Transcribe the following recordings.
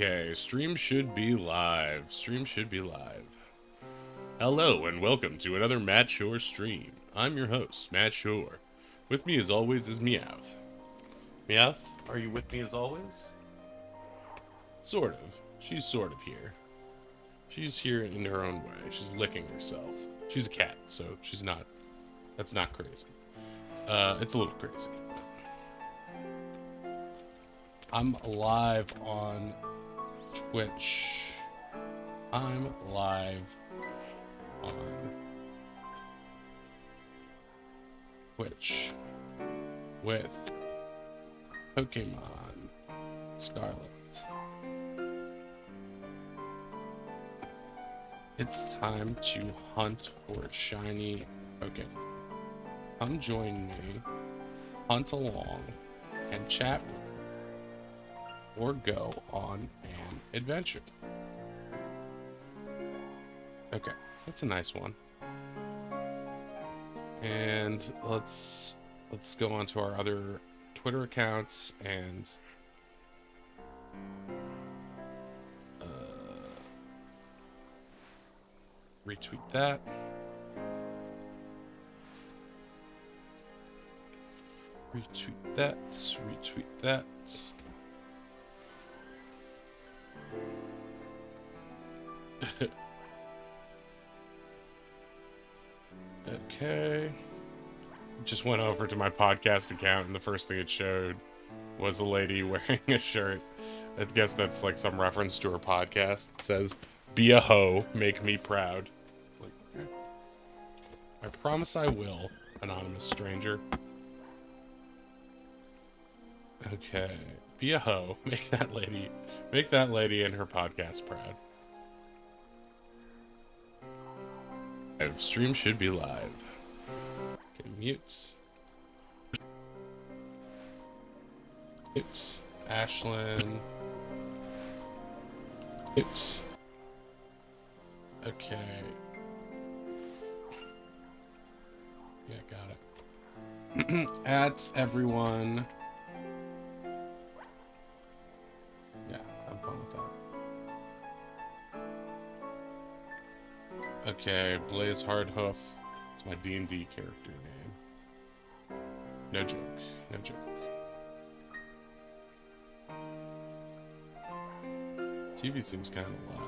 Okay, stream should be live. Stream should be live. Hello and welcome to another Matt Shore stream. I'm your host, Matt Shore. With me as always is Meowth. Meowth, are you with me as always? Sort of. She's sort of here. She's here in her own way. She's licking herself. She's a cat, so she's not... That's not crazy. It's a little crazy. I'm live on Twitch. I'm live on Twitch with Pokemon Scarlet. It's time to hunt for a shiny Pokemon. Come join me, hunt along, and chat with me, or go on an adventure. Okay, that's a nice one. And let's go on to our other Twitter accounts and retweet that. Retweet that. Retweet that. Okay. Just went over to my podcast account and the first thing it showed was a lady wearing a shirt. I guess that's like some reference to her podcast. It says, "Be a hoe, make me proud." It's like, okay. I promise I will, anonymous stranger. Okay. Be a hoe, make that lady and her podcast proud. Stream should be live. Okay, mutes. Mutes. Ashlyn. Mutes. Okay. Yeah, got it. At everyone. Yeah, I'm fine with that. Okay, Blaze Hardhoof. It's my D&D character name. No joke. No joke. TV seems kind of loud.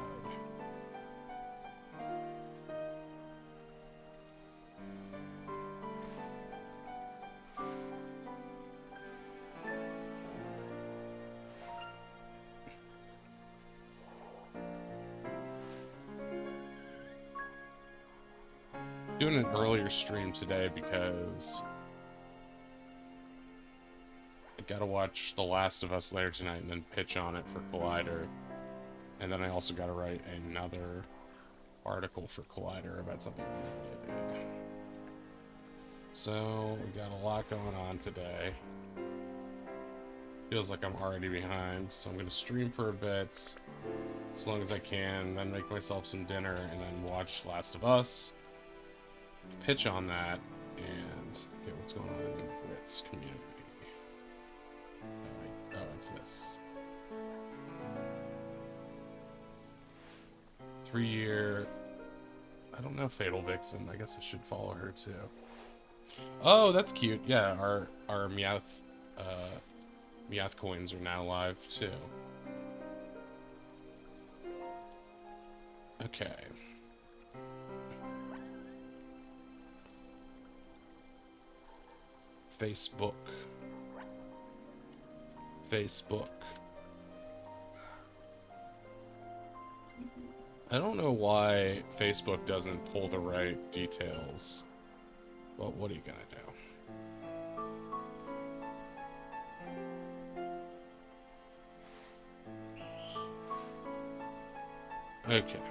Doing an earlier stream today because I gotta watch The Last of Us later tonight and then pitch on it for Collider. And then I also gotta write another article for Collider about something related. So we got a lot going on today. Feels like I'm already behind, so I'm gonna stream for a bit as long as I can, then make myself some dinner and then watch Last of Us. Pitch on that and get what's going on in the Brits community. Oh, it's this 3-year. I don't know Fatal Vixen. I guess I should follow her too. Oh, that's cute. Yeah, our Meowth coins are now live too. Okay. Facebook. I don't know why Facebook doesn't pull the right details. Well, what are you gonna do? Okay.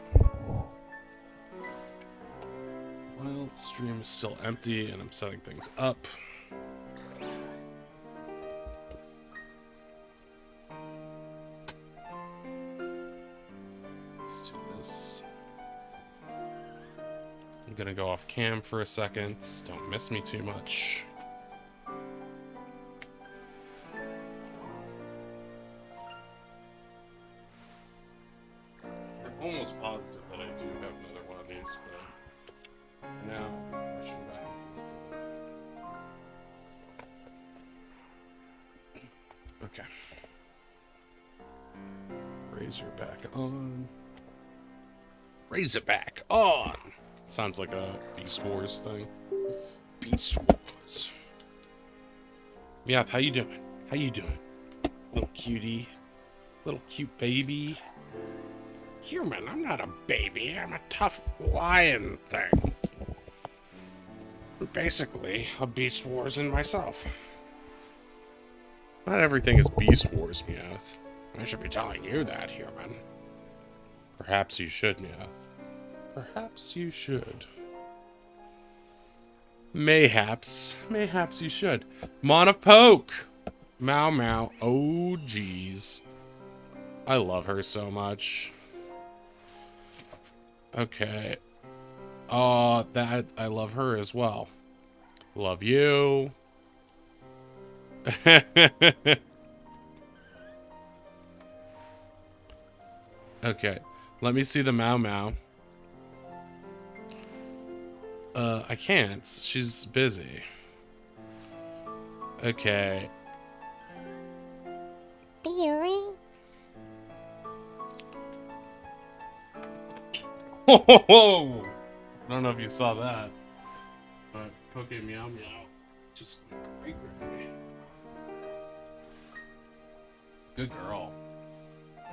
Well, the stream is still empty and I'm setting things up. I'm gonna go off cam for a second. Don't miss me too much. almost positive that I do have another one of these, but now rushing back. Okay. Razorback on. Razorback on! Sounds like a Beast Wars thing. Beast Wars. Yeah, how you doing? How you doing? Little cutie. Little cute baby. Human, I'm not a baby. I'm a tough lion thing. Basically, a Beast Wars in myself. Not everything is Beast Wars, Meowth. I should be telling you that, human. Perhaps you should, Meowth. Perhaps you should. Mayhaps. Mayhaps you should. Monopoke! Meow Meow. Oh, jeez. I love her so much. Okay. That I love her as well. Love you. Okay. Let me see the Meow Meow. I can't. She's busy. Okay. Beery. Oh! I don't know if you saw that, but Poke Meow Meow just went great with me. Good girl.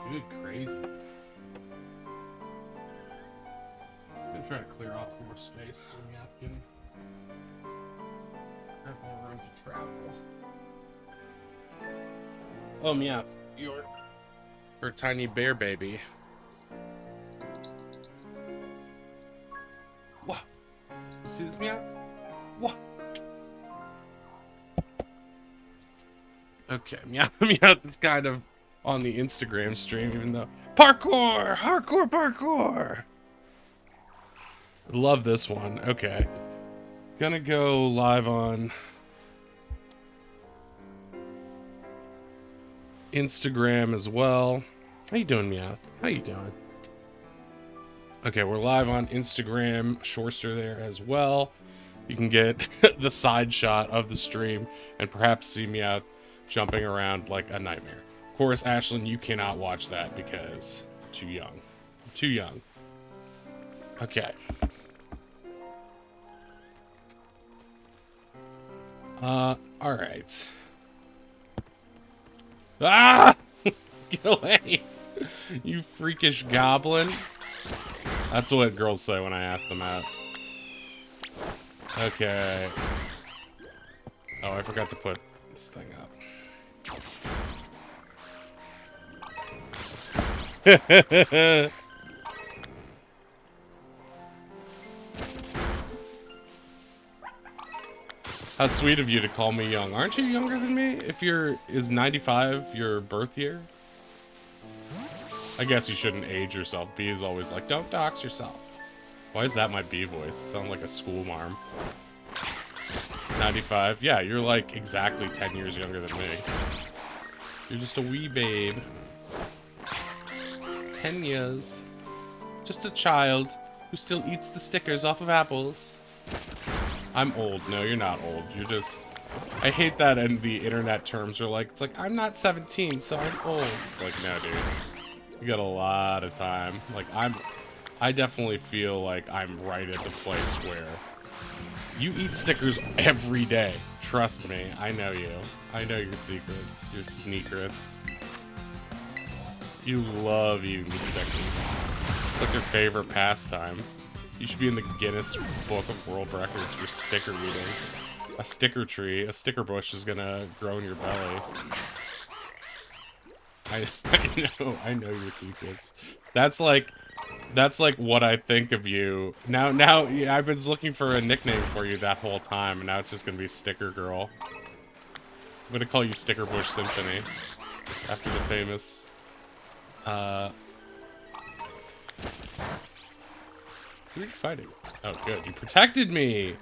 Good crazy. I'm gonna try to clear off more space so Meowth can have more room to travel. Oh, Meowth, you're a tiny bear baby. What? You see this, Meowth? What? Okay, Meowth is kind of on the Instagram stream, even though parkour, hardcore parkour. Love this one. Okay, gonna go live on Instagram as well. How you doing, Meowth? How you doing? Okay, we're live on Instagram. Shorster there as well. You can get the side shot of the stream and perhaps see Meowth jumping around like a nightmare. Of course, Ashlyn, you cannot watch that because too young. Too young. Okay. Alright. Ah! Get away! You freakish goblin. That's what girls say when I ask them out. Okay. Oh, I forgot to put this thing up. How sweet of you to call me young. Aren't you younger than me? Is 95 your birth year? I guess you shouldn't age yourself. B is always like, don't dox yourself. Why is that my B voice? It sounds like a school marm. 95? Yeah, you're like exactly 10 years younger than me. You're just a wee babe. 10 years. Just a child who still eats the stickers off of apples. I'm old. No, you're not old. You're just... I hate that and the internet terms are like, it's like, I'm not 17, so I'm old. It's like, no, dude. You got a lot of time. Like, I definitely feel like I'm right at the place where you eat stickers every day. Trust me. I know you. I know your secrets. Your sneakrets. You love eating stickers. It's like your favorite pastime. You should be in the Guinness Book of World Records for sticker eating. A sticker tree, a sticker bush is gonna grow in your belly. I know your secrets. That's like what I think of you. Now, yeah, I've been looking for a nickname for you that whole time, and now it's just gonna be Sticker Girl. I'm gonna call you Sticker Bush Symphony after the famous. Who are you fighting? Oh, good. You protected me!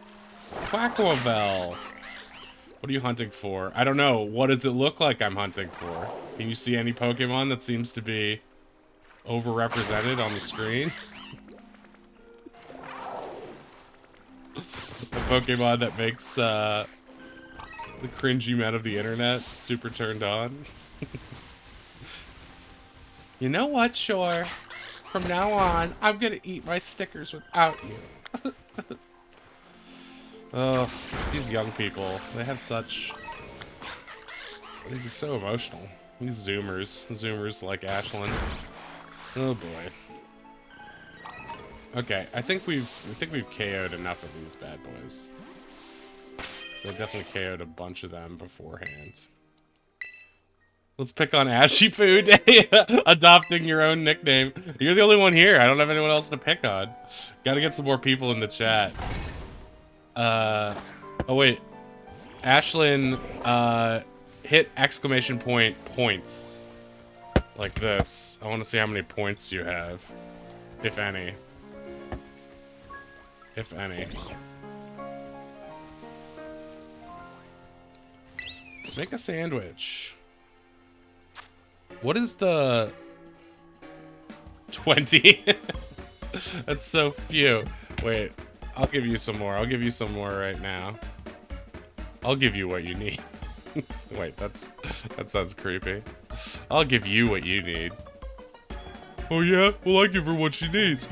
Quackovel! What are you hunting for? I don't know. What does it look like I'm hunting for? Can you see any Pokemon that seems to be overrepresented on the screen. A Pokemon that makes the cringy men of the internet super turned on. You know what, Shore? From now on, I'm gonna eat my stickers without you. Oh, these young people, they have such... They're so emotional. These Zoomers like Ashlyn. Oh boy. Okay, I think we've KO'd enough of these bad boys. So I definitely KO'd a bunch of them beforehand. Let's pick on Ashy Poo Day. Adopting your own nickname. You're the only one here. I don't have anyone else to pick on. Gotta get some more people in the chat. Oh wait. Ashlyn, hit exclamation point points. Like this. I want to see how many points you have. If any. If any. Make a sandwich. What is the 20? That's so few. Wait, I'll give you some more. I'll give you some more right now. I'll give you what you need. Wait, that sounds creepy. I'll give you what you need. Oh yeah? Well, I give her what she needs.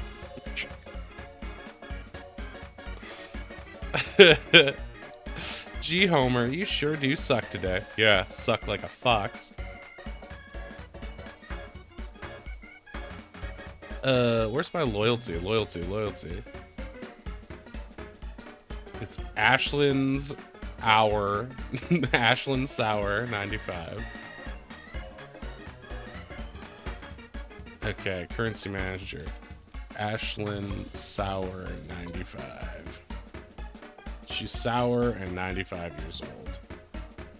Gee, Homer, you sure do suck today. Yeah, suck like a fox. Where's my loyalty? Loyalty. It's Ashlyn's Hour. Ashlyn Sour 95. Okay, currency manager. Ashlyn Sour 95. She's sour and 95 years old.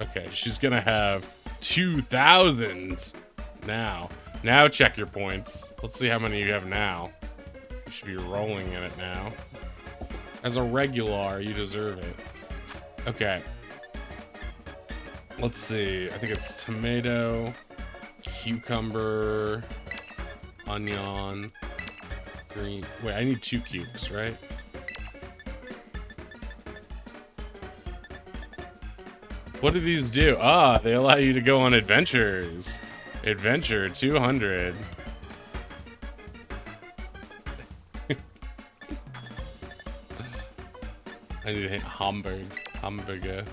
Okay, she's gonna have 2,000 now. Now check your points. Let's see how many you have now. You should be rolling in it now. As a regular, you deserve it. Okay. Let's see. I think it's tomato, cucumber, onion, green. Wait, I need 2 cubes, right? What do these do? Ah, they allow you to go on adventures. Adventure 200. I need to hit hamburger.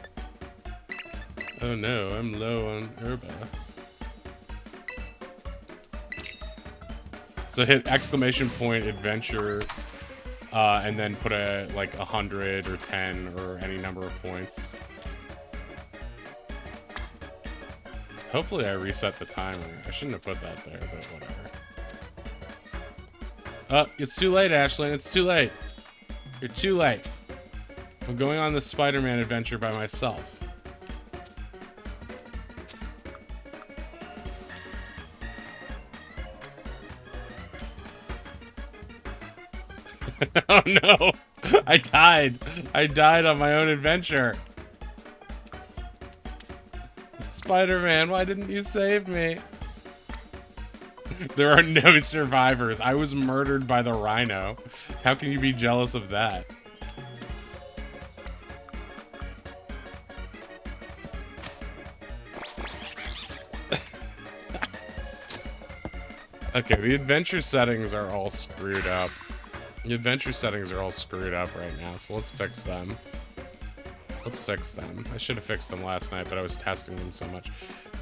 Oh no, I'm low on herba. So hit exclamation point adventure, and then put a like 100 or 10 or any number of points. Hopefully I reset the timer. I shouldn't have put that there, but whatever. Oh, it's too late, Ashlyn. It's too late. You're too late. I'm going on this Spider-Man adventure by myself. Oh no! I died. I died on my own adventure. Spider-Man, why didn't you save me? There are no survivors. I was murdered by the rhino. How can you be jealous of that? Okay, the adventure settings are all screwed up. The adventure settings are all screwed up right now, so let's fix them. Let's fix them. I should have fixed them last night, but I was testing them so much.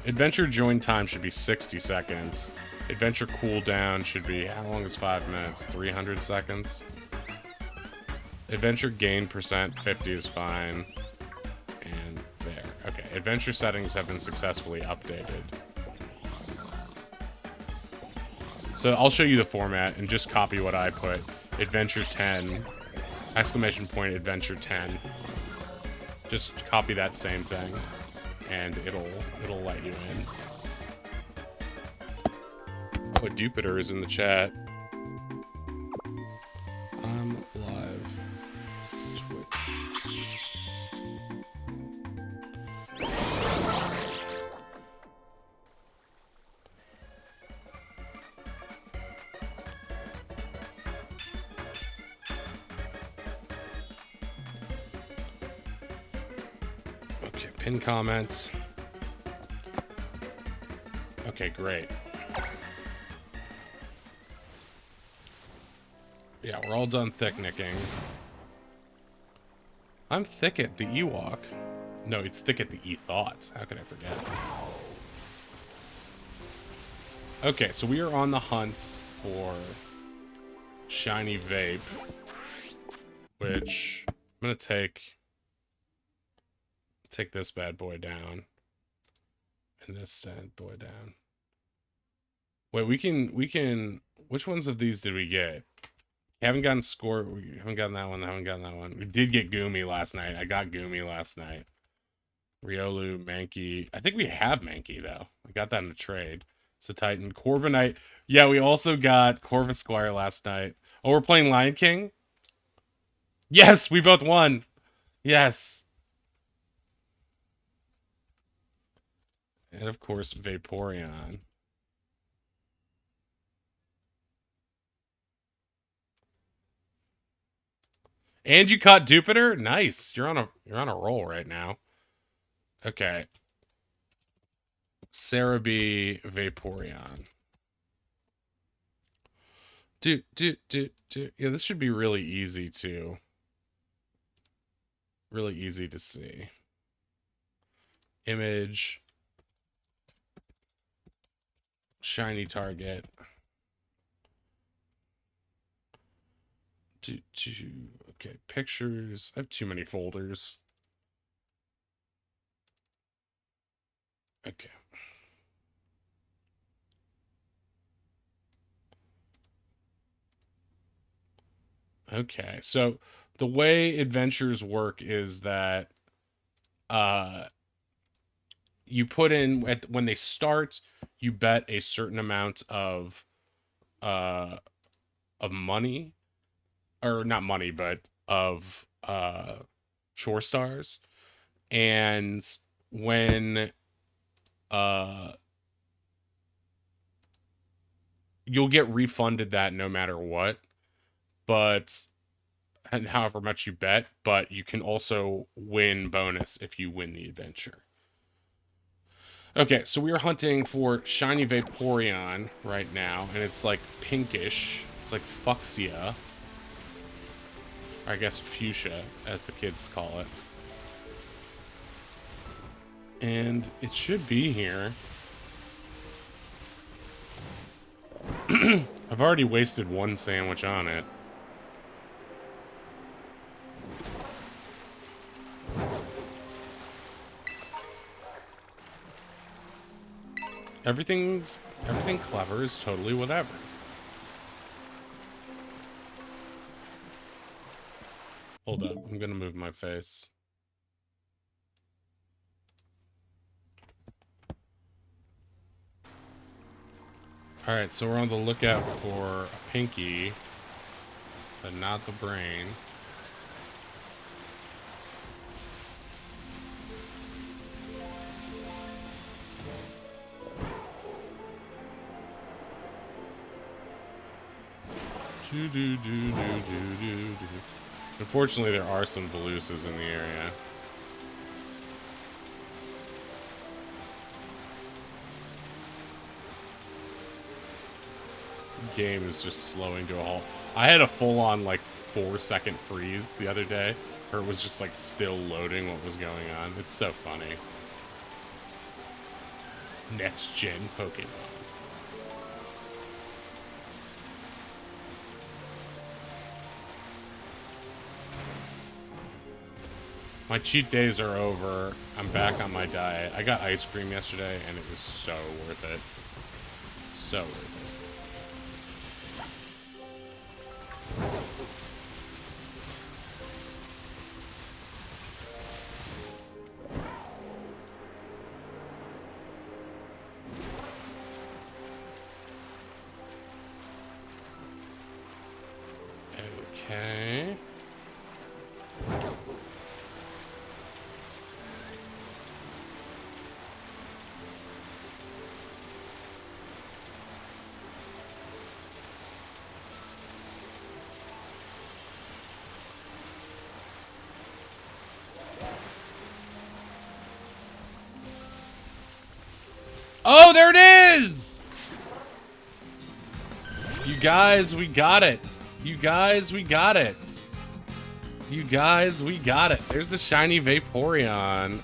Adventure join time should be 60 seconds. Adventure cooldown should be, how long is 5 minutes? 300 seconds? Adventure gain percent 50 is fine. And there. Okay, adventure settings have been successfully updated. So I'll show you the format and just copy what I put. Adventure 10, exclamation point adventure 10. Just copy that same thing, and it'll let you in. Oh, Jupiter is in the chat. I'm live. Twitch. Pin comments. Okay, great. Yeah, we're all done thick-nicking. I'm thick at the Ewok. No, it's thick at the E-Thought. How could I forget? Okay, so we are on the hunt for shiny vape, which I'm gonna take this bad boy down and this bad boy down. Wait, we can. Which ones of these did we get? Haven't gotten score. We haven't gotten that one. Haven't gotten that one. We did get Goomy last night. I got Goomy last night. Riolu, Mankey. I think we have Mankey though. I got that in a trade. So Titan, Corviknight. Yeah, we also got Corvisquire last night. Oh, we're playing Lion King? Yes, we both won. Yes. And of course, Vaporeon. And you caught Jupiter? Nice. You're on a roll right now. Okay. Cerebi, Vaporeon. Yeah, this should be really easy too. Really easy to see. Image. Shiny target. Okay, pictures. I have too many folders. Okay. Okay, so the way adventures work is that you put in when they start, you bet a certain amount of money, or not money, but of shore stars, and when you'll get refunded that no matter what, but and however much you bet, but you can also win bonus if you win the adventure. Okay, so we are hunting for shiny Vaporeon right now, and it's like pinkish. It's like fuchsia. Or I guess fuchsia, as the kids call it. And it should be here. I've already wasted one sandwich on it. Everything clever is totally whatever. Hold up, I'm gonna move my face. Alright, so we're on the lookout for a pinky, but not the brain. Unfortunately, there are some Velusas in the area. The game is just slowing to a halt. I had a full-on, like, 4-second freeze the other day, where it was just, like, still loading what was going on. It's so funny. Next-gen Pokemon. My cheat days are over. I'm back on my diet. I got ice cream yesterday, and it was so worth it. So worth it. Okay. Oh, there it is! You guys, we got it. You guys, we got it. You guys, we got it. There's the shiny Vaporeon.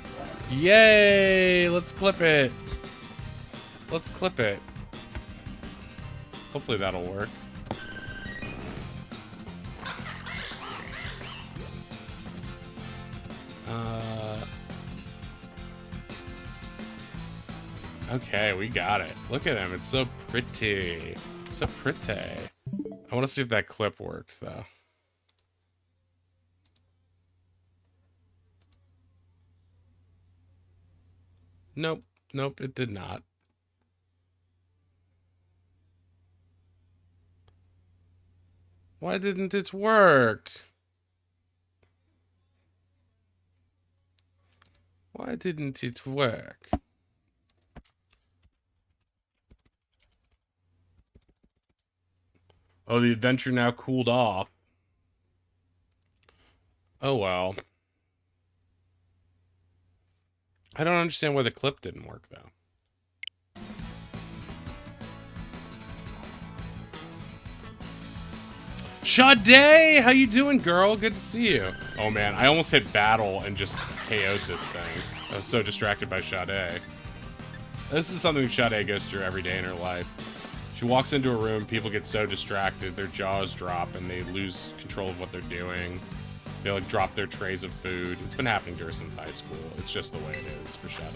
Yay! Let's clip it. Let's clip it. Hopefully that'll work. Okay, we got it. Look at him. It's so pretty. So pretty. I want to see if that clip worked, though. Nope. Nope, it did not. Why didn't it work? Why didn't it work? Oh, the adventure now cooled off. Oh, well. I don't understand why the clip didn't work, though. Sade, how you doing, girl? Good to see you. Oh, man, I almost hit battle and just KO'd this thing. I was so distracted by Sade. This is something Sade goes through every day in her life. She walks into a room, people get so distracted, their jaws drop, and they lose control of what they're doing. They, like, drop their trays of food. It's been happening to her since high school. It's just the way it is for Sade.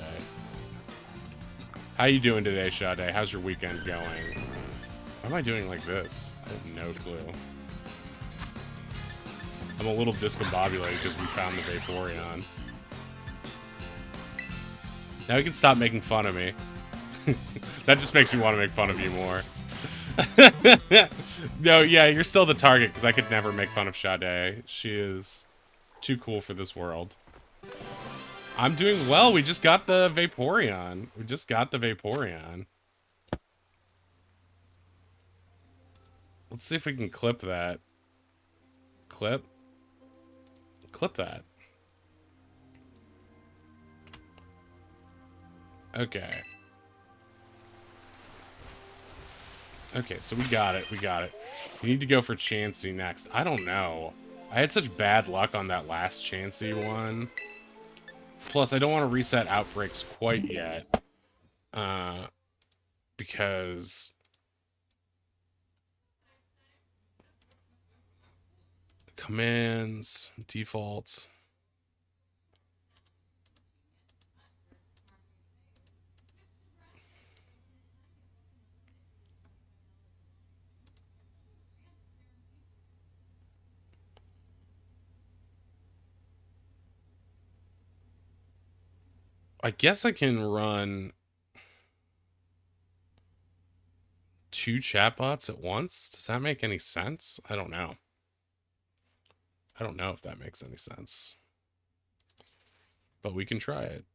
How you doing today, Sade? How's your weekend going? Why am I doing like this? I have no clue. I'm a little discombobulated because we found the Vaporeon. Now you can stop making fun of me. That just makes me want to make fun of you more. No, yeah, you're still the target because I could never make fun of Sade. She is too cool for this world. I'm doing well. We just got the Vaporeon. We just got the Vaporeon. Let's see if we can clip that. Clip. Clip that. Okay. Okay, so we got it. We got it. We need to go for Chansey next. I don't know. I had such bad luck on that last Chansey one. Plus, I don't want to reset Outbreaks quite yet. Because... Commands, defaults... I guess I can run 2 chatbots at once. Does that make any sense? I don't know. I don't know if that makes any sense. But we can try it.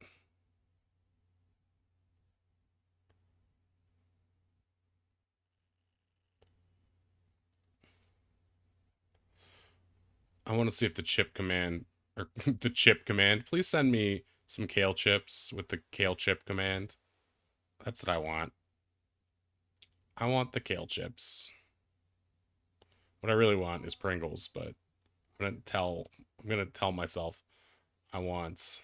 I want to see if the chip command, or the chip command, please send me some kale chips with the kale chip command. That's what I want. I want the kale chips. What I really want is Pringles, but I'm gonna tell myself I want.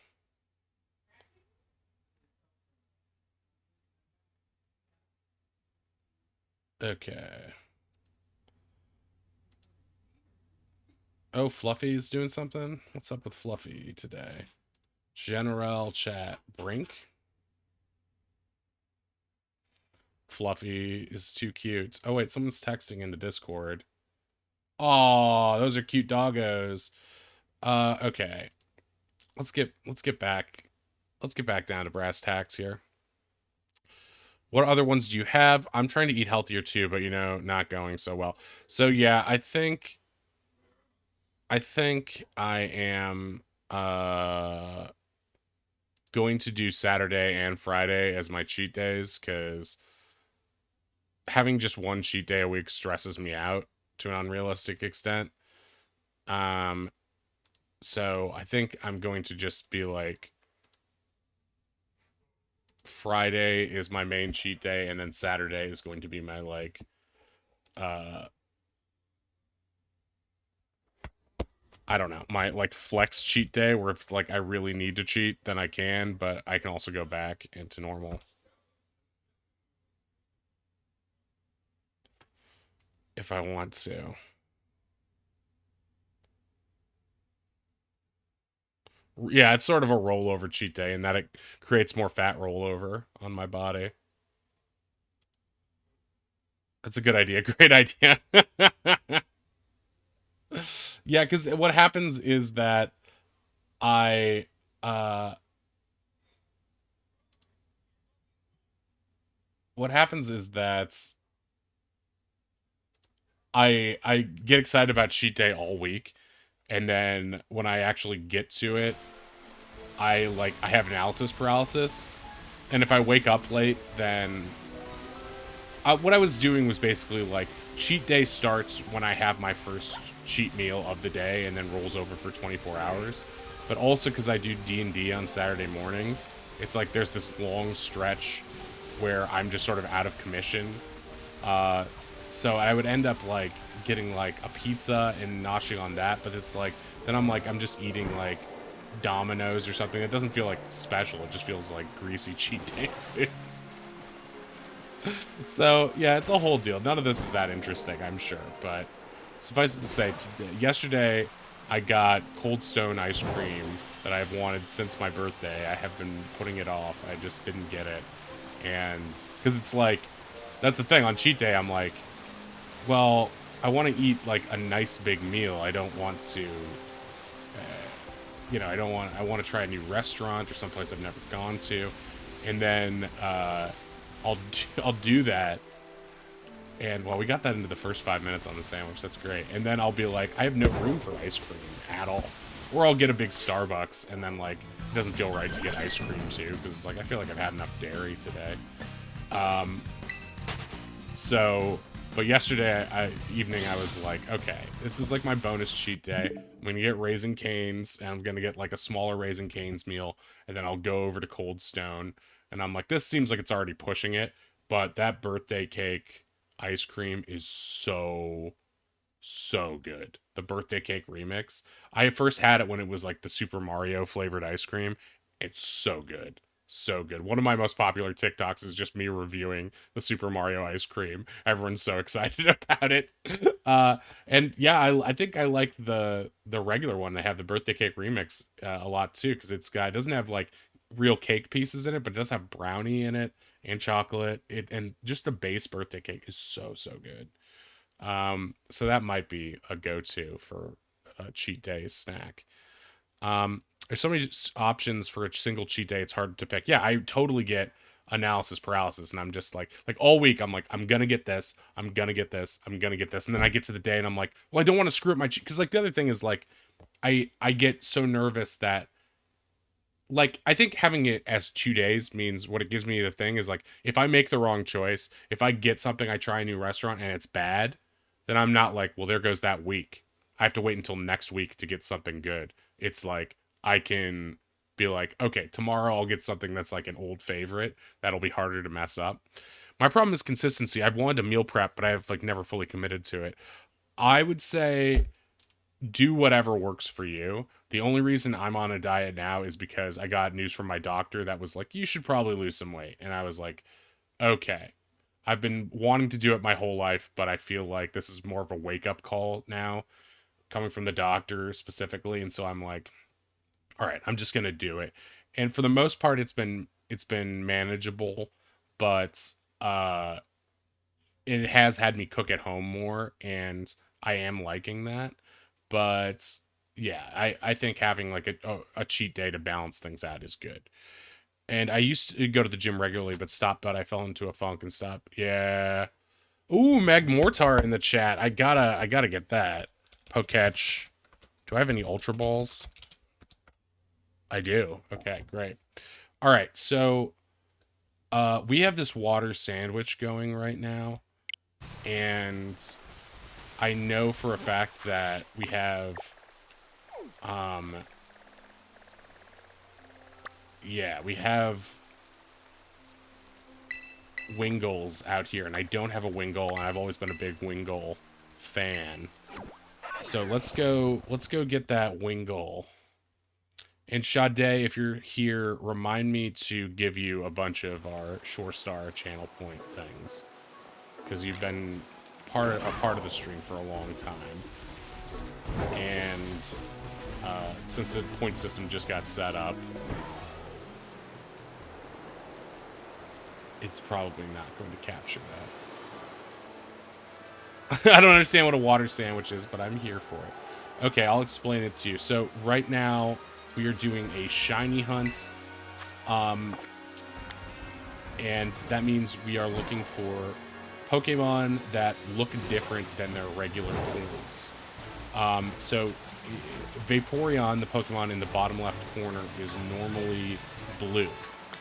Okay. Oh, Fluffy's doing something? What's up with Fluffy today? General chat. Brink? Fluffy is too cute. Oh, wait, someone's texting in the Discord. Oh, those are cute doggos. Okay. Let's get back. Let's get back down to brass tacks here. What other ones do you have? I'm trying to eat healthier too, but you know, not going so well. So yeah, I think I am going to do Saturday and Friday as my cheat days because having just one cheat day a week stresses me out to an unrealistic extent. So I think I'm going to just be like Friday is my main cheat day, and then Saturday is going to be my like uh I don't know, my like flex cheat day where if like I really need to cheat, then I can, but I can also go back into normal if I want to. Yeah, it's sort of a rollover cheat day in that it creates more fat rollover on my body. That's a good idea. Great idea. Yeah, because what happens is that I uh what happens is that I get excited about cheat day all week, and then when I actually get to it, I have analysis paralysis, and if I wake up late, then what I was doing was basically like cheat day starts when I have my first cheat meal of the day, and then rolls over for 24 hours. But also because I do D&D on Saturday mornings, it's like there's this long stretch where I'm just sort of out of commission. Uh, so I would end up like getting like a pizza and noshing on that, but it's like then I'm just eating like Domino's or something. It doesn't feel like special. It just feels like greasy cheat day food. So yeah, it's a whole deal. None of this is that interesting, I'm sure, but suffice it to say, yesterday I got Cold Stone ice cream that I've wanted since my birthday. I have been putting it off. I just didn't get it, and because it's like that's the thing on cheat day. I'm like, well, I want to eat like a nice big meal. I don't want to, I don't want. I want to try a new restaurant or someplace I've never gone to, and then I'll do that. And well, we got that into the first 5 minutes on the sandwich. That's great. And then I'll be like, I have no room for ice cream at all. Or I'll get a big Starbucks, and then like it doesn't feel right to get ice cream too, because it's like I feel like I've had enough dairy today. But yesterday evening I was like, okay, this is like my bonus cheat day. I'm gonna get Raisin Canes, and I'm gonna get like a smaller Raisin Canes meal, and then I'll go over to Cold Stone. And I'm like, this seems like it's already pushing it, but that birthday cake ice cream is so good. The birthday cake remix. I first had it when it was like the Super Mario flavored ice cream. It's so good. So good. One of my most popular TikToks is just me reviewing the Super Mario ice cream. Everyone's so excited about it. Uh, and yeah, I think I like the regular one. They have the birthday cake remix a lot too, because it doesn't have like real cake pieces in it, but it does have brownie in it and chocolate. And just the base birthday cake is so good. So that might be a go-to for a cheat day snack. There's so many options for a single cheat day. It's hard to pick. Yeah, I totally get analysis paralysis, and I'm just like all week I'm like, I'm gonna get this, I'm gonna get this, I'm gonna get this, and then I get to the day and I'm like, well, I don't want to screw up my cheat, because like the other thing is like I get so nervous that like I think having it as 2 days means what it gives me the thing is like if I make the wrong choice, if I get something, I try a new restaurant and it's bad, then I'm not like, well, there goes that week. I have to wait until next week to get something good. It's like I can be like, okay, tomorrow I'll get something that's like an old favorite that'll be harder to mess up. My problem is consistency. I've wanted to meal prep, but I've like never fully committed to it. I would say do whatever works for you. The only reason I'm on a diet now is because I got news from my doctor that was like, you should probably lose some weight. And I was like, okay. I've been wanting to do it my whole life, but I feel like this is more of a wake up call now, coming from the doctor specifically. And so I'm like, all right, I'm just going to do it. And for the most part, it's been manageable, but it has had me cook at home more, and I am liking that. But yeah, I think having like a cheat day to balance things out is good. And I used to go to the gym regularly, but stopped. But I fell into a funk and stopped. Yeah. Ooh, Meg Mortar in the chat. I gotta get that. Poketch. Do I have any Ultra Balls? I do. Okay, great. All right, so we have this water sandwich going right now, and I know for a fact that we have, um, yeah, we have Wingulls out here, and I don't have a Wingull, and I've always been a big Wingull fan. So let's go get that Wingull. And Sade, if you're here, remind me to give you a bunch of our Shore Star channel point things, because you've been a part of the stream for a long time. And since the point system just got set up, it's probably not going to capture that. I don't understand what a water sandwich is, but I'm here for it. Okay, I'll explain it to you. So right now, we are doing a shiny hunt. And that means we are looking for Pokemon that look different than their regular forms. So Vaporeon, the Pokemon in the bottom left corner, is normally blue.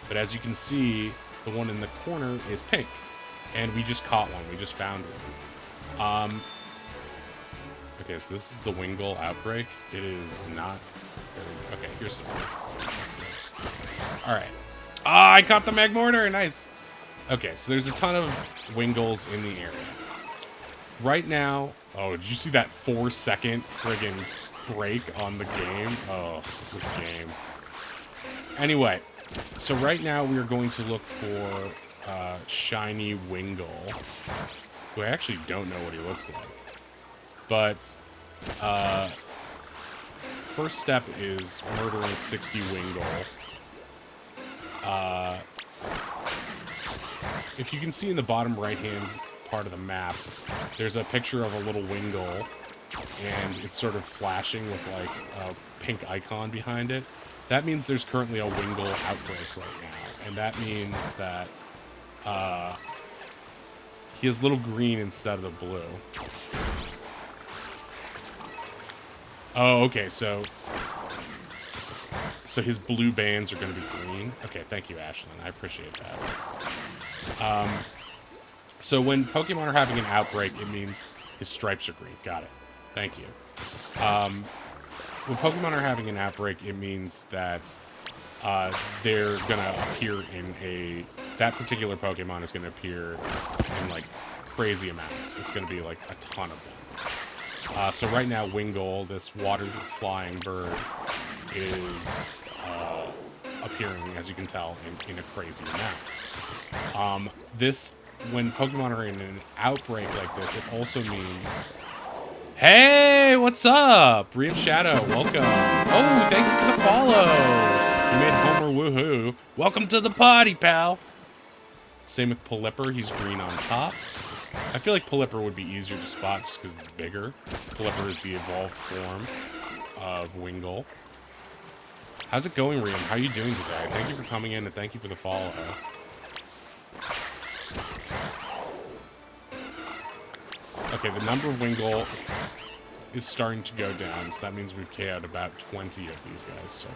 But as you can see, the one in the corner is pink. And we just caught one. We just found one. Okay, so this is the Wingull outbreak. It is not very... Okay, here's some... Let's go. Alright. Ah, I caught the Magmortar! Nice! Okay, so there's a ton of Wingulls in the area. Right now... Oh, did you see that 4-second friggin' break on the game? Oh, this game. Anyway, so right now we are going to look for shiny Wingull, who I actually don't know what he looks like. But first step is murdering 60 Wingull. If you can see in the bottom right-hand part of the map, there's a picture of a little Wingull, and it's sort of flashing with like a pink icon behind it. That means there's currently a Wingull outbreak right now, and that means that he has little green instead of the blue. Oh, okay, so his blue bands are going to be green. Okay, thank you, Ashlyn. I appreciate that. So when Pokemon are having an outbreak, it means his stripes are green. Got it. Thank you. When Pokemon are having an outbreak, it means that they're going to appear in a... That particular Pokemon is going to appear in, like, crazy amounts. It's going to be, like, a ton of them. So right now, Wingull, this water-flying bird, is appearing, as you can tell, in a crazy amount. When Pokemon are in an outbreak like this, it also means... Hey, what's up? Brief Shadow, welcome. Oh, thank you for the follow. You made Homer woohoo. Welcome to the party, pal. Same with Pelipper, he's green on top. I feel like Pelipper would be easier to spot just because it's bigger. Pelipper is the evolved form of Wingull. How's it going, Rian? How are you doing today? Thank you for coming in and thank you for the follow. Okay, the number of Wingull is starting to go down, so that means we've KO'd about 20 of these guys so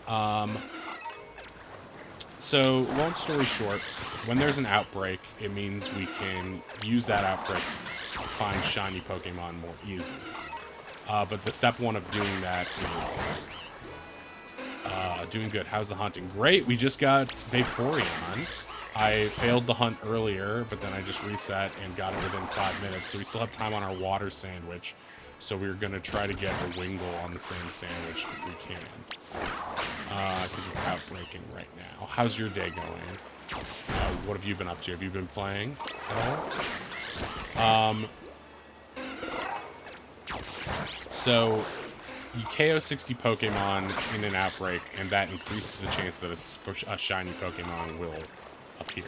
far. So, long story short, when there's an outbreak, it means we can use that outbreak to find shiny Pokemon more easily. But the step one of doing that is... doing good. How's the hunting? Great, we just got Vaporeon. I failed the hunt earlier, but then I just reset and got it within 5 minutes, so we still have time on our water sandwich. So we're going to try to get a Wingull on the same sandwich if we can. Because it's outbreaking right now. How's your day going? What have you been up to? Have you been playing at all? So, you KO 60 Pokemon in an outbreak, and that increases the chance that a shiny Pokemon will appear.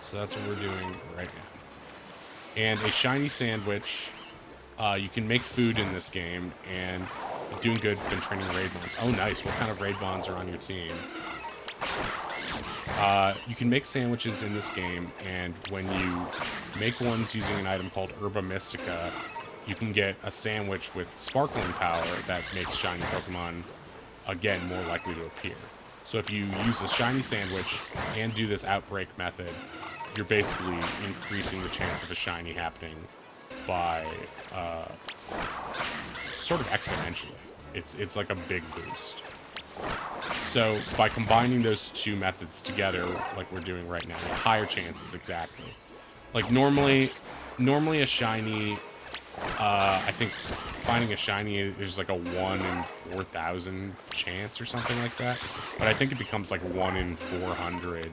So that's what we're doing right now. And a shiny sandwich, you can make food in this game, and doing good, been training raid bonds. Oh, nice. What kind of raid bonds are on your team? You can make sandwiches in this game, and when you make ones using an item called Herba Mystica, you can get a sandwich with sparkling power that makes shiny Pokemon, again, more likely to appear. So if you use a shiny sandwich and do this outbreak method, you're basically increasing the chance of a shiny happening by sort of exponentially. It's like a big boost. So by combining those two methods together, like we're doing right now, higher chances exactly. Like normally a shiny, I think finding a shiny is like a 1 in 4,000 chance or something like that. But I think it becomes like 1 in 400.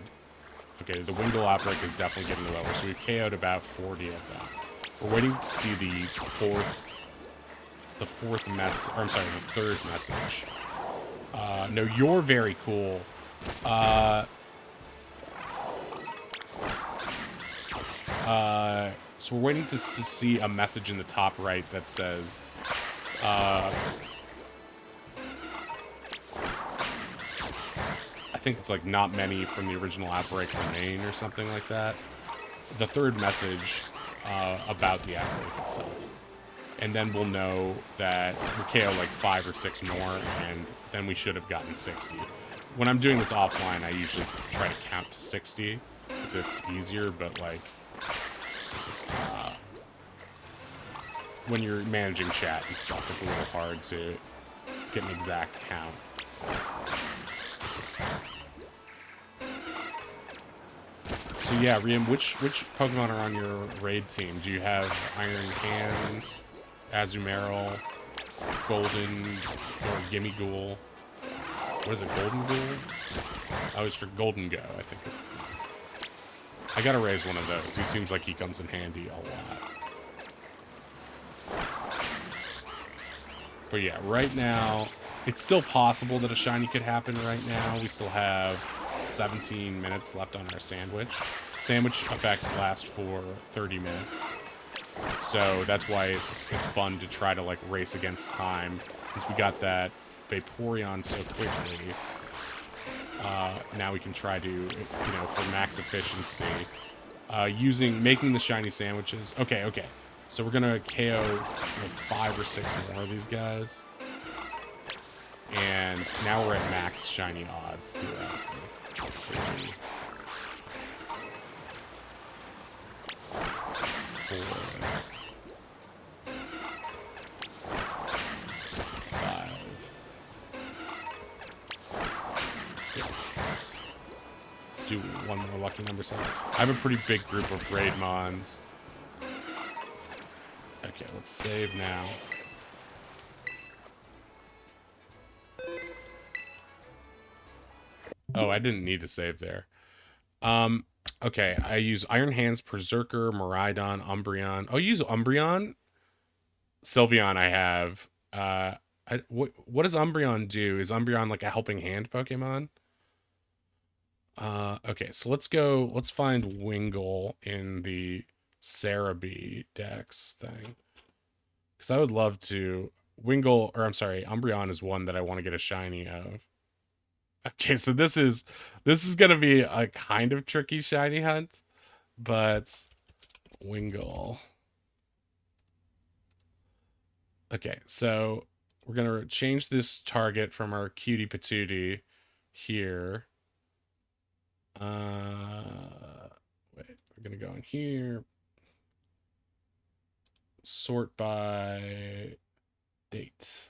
Okay, the Wingull outbreak is definitely getting lower, so we've KO'd about 40 of them. We're waiting to see the third message. No, you're very cool. So we're waiting to see a message in the top right that says, I think it's like not many from the original outbreak remain or something like that. The third message about the outbreak itself. And then we'll know that we KO like 5 or 6 more, and then we should have gotten 60. When I'm doing this offline, I usually try to count to 60, because it's easier, but like, when you're managing chat and stuff, it's a little hard to get an exact count. So yeah, Riem, which Pokemon are on your raid team? Do you have Iron Hands, Azumarill, Golden, or Gimme Ghoul? What is it, Golden Ghoul? Oh, it's for Golden Go, I think this is it. I gotta raise one of those. He seems like he comes in handy a lot. But yeah, right now, it's still possible that a shiny could happen right now. We still have 17 minutes left on our sandwich. Sandwich effects last for 30 minutes. So that's why it's fun to try to like race against time. Since we got that Vaporeon so quickly, now we can try to, for max efficiency, making the shiny sandwiches. Okay. So we're gonna KO like 5 or 6 more of these guys. And now we're at max shiny odds theoretically. 3, 4, 5, 6. Let's do one more lucky number 7. I have a pretty big group of raid mons. Okay, let's save now. Oh, I didn't need to save there. Okay, I use Iron Hands, Berserker, Miraidon, Umbreon. Oh, you use Umbreon? Sylveon I have. What does Umbreon do? Is Umbreon like a helping hand Pokemon? Okay, so let's find Wingull in the Cerebi Dex thing. Because I would love to... Umbreon is one that I want to get a shiny of. Okay, so this is gonna be a kind of tricky shiny hunt, but Wingull. Okay, so we're gonna change this target from our cutie patootie here. Wait, we're gonna go in here. Sort by date.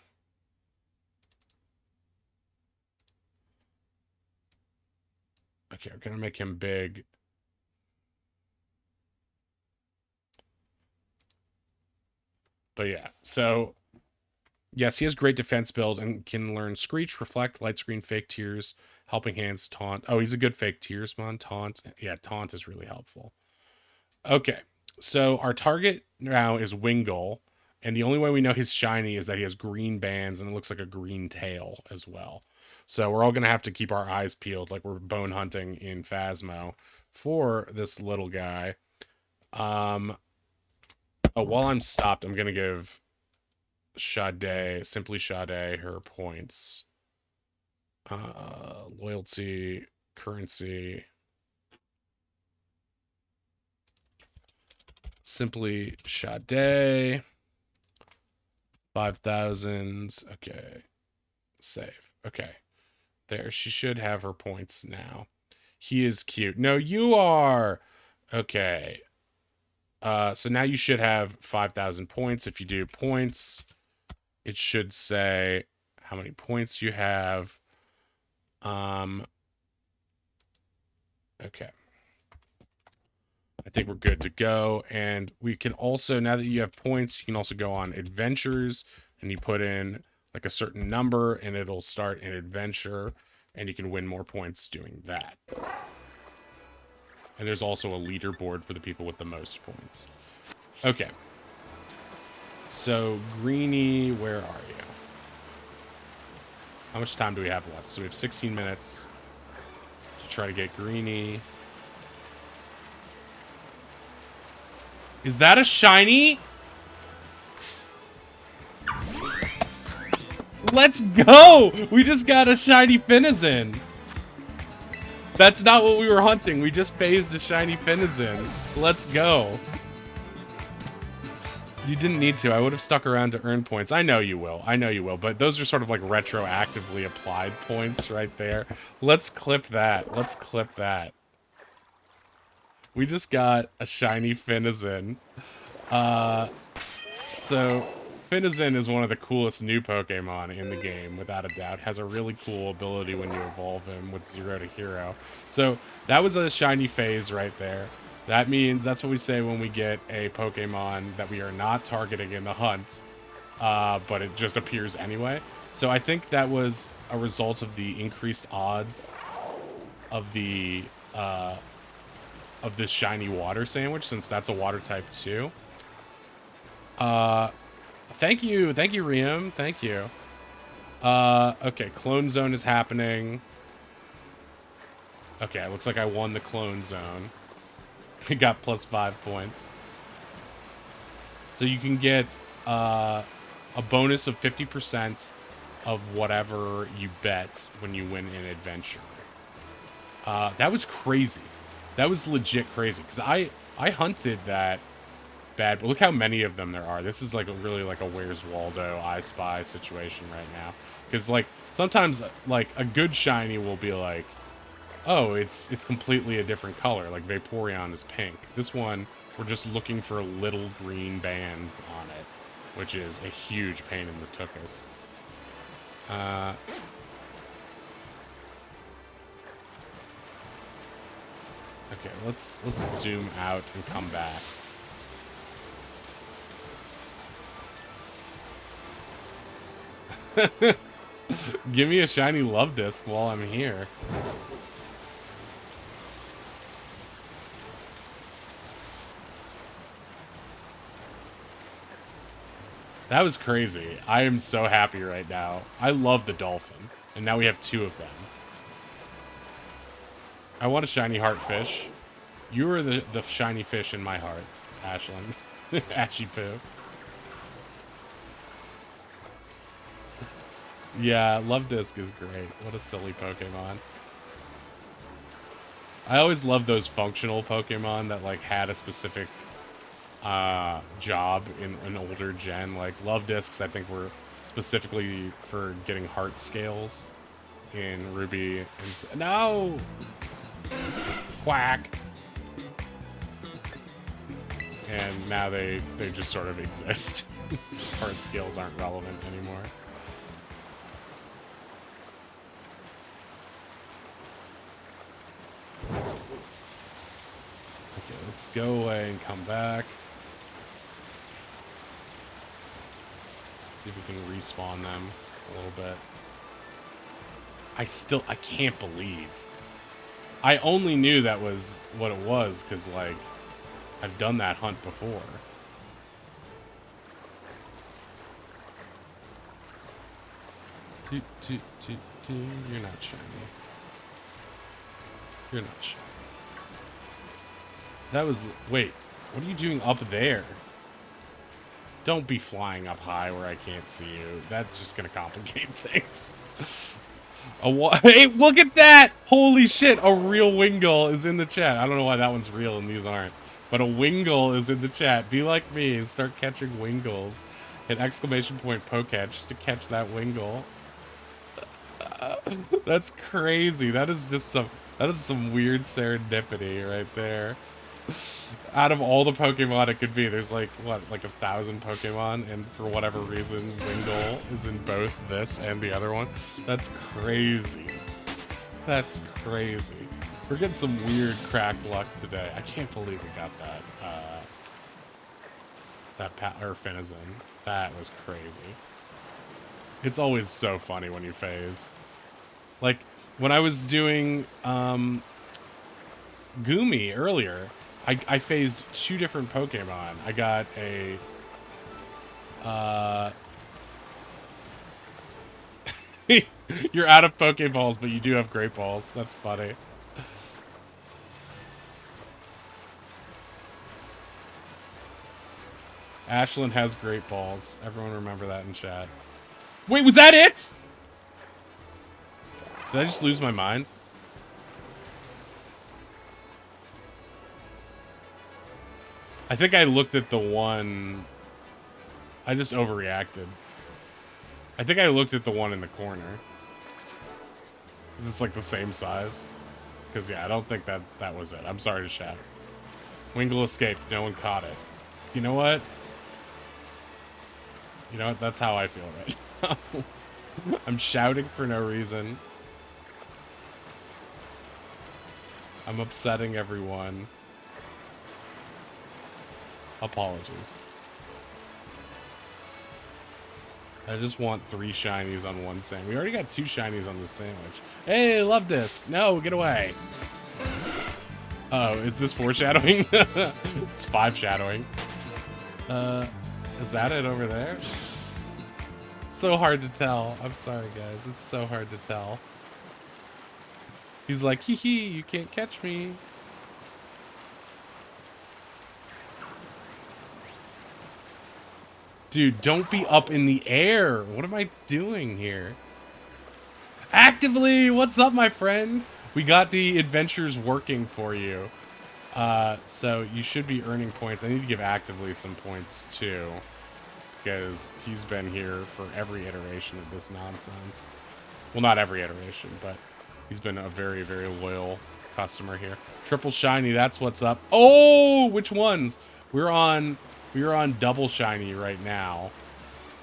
Okay, we're gonna make him big. But yeah, so yes, he has great defense build and can learn Screech, Reflect, Light Screen, Fake Tears, Helping Hands, Taunt. Oh, he's a good Fake Tears mon. Taunt. Yeah, Taunt is really helpful. Okay, so our target now is Wingull, and the only way we know he's shiny is that he has green bands and it looks like a green tail as well. So we're all going to have to keep our eyes peeled like we're bone hunting in Phasmo for this little guy. Oh, while I'm stopped, I'm going to give Simply Sade, her points. Loyalty, currency. Simply Sade. 5,000. Okay. Save. Okay. There. She should have her points now. He is cute. No, you are. Okay. So now you should have 5,000 points. If you do points, it should say how many points you have. Okay. I think we're good to go. And we can also, now that you have points, you can also go on adventures, and you put in like a certain number and it'll start an adventure, and you can win more points doing that. And there's also a leaderboard for the people with the most points. Okay. So, Greenie, where are you? How much time do we have left? So we have 16 minutes to try to get Greenie. Is that a shiny? Let's go! We just got a shiny Finizen. That's not what we were hunting. We just phased a shiny Finizen. Let's go. You didn't need to. I would have stuck around to earn points. I know you will. I know you will. But those are sort of like retroactively applied points right there. Let's clip that. Let's clip that. We just got a shiny Finizen. So Finizen is one of the coolest new Pokemon in the game, without a doubt. Has a really cool ability when you evolve him with 0 to hero. So that was a shiny phase right there. That means, that's what we say when we get a Pokemon that we are not targeting in the hunt, but it just appears anyway. So I think that was a result of the increased odds of the of this shiny water sandwich, since that's a water type too. Thank you, Riem. Thank you. Okay, Clone Zone is happening. Okay, it looks like I won the Clone Zone. We got +5 points. So you can get a bonus of 50% of whatever you bet when you win an adventure. That was crazy. That was legit crazy, because I hunted that bad, but look how many of them there are. This is like really like a Where's Waldo, I Spy situation right now. Because like sometimes like a good shiny will be like, oh, it's completely a different color. Like Vaporeon is pink. This one, we're just looking for little green bands on it, which is a huge pain in the tuchus. Okay, let's zoom out and come back. Give me a shiny Love Disc while I'm here. That was crazy. I am so happy right now. I love the dolphin, and now we have 2 of them. I want a shiny Heartfish. You are the shiny fish in my heart, Ashlyn. Ashy Poo. Yeah, Love Disc is great. What a silly Pokemon. I always loved those functional Pokemon that like had a specific job in an older gen. Like Love Discs, I think were specifically for getting heart scales in Ruby and no! Quack! And now they just sort of exist. Heart scales aren't relevant anymore. Okay, let's go away and come back. See if we can respawn them a little bit. I can't believe. I only knew that was what it was because, like, I've done that hunt before. You're not shiny. You're not shiny. That was... Wait, what are you doing up there? Don't be flying up high where I can't see you. That's just gonna complicate things. Hey, look at that! Holy shit, a real Wingull is in the chat. I don't know why that one's real and these aren't. But a Wingull is in the chat. Be like me and start catching Wingulls. Hit exclamation point Poketch to catch that Wingull. That's crazy. That is just some weird serendipity right there. Out of all the Pokemon it could be, there's like, what, like 1,000 Pokemon, and for whatever reason, Wingull is in both this and the other one. That's crazy. That's crazy. We're getting some weird cracked luck today. I can't believe we got that, or Finizen. That was crazy. It's always so funny when you phase. Like, when I was doing, Goomy earlier, I phased 2 different Pokemon. I got a, you're out of Pokeballs, but you do have Great Balls. That's funny. Ashlyn has Great Balls. Everyone remember that in chat. Wait, was that it? Did I just lose my mind? I think I looked at the one... I just overreacted. I think I looked at the one in the corner. Because it's like the same size. Because, yeah, I don't think that was it. I'm sorry to shout. Wingull escaped. No one caught it. You know what? You know what? That's how I feel right now. I'm shouting for no reason. I'm upsetting everyone. Apologies. I just want 3 shinies on one sandwich. We already got 2 shinies on this sandwich. Hey, love disc. No, get away. Oh, is this foreshadowing? It's 5 shadowing. Is that it over there? So hard to tell. I'm sorry, guys. It's so hard to tell. He's like, hee hee, you can't catch me. Dude, don't be up in the air. What am I doing here? Actively, what's up, my friend? We got the adventures working for you. So you should be earning points. I need to give Actively some points, too. Because he's been here for every iteration of this nonsense. Well, not every iteration, but he's been a very, very loyal customer here. Triple shiny, that's what's up. Oh, which ones? We're on double shiny right now.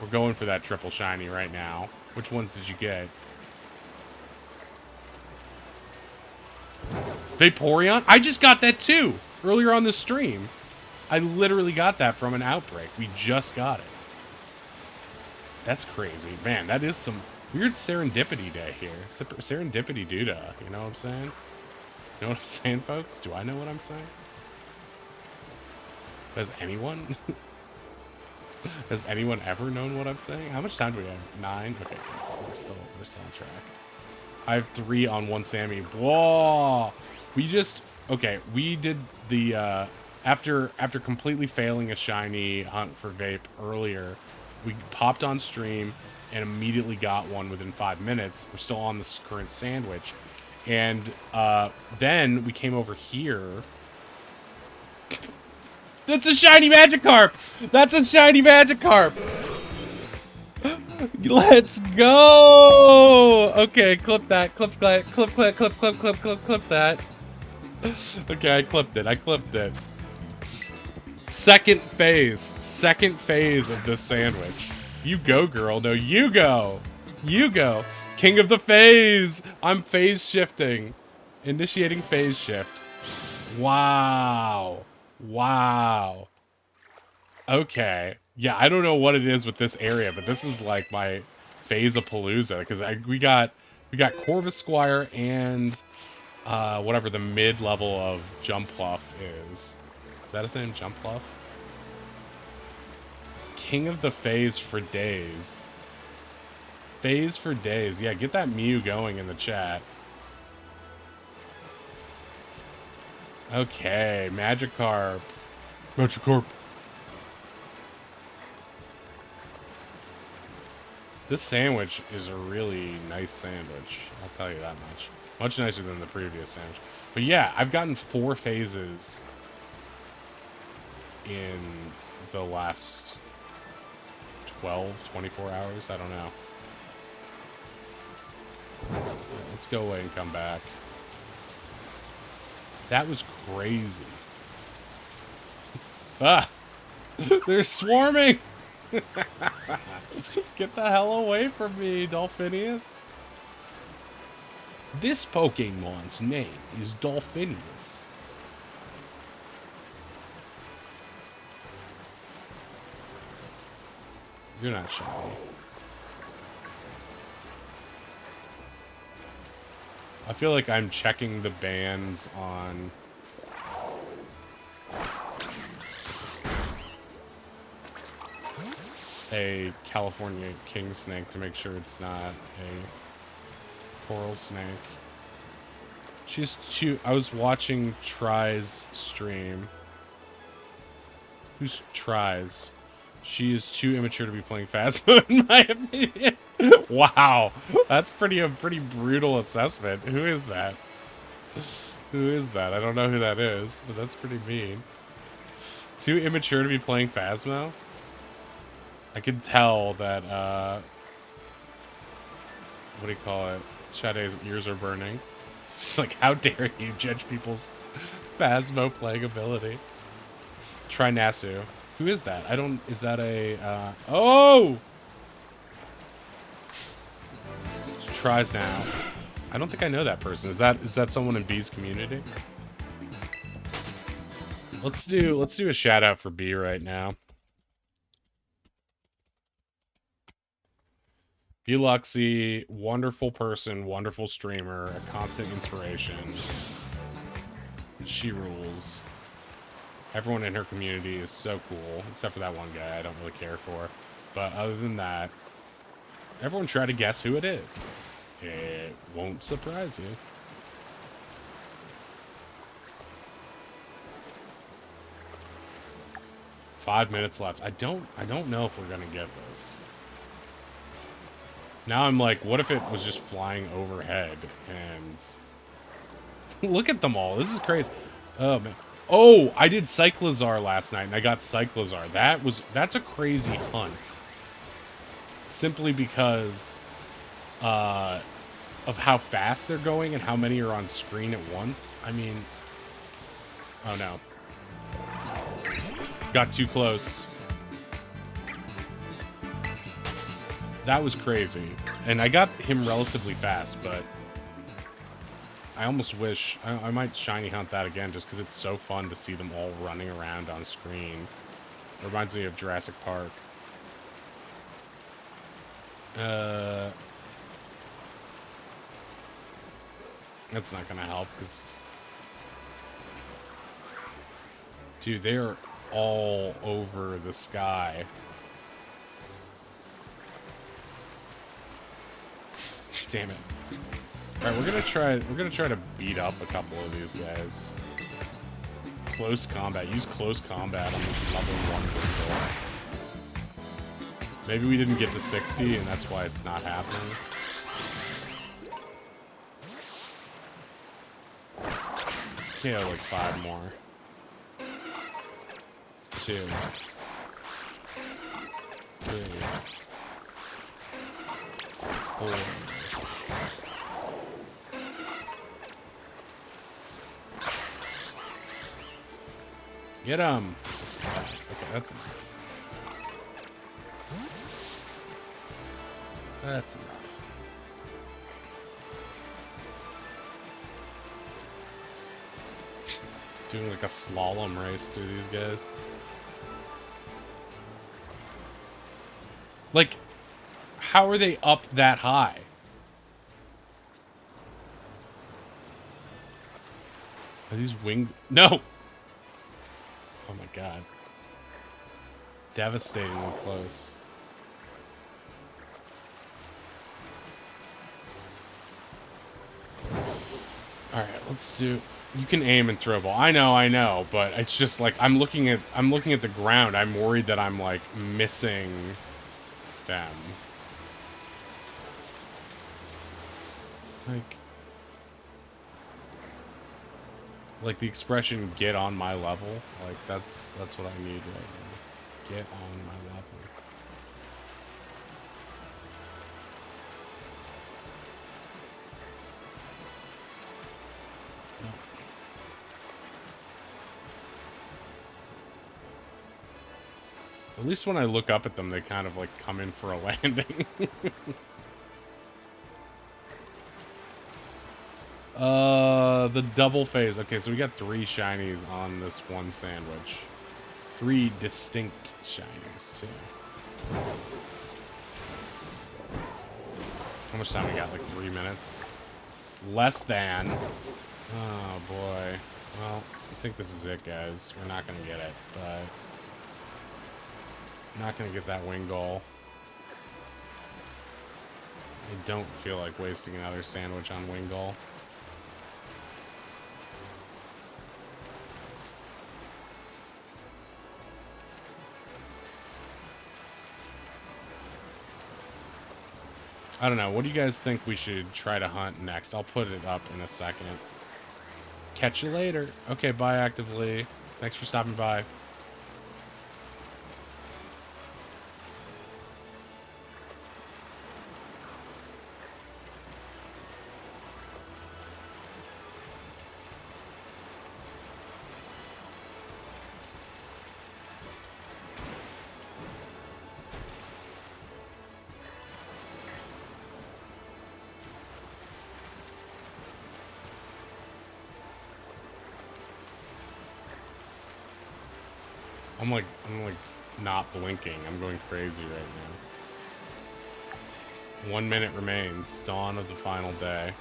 We're going for that triple shiny right now. Which ones did you get? Vaporeon? I just got that too, earlier on the stream. I literally got that from an outbreak. We just got it. That's crazy. Man, that is some weird serendipity day here. Serendipity doodah, you know what I'm saying? You know what I'm saying, folks? Do I know what I'm saying? Has anyone? Has anyone ever known what I'm saying? How much time do we have? 9? Okay, we're still on track. I have 3 on one Sammy. Whoa! We did the after completely failing a shiny hunt for Vape earlier, we popped on stream and immediately got one within 5 minutes. We're still on this current sandwich. And then we came over here. That's a shiny Magikarp! That's a shiny Magikarp! Let's go! Okay, clip that. Clip that. Clip that. Okay, I clipped it. Second phase of this sandwich. You go, girl. No, you go. You go. King of the phase. I'm phase shifting. Initiating phase shift. Wow. Wow. Okay. Yeah, I don't know what it is with this area, but this is like my phase-a-palooza, because we got Corvusquire and whatever the mid-level of Jumpluff is. Is that his name? Jumpluff? King of the phase for days. Phase for days. Yeah, get that Mew going in the chat. Okay, Magikarp. Magikarp. This sandwich is a really nice sandwich. I'll tell you that much. Much nicer than the previous sandwich. But yeah, I've gotten 4 phases in the last 12, 24 hours. I don't know. Let's go away and come back. That was crazy. Ah! They're swarming! Get the hell away from me, Dolphinius. This Pokemon's name is Dolphinius. You're not shy. I feel like I'm checking the bans on... a California king snake to make sure it's not a coral snake. She's too... I was watching Try's stream. Who's Try's? She is too immature to be playing Phasmo, in my opinion. Wow, that's a pretty brutal assessment. Who is that? Who is that? I don't know who that is, but that's pretty mean. Too immature to be playing Phasmo? I could tell that, what do you call it? Sade's ears are burning. She's like, how dare you judge people's Phasmo playing ability? Try Nasu. Who is that? I don't... Is that a... Oh! Tries now. I don't think I know that person. Is that someone in B's community? Let's do a shout out for B right now. B Luxy, wonderful person, wonderful streamer, a constant inspiration. She rules. Everyone in her community is so cool, except for that one guy I don't really care for. But other than that, everyone try to guess who it is. It won't surprise you. Five minutes left. I don't know if we're gonna get this. Now I'm like, what if it was just flying overhead and look at them all. This is crazy. Oh man. Oh, I did Cyclizar last night and I got Cyclizar. That's a crazy hunt. Simply because of how fast they're going and how many are on screen at once. I mean, oh no. Got too close. That was crazy. And I got him relatively fast, but I almost wish... I might shiny hunt that again just because it's so fun to see them all running around on screen. It reminds me of Jurassic Park. That's not gonna help because... Dude, they are all over the sky. Damn it. Alright, we're gonna try to beat up a couple of these guys. Close combat. Use close combat on this level 1 Brindle. Maybe we didn't get to 60 and that's why it's not happening. Let's KO like 5 more. 2. 3. 4. Get him! Okay, that's enough. That's enough. Doing like a slalom race through these guys. Like, how are they up that high? Are these winged? No! Oh my god. Devastatingly close. Alright, let's do... You can aim and throw ball. I know, but it's just like I'm looking at the ground. I'm worried that I'm like missing them. Like the expression "get on my level." Like that's what I need right now. Get on my level. At least when I look up at them, they kind of, like, come in for a landing. The double phase. Okay, so we got 3 shinies on this one sandwich. 3 distinct shinies, too. How much time we got? Like 3 minutes? Less than. Oh, boy. Well, I think this is it, guys. We're not going to get it, but... Not going to get that wing goal. I don't feel like wasting another sandwich on wing goal. I don't know. What do you guys think we should try to hunt next? I'll put it up in a second. Catch you later. Okay, bye, actively. Thanks for stopping by. I'm like not blinking. I'm going crazy right now. 1 minute remains. Dawn of the final day.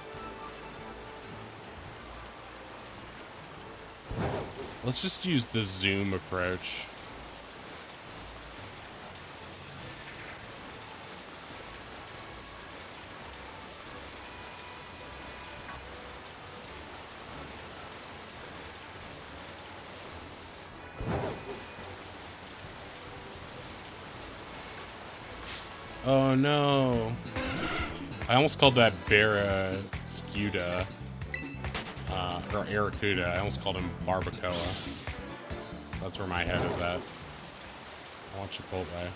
Let's just use the zoom approach. Oh no. I almost called that Barracuda. Or Aracuda. I almost called him Barbacoa. That's where my head is at. I want Chipotle. I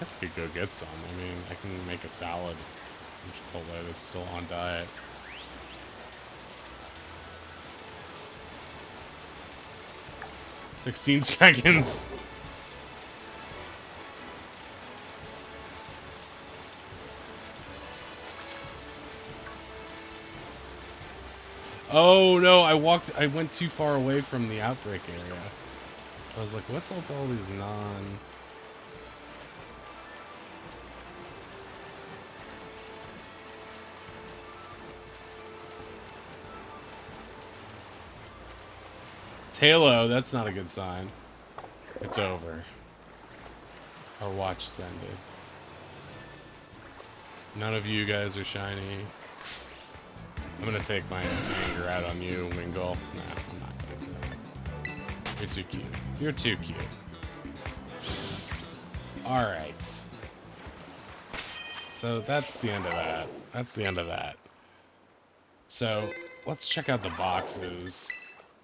guess I could go get some. I mean, I can make a salad from Chipotle that's still on diet. "16 seconds. Oh no, I went too far away from the outbreak area. I was like, what's up with all these non... Talo, that's not a good sign. It's over. Our watch has ended. None of you guys are shiny. I'm gonna take my anger out on you, Wingull. Nah, I'm not gonna do that. You're too cute. You're too cute. Alright. So that's the end of that. That's the end of that. So let's check out the boxes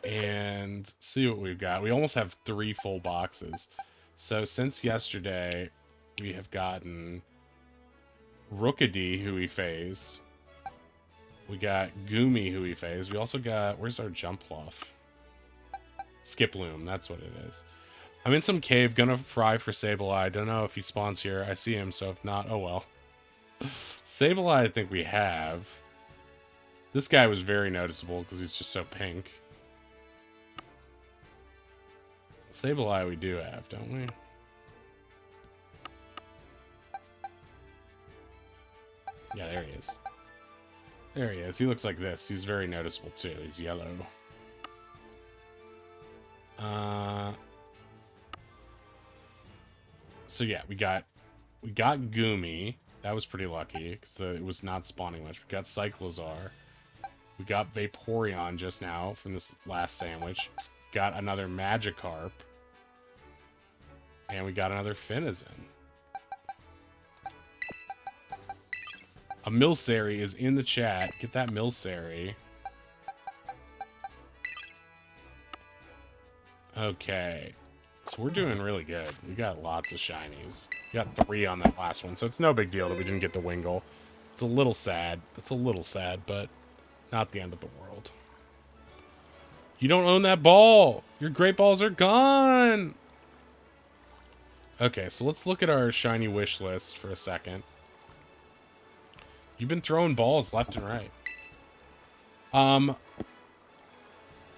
and see what we've got. We almost have 3 full boxes. So since yesterday, we have gotten Rookidee, who we phased. We got Goomy, who we phased. We also got... Where's our Jumpluff? Skiploom, that's what it is. I'm in some cave, gonna fry for Sableye. Don't know if he spawns here. I see him, so if not, oh well. Sableye, I think we have. This guy was very noticeable because he's just so pink. Sableye we do have, don't we? Yeah, there he is. There he is. He looks like this. He's very noticeable too. He's yellow. So yeah, we got Goomy. That was pretty lucky because it was not spawning much. We got Cyclozar. We got Vaporeon just now from this last sandwich. Got another Magikarp. And we got another Finizen. A Milcery is in the chat. Get that Milcery. Okay. So we're doing really good. We got lots of shinies. We got 3 on that last one, so it's no big deal that we didn't get the Wingull. It's a little sad. It's a little sad, but not the end of the world. You don't own that ball. Your great balls are gone. Okay, so let's look at our shiny wish list for a second. You've been throwing balls left and right.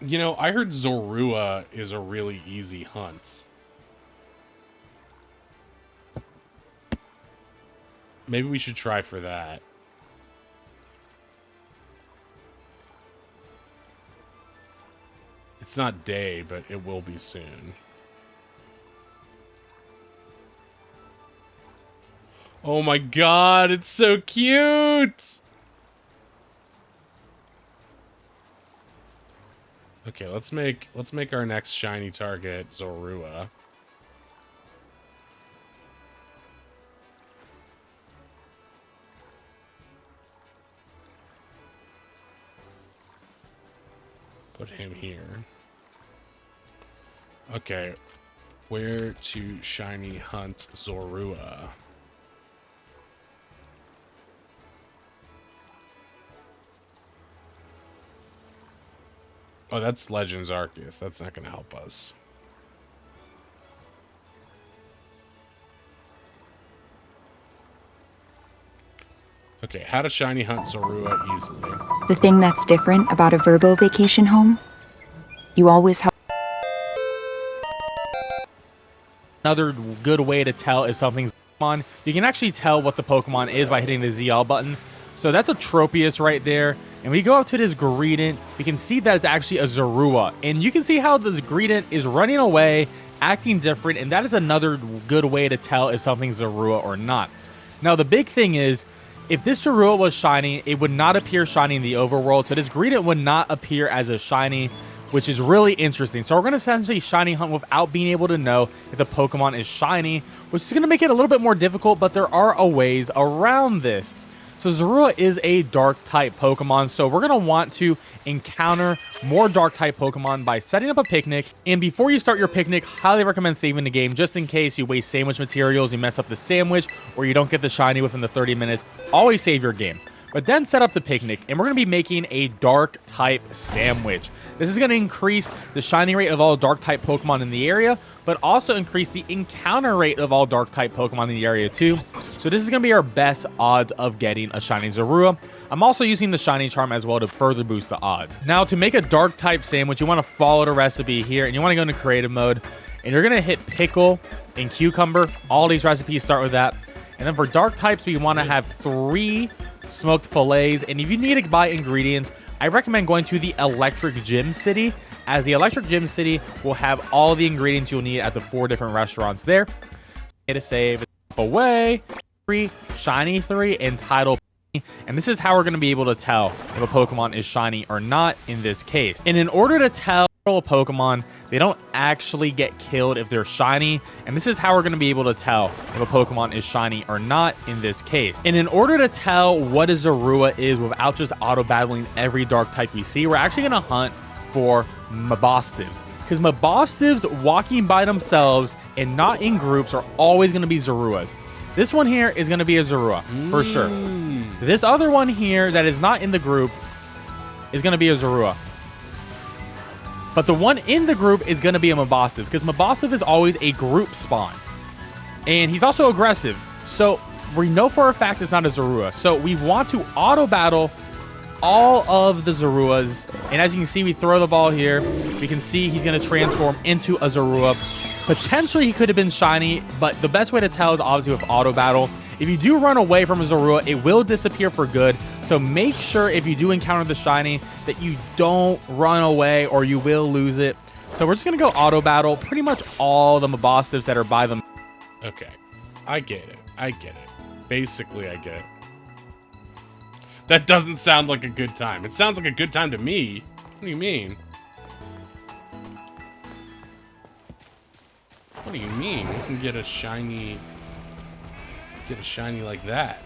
You know, I heard Zorua is a really easy hunt. Maybe we should try for that. It's not day, but it will be soon. Oh my god, it's so cute! Okay, let's make our next shiny target Zorua. Put him here. Okay, where to shiny hunt Zorua? Oh, that's Legends Arceus. That's not going to help us. Okay, how to shiny hunt Zorua easily. The thing that's different about a Verbo vacation home, you always have. Another good way to tell if something's Pokemon, you can actually tell what the Pokemon is by hitting the ZL button. So that's a Tropius right there. And we go up to this Greedent, we can see that it's actually a Zorua. And you can see how this Greedent is running away, acting different, and that is another good way to tell if something's Zorua or not. Now, the big thing is, if this Zorua was shiny, it would not appear shiny in the overworld. So this Greedent would not appear as a shiny, which is really interesting. So we're going to essentially shiny hunt without being able to know if the Pokemon is shiny, which is going to make it a little bit more difficult, but there are a ways around this. So Zorua is a Dark-type Pokemon, so we're going to want to encounter more Dark-type Pokemon by setting up a picnic. And before you start your picnic, highly recommend saving the game just in case you waste sandwich materials, you mess up the sandwich, or you don't get the shiny within the 30 minutes. Always save your game. But then set up the picnic, and we're going to be making a Dark-type sandwich. This is going to increase the shiny rate of all Dark-type Pokemon in the area, but also increase the encounter rate of all Dark-type Pokemon in the area too. So this is going to be our best odds of getting a shiny Zorua. I'm also using the shiny charm as well to further boost the odds. Now, to make a Dark-type sandwich, you want to follow the recipe here, and you want to go into creative mode, and you're going to hit pickle and cucumber. All these recipes start with that. And then for Dark types, we want to have 3 smoked fillets. And if you need to buy ingredients, I recommend going to the Electric Gym City, as the Electric Gym City will have all the ingredients you'll need at the 4 different restaurants there. Hit a save away, 3, shiny 3, and title. And this is how we're going to be able to tell if a Pokemon is shiny or not in this case. And in order to tell a Pokemon, they don't actually get killed if they're shiny. And this is how we're going to be able to tell if a Pokemon is shiny or not in this case. And in order to tell what a Zorua is without just auto-battling every dark type we see, we're actually going to hunt for Mabostivs. Because Mabostivs walking by themselves and not in groups are always going to be Zoruas. This one here is going to be a Zorua, for sure. This other one here that is not in the group is going to be a Zorua. But the one in the group is going to be a Mabostiv, because Mabostiv is always a group spawn. And he's also aggressive. So we know for a fact it's not a Zorua. So we want to auto-battle all of the Zoruas. And as you can see, we throw the ball here. We can see he's going to transform into a Zorua. Potentially, he could have been shiny, but the best way to tell is obviously with auto battle. If you do run away from a Zorua, it will disappear for good. So make sure if you do encounter the shiny that you don't run away or you will lose it. So we're just going to go auto battle pretty much all the Mabostivs that are by them. Okay, I get it. I get it. Basically, I get it. That doesn't sound like a good time. It sounds like a good time to me. What do you mean? What do you mean? You can get a shiny like that.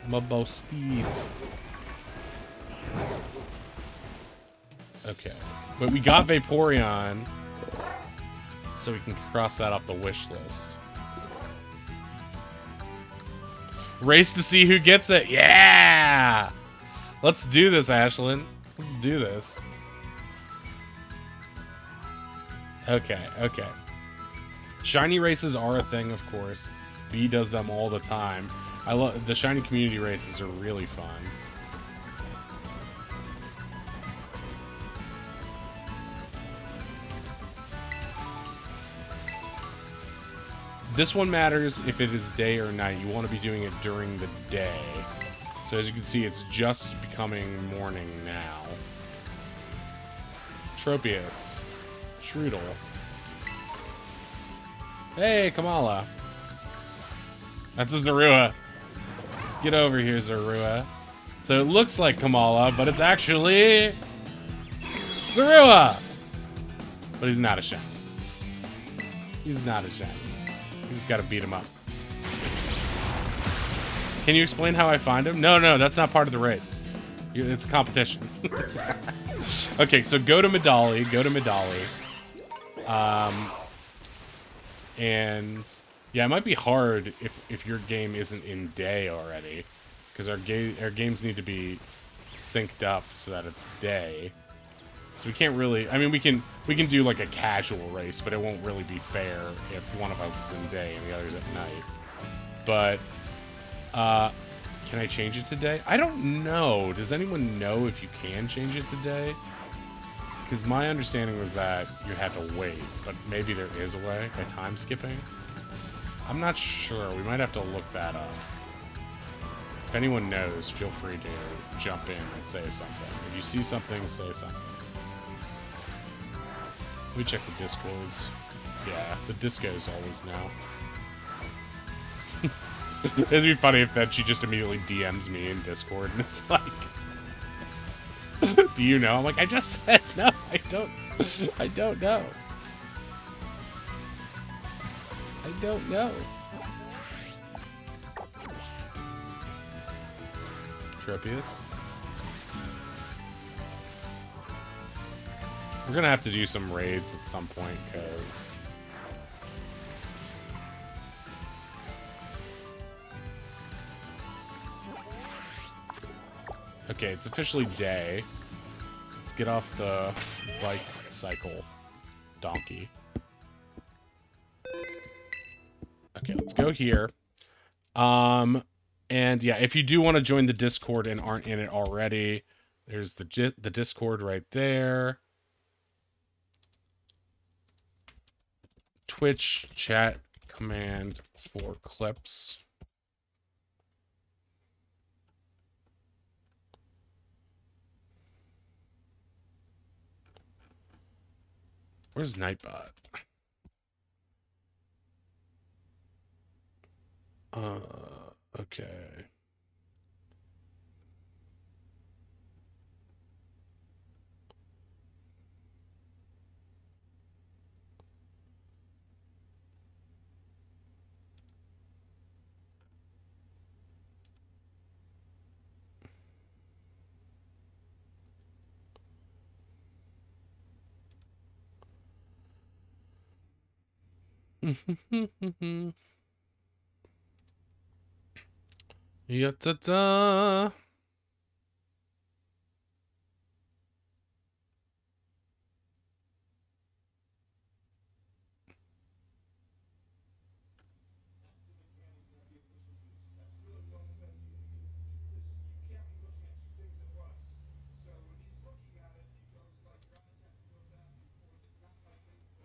Mabostiv. Okay. But we got Vaporeon, so we can cross that off the wish list. Race to see who gets it. Yeah! Let's do this, Ashlyn. Let's do this. Okay, okay. Shiny races are a thing, of course. B does them all the time. I love the shiny community races are really fun. This one matters if it is day or night. You want to be doing it during the day. So as you can see, it's just becoming morning now. Tropius. Shroodle. Hey, Kamala. That's his Zorua. Get over here, Zorua. So it looks like Kamala, but it's actually Zorua. But he's not a shiny. He's not a shiny. You just gotta beat him up. Can you explain how I find him? No, that's not part of the race. It's a competition. Okay, so go to Medali. And yeah, it might be hard if your game isn't in day already, because our games need to be synced up so that it's day. So we can't really. I mean, we can do like a casual race, but it won't really be fair if one of us is in day and the other's at night. But can I change it to day? I don't know. Does anyone know if you can change it to day? Because my understanding was that you had to wait, but maybe there is a way by time skipping. I'm not sure. We might have to look that up. If anyone knows, feel free to jump in and say something. If you see something, say something. Let me check the Discords. Yeah, the Discos always know. It'd be funny if then she just immediately DMs me in Discord and it's like, do you know? I'm like, I just said no, I don't know. I don't know. Tropius. We're gonna have to do some raids at some point, because okay, it's officially day. So let's get off the bike cycle donkey. Okay, let's go here. And yeah, if you do want to join the Discord and aren't in it already, there's the Discord right there. Twitch chat command for clips. Where's Nightbot? Okay. Ya-ta-ta.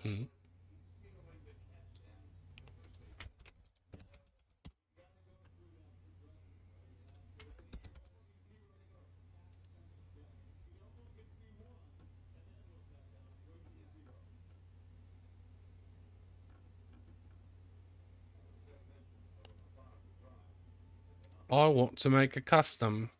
Hmm. I want to make a custom.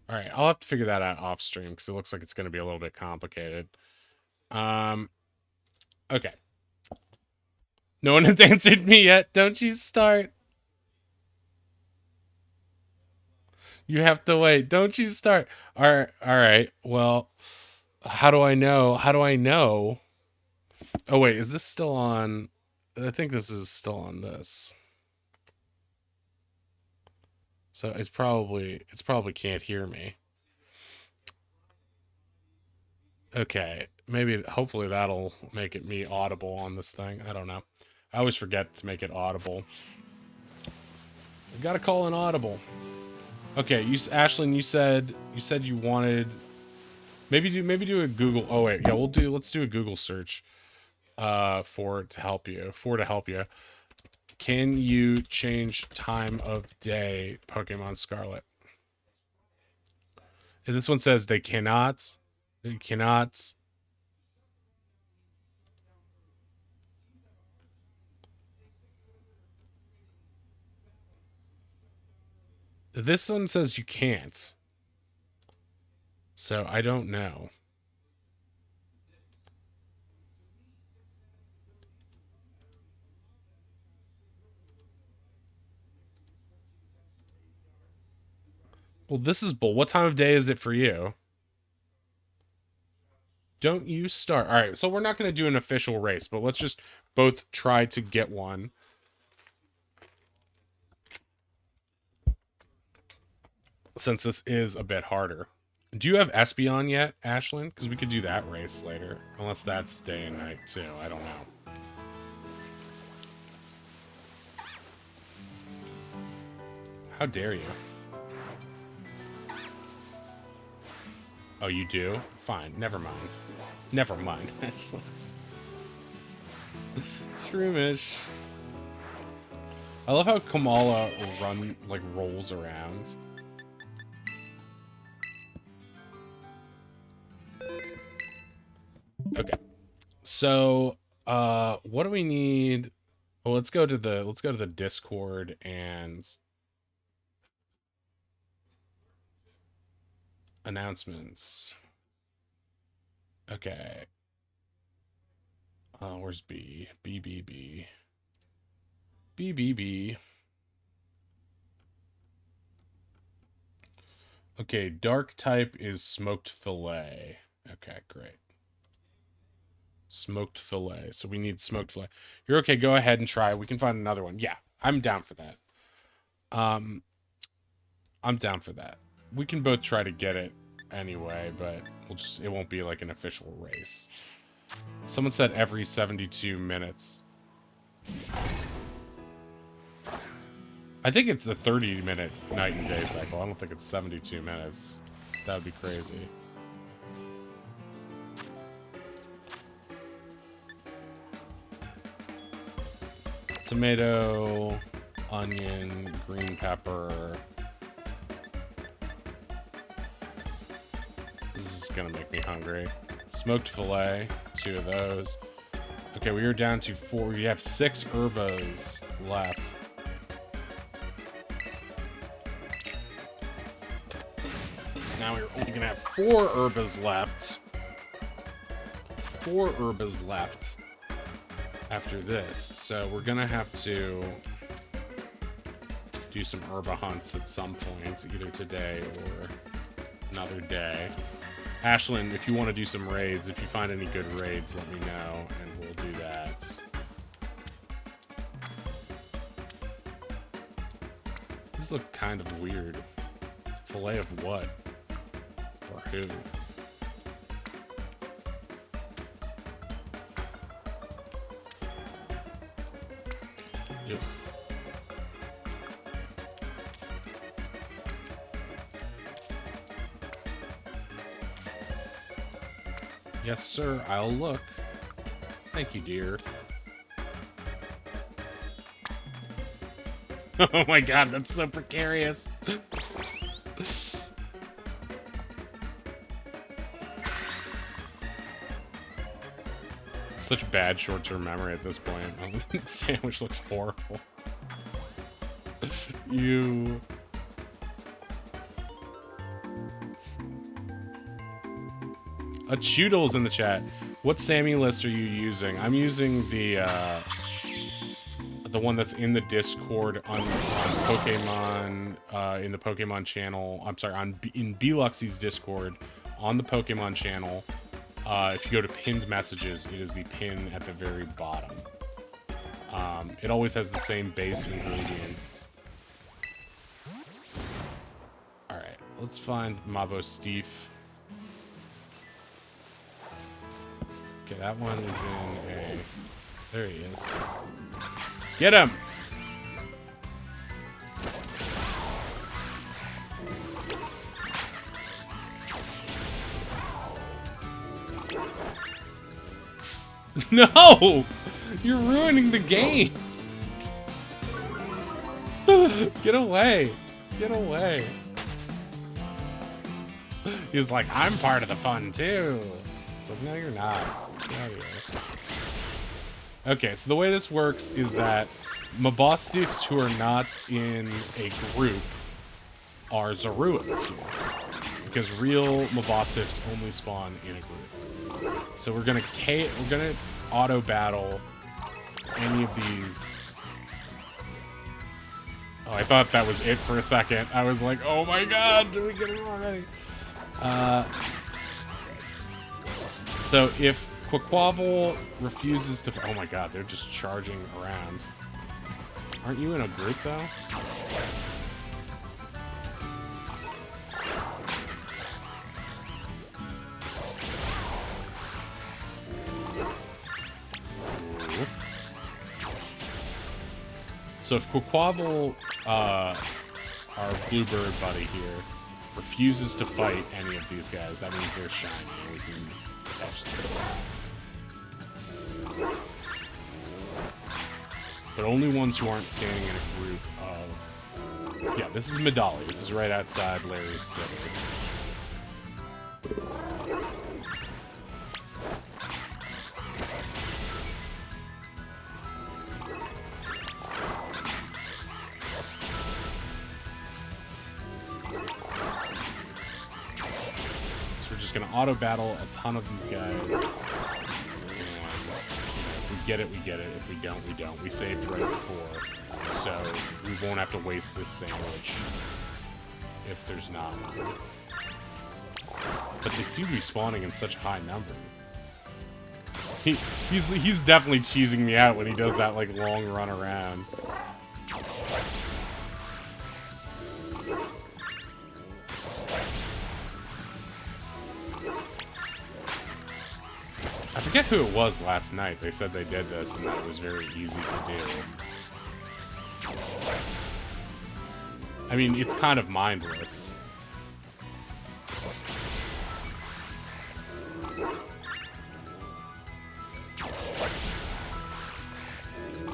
All right, I'll have to figure that out off stream because it looks like it's going to be a little bit complicated. Okay. No one has answered me yet. Don't you start. You have to wait. Don't you start. All right. Well, how do I know? Oh wait, is this still on? I think this is still on this. So it's probably can't hear me. Okay, maybe hopefully that'll make it me audible on this thing. I don't know. I always forget to make it audible. I've got to call in audible. Okay, Ashlyn, you said you wanted maybe do a Google. Oh wait, yeah, let's do a Google search to help you. Can you change time of day Pokemon Scarlet? And this one says they cannot. They cannot. This one says you can't. So I don't know. Well, this is bull. What time of day is it for you? Don't you start. All right, so we're not going to do an official race, but let's just both try to get one. Since this is a bit harder. Do you have Espeon yet, Ashlyn? Because we could do that race later. Unless that's day and night, too. I don't know. How dare you? Oh, you do? Fine. Never mind. Never mind, Ashlyn. Shroomish. I love how Kamala rolls around. Okay. So, what do we need? Well, let's go to the Discord and announcements. Okay. Where's B? B, B, B. B, B, B. Okay, dark type is smoked fillet. Okay, great. Smoked fillet. So we need smoked fillet. You're okay. Go ahead and try. We can find another one. Yeah, I'm down for that. I'm down for that. We can both try to get it anyway, but it won't be like an official race. Someone said every 72 minutes. I think it's a 30-minute night and day cycle. I don't think it's 72 minutes. That would be crazy. Tomato, onion, green pepper. This is gonna make me hungry. Smoked fillet, 2 of those. Okay, we are down to 4. We have 6 herbas left. So now we're only gonna have 4 herbas left. 4 herbas left after this. So we're gonna have to do some herba hunts at some point, either today or another day. Ashlyn, if you want to do some raids, if you find any good raids, let me know, and we'll do that. These look kind of weird. Fillet of what? Or who? Ugh. Yes, sir. I'll look. Thank you, dear. Oh my god, that's so precarious. Such bad short-term memory at this point. Sandwich looks horrible. You... A Choodle's in the chat. What Sammy list are you using? I'm using the one that's in the Discord on Pokemon, in the Pokemon channel. I'm sorry, in Beluxy's Discord, on the Pokemon channel. if you go to pinned messages, it is the pin at the very bottom. It always has the same base ingredients. Alright, let's find Mabo Steve. Okay, that one is in a... There he is. Get him! No! You're ruining the game! Get away! Get away! He's like, I'm part of the fun too! It's like, no, you're not. Get out of here. Okay, so the way this works is that Mabostiffs who are not in a group are Zaruas here. Because real Mabostiffs only spawn in a group. So we're gonna auto battle any of these. Oh, I thought that was it for a second. I was like, oh my god, did we get it already? So if Quaquaval refuses to... Oh my god, they're just charging around. Aren't you in a group, though? So if Quaquaval, our bluebird buddy here, refuses to fight any of these guys, that means they're shiny and we can catch them. But only ones who aren't standing in a group of... Yeah, this is Medali. This is right outside Larry's city. Gonna auto battle a ton of these guys, and if we get it, we get it. If we don't, we don't. We saved right before, so we won't have to waste this sandwich if there's not one. But they seem to be spawning in such high number. He's definitely cheesing me out when he does that like long run around. I forget who it was last night. They said they did this and that it was very easy to do. I mean, it's kind of mindless.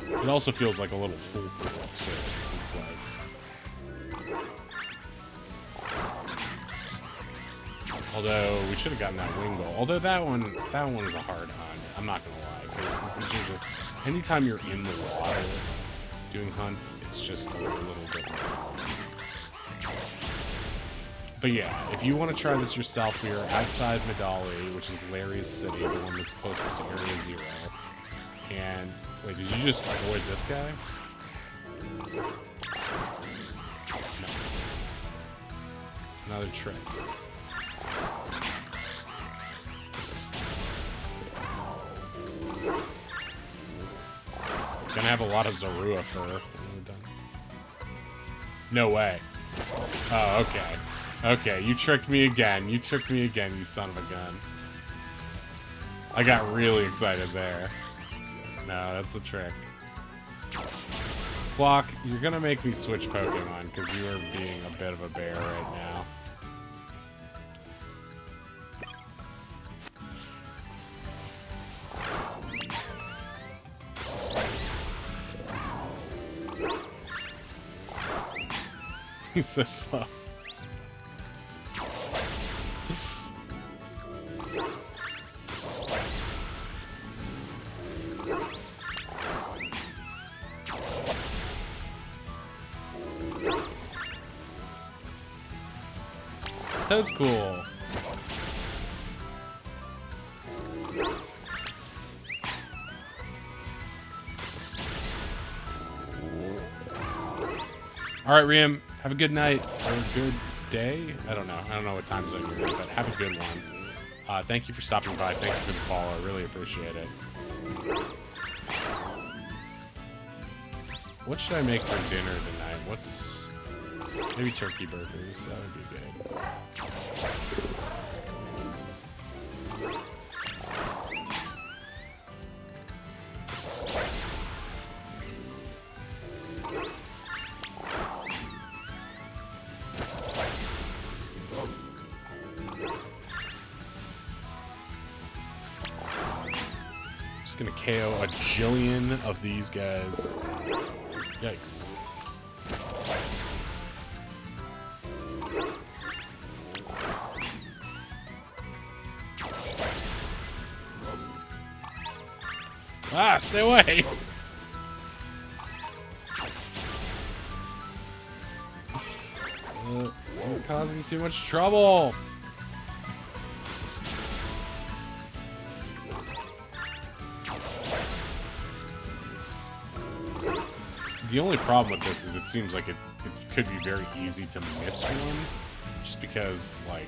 It also feels like a little foolproof, too, 'cause it's like... Although, we should have gotten that wing goal. Although that one is a hard hunt. I'm not gonna lie, because you're just... Anytime you're in the water doing hunts, it's just a little bit... But yeah, if you want to try this yourself, we are outside Medali, which is Larry's city, the one that's closest to Area 0. And... Wait, did you just avoid this guy? No. Another trick. Gonna have a lot of Zorua fur when we're done. No way. Oh, okay. Okay, you tricked me again. You tricked me again, you son of a gun. I got really excited there. No, that's a trick. Flock, you're gonna make me switch Pokemon because you are being a bit of a bear right now. He's so slow. That's cool. All right, Riam. Have a good night or a good day. I don't know what time zone you're in, but have a good one. Thank you for stopping by. Thank you for the follow. I really appreciate it. What should I make for dinner tonight? What's... Maybe turkey burgers. That would be good. Just gonna KO a jillion of these guys. Yikes. Ah, stay away! You're causing too much trouble! The only problem with this is it seems like it could be very easy to miss one, just because, like,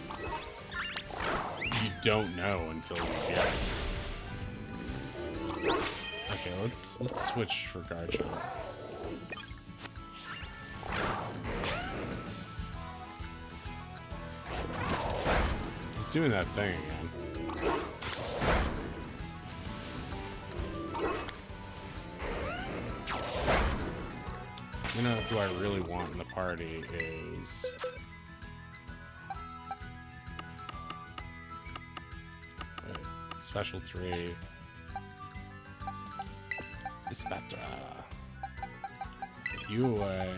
you don't know until you get it. Okay, let's switch for Garchomp. He's doing that thing again. You know who I really want in the party is... Special 3. Spectra. You away.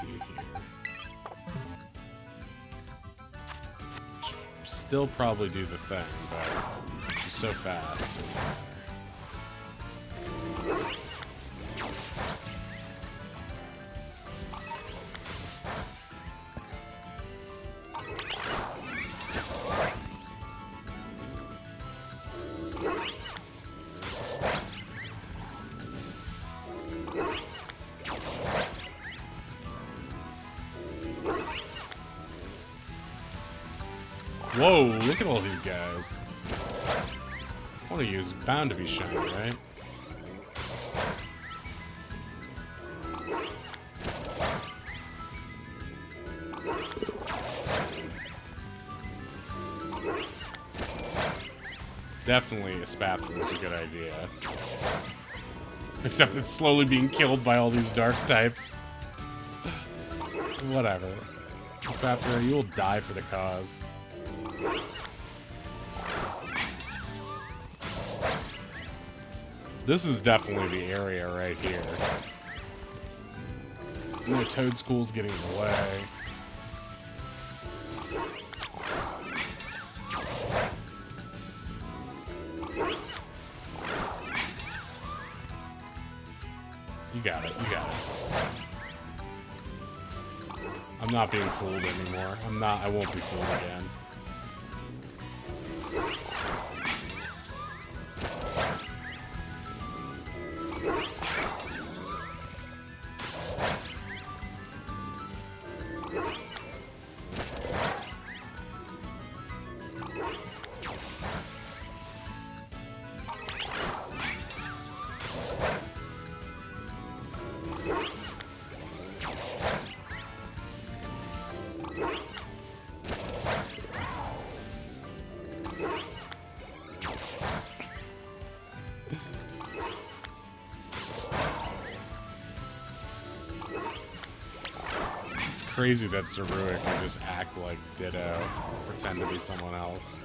You here. Still probably do the thing, but she's so fast. Whoa, look at all these guys. One of you is bound to be shiny, right? Definitely a spatula is a good idea. Except it's slowly being killed by all these dark types. Whatever. Spatula, you will die for the cause. This is definitely the area right here. No Toadscool's getting in the way. You got it, you got it. I'm not being fooled anymore. I won't be fooled again. Crazy that Zeruic can just act like Ditto, pretend to be someone else.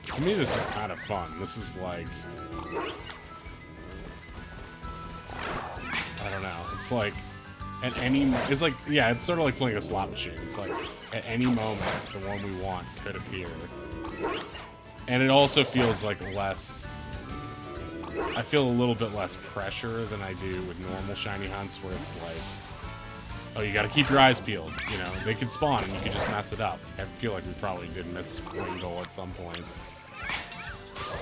To me, this is kind of fun. This is like... I don't know. It's like... At any... It's like... Yeah, it's sort of like playing a slot machine. It's like... At any moment, the one we want could appear. And it also feels like less... I feel a little bit less pressure than I do with normal shiny hunts, where it's like... Oh, you gotta keep your eyes peeled. You know, they could spawn and you could just mess it up. I feel like we probably did miss Wingull at some point.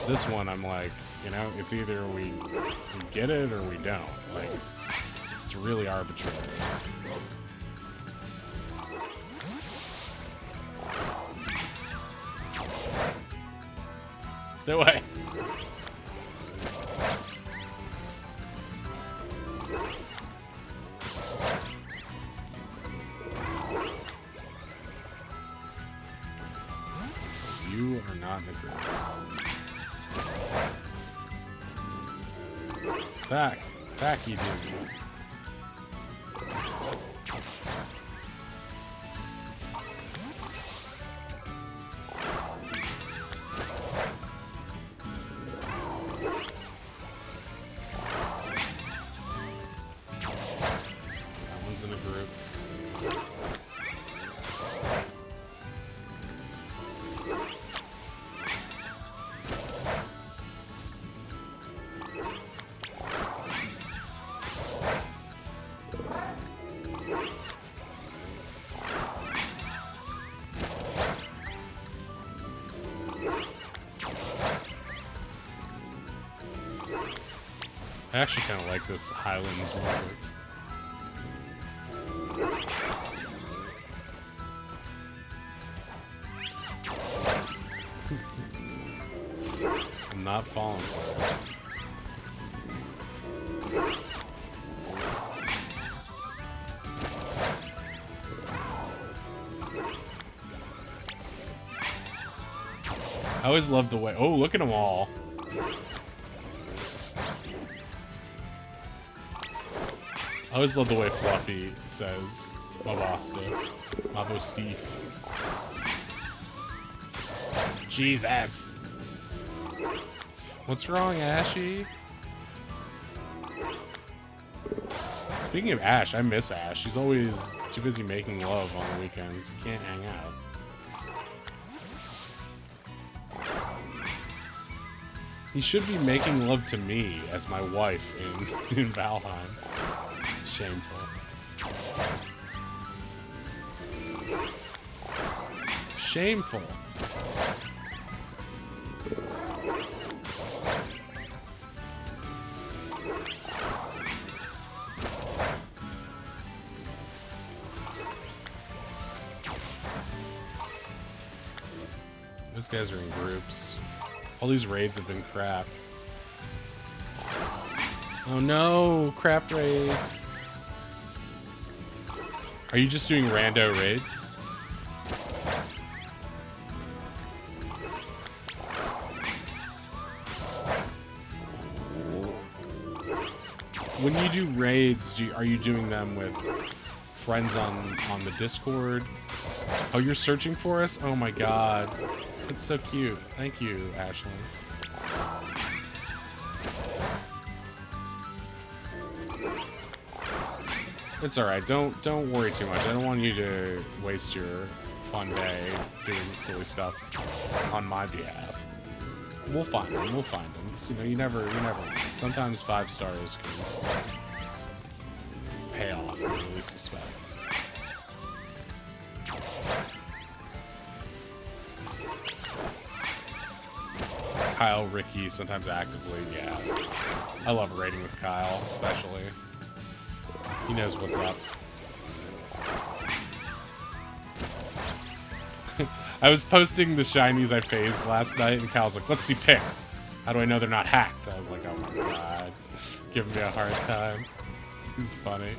This one, I'm like... You know, it's either we get it or we don't. Like, it's really arbitrary. Stay away. You are not in the group. Back. Back, you do. That one's in a group. I actually kind of like this Highlands music. I'm not falling for it. I always love the way. Oh, look at them all. I always love the way Fluffy says Mabo Steve. Jesus. What's wrong, Ashy? Speaking of Ash, I miss Ash. She's always too busy making love on the weekends. You can't hang out. He should be making love to me as my wife in Valheim. Shameful. Shameful. Those guys are in groups. All these raids have been crap. Oh no, crap raids. Are you just doing rando raids? When you do raids, are you doing them with friends on the Discord? Oh, you're searching for us? Oh my god. It's so cute. Thank you, Ashley. It's alright, don't worry too much. I don't want you to waste your fun day doing silly stuff on my behalf. We'll find them, So, you never know. Sometimes 5 stars can pay off when you least suspect. Kyle, Ricky, sometimes actively, yeah. I love raiding with Kyle, especially. He knows what's up. I was posting the shinies I phased last night, and Kyle's like, let's see pics. How do I know they're not hacked? I was like, oh my god. Giving me a hard time. He's funny.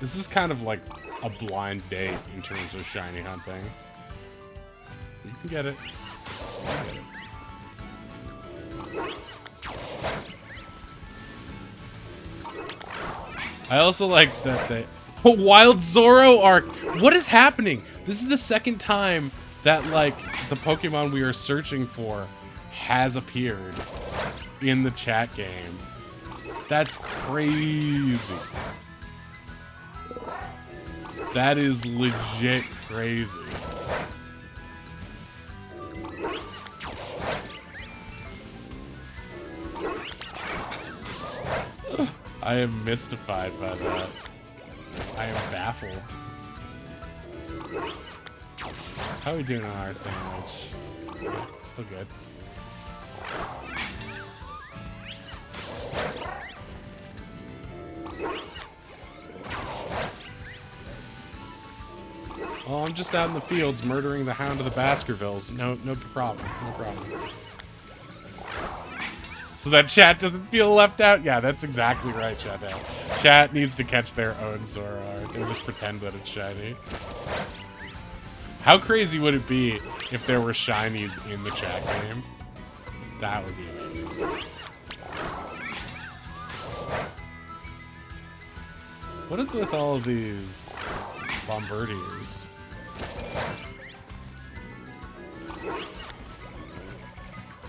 This is kind of like a blind date in terms of shiny hunting. You can get it. You can get it. I also like that they... Oh, Wild Zoro arc! What is happening? This is the second time that, like, the Pokemon we are searching for has appeared in the chat game. That's crazy. That is legit crazy. I am mystified by that. I am baffled. How are we doing on our sandwich? Still good. Oh, I'm just out in the fields murdering the Hound of the Baskervilles. No problem. No problem. So that chat doesn't feel left out? Yeah, that's exactly right, chat. Chat needs to catch their own Zoroark and just pretend that it's shiny. How crazy would it be if there were shinies in the chat game? That would be amazing. What is with all of these Bombardiers?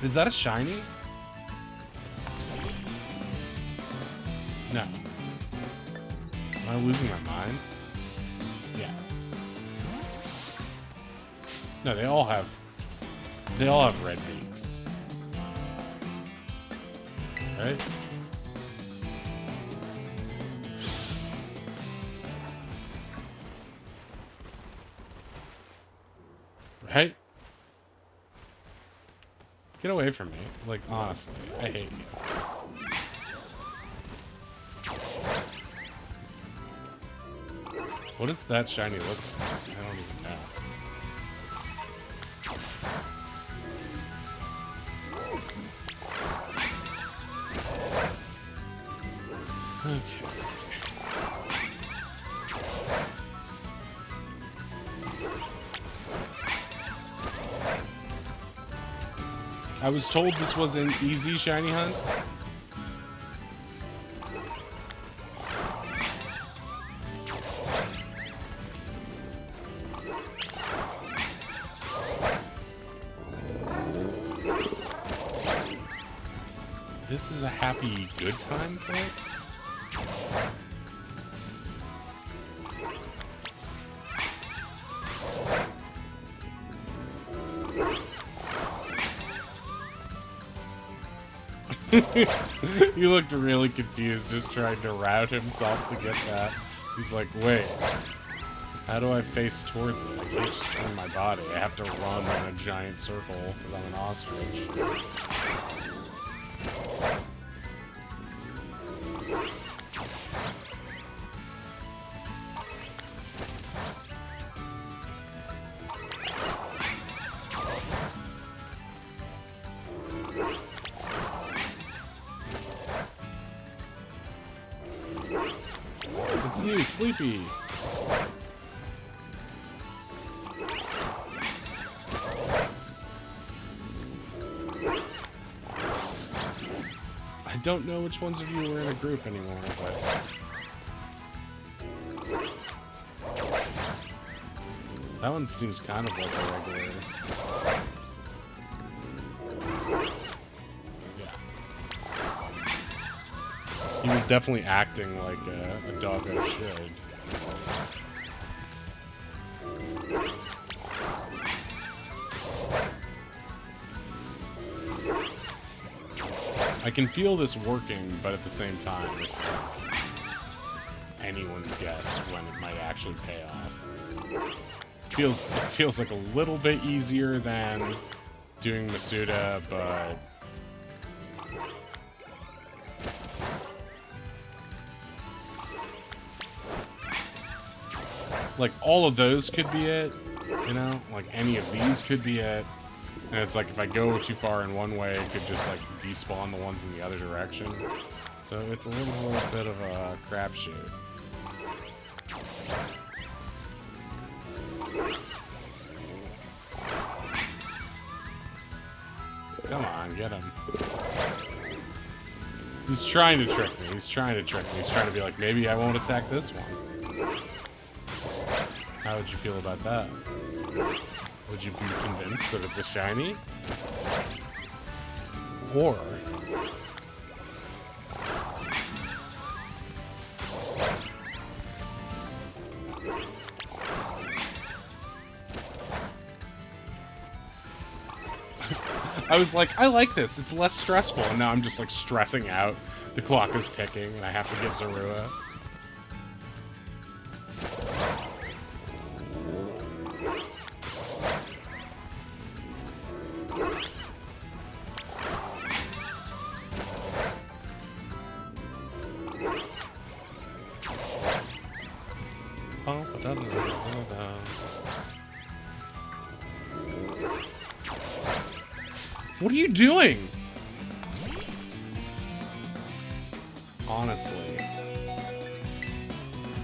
Is that a shiny? No. Am I losing my mind? Yes. No, they all have red beaks. Right? Right? Get away from me. Like, honestly, I hate you. What does that shiny look like? I don't even know. Okay. I was told this was an easy shiny hunt. This is a happy good time place. He looked really confused, just trying to route himself to get that. He's like, wait, how do I face towards it? I can't just turn my body. I have to run in a giant circle because I'm an ostrich. It's you, Sleepy. I don't know which ones of you were in a group anymore, but that one seems kind of like a regular. He was definitely acting like a doggo should. I can feel this working, but at the same time, it's anyone's guess when it might actually pay off. It feels like a little bit easier than doing Masuda, but like, all of those could be it, you know? Like, any of these could be it. And it's like, if I go too far in one way, it could just, like, despawn the ones in the other direction. So it's a little bit of a crapshoot. Come on, get him. He's trying to trick me. He's trying to be like, maybe I won't attack this one. How would you feel about that? Would you be convinced that it's a shiny? Or I was like, I like this. It's less stressful. And now I'm just like stressing out. The clock is ticking and I have to get Zorua. What are you doing? Honestly.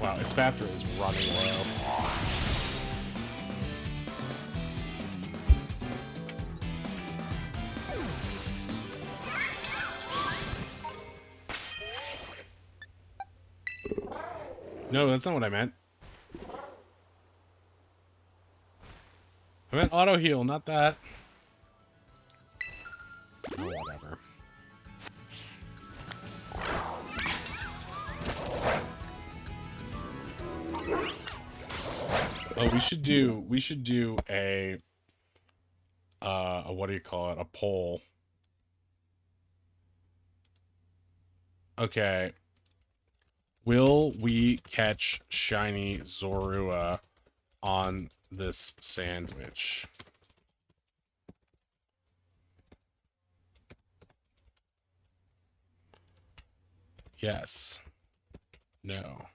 Wow, Espatra is running low. No, that's not what I meant. I meant auto heal, not that. Oh, whatever. Oh, we should do a what do you call it? A poll. Okay. Will we catch shiny Zorua on this sandwich? Yes. No.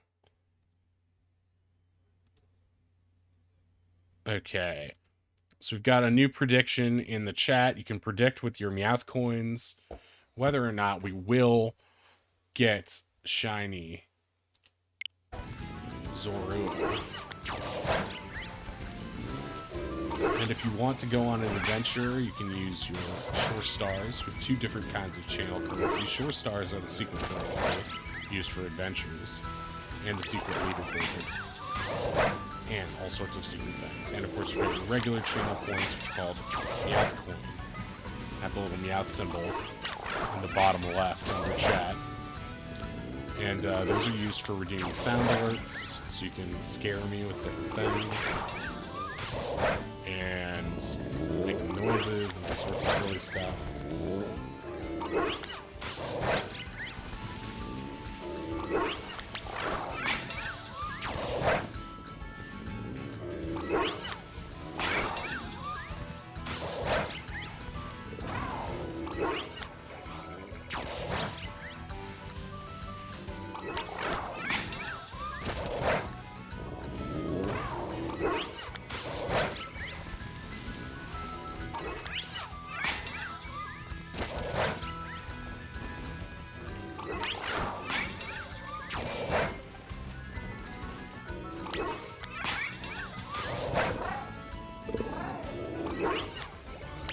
Okay. So we've got a new prediction in the chat. You can predict with your Meowth coins whether or not we will get shiny Zorua. And if you want to go on an adventure, you can use your Shore Stars with 2 different kinds of channel currency. Shore Stars are the secret currency used for adventures, and the secret leaderboard, and all sorts of secret things. And of course, you have your regular channel points, which are called Meowth coin. Have the little Meowth symbol in the bottom left of your chat. And those are used for redeeming sound alerts, so you can scare me with different things. And making noises and all sorts of silly stuff.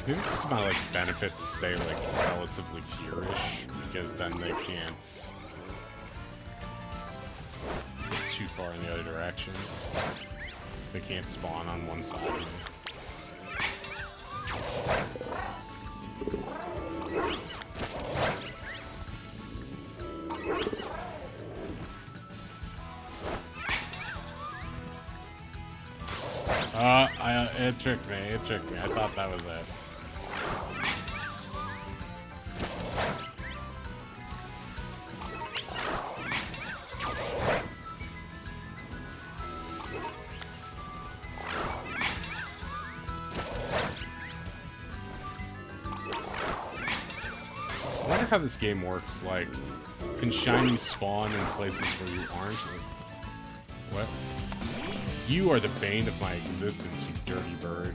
Maybe it's just my like benefit to stay like relatively here-ish, because then they can't get too far in the other direction. Because they can't spawn on one side of me. It tricked me. It tricked me. I thought that was it. I wonder how this game works. Like, can shinies spawn in places where you aren't? What? You are the bane of my existence, you dirty bird.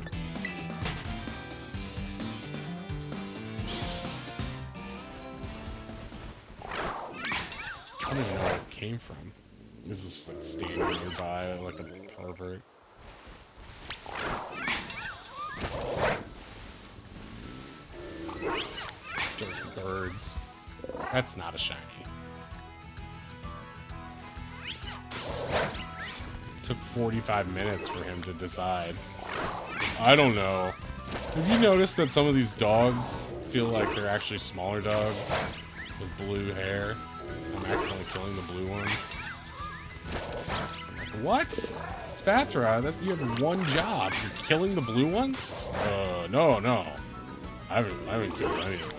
I don't even know where it came from. This is like standing nearby like a pervert. Dirty birds. That's not a shiny. Took 45 minutes for him to decide. I don't know. Have you noticed that some of these dogs feel like they're actually smaller dogs with blue hair? I'm accidentally killing the blue ones. I'm like, what? Spatra, that you have one job. You're killing the blue ones? No. I haven't killed any of them.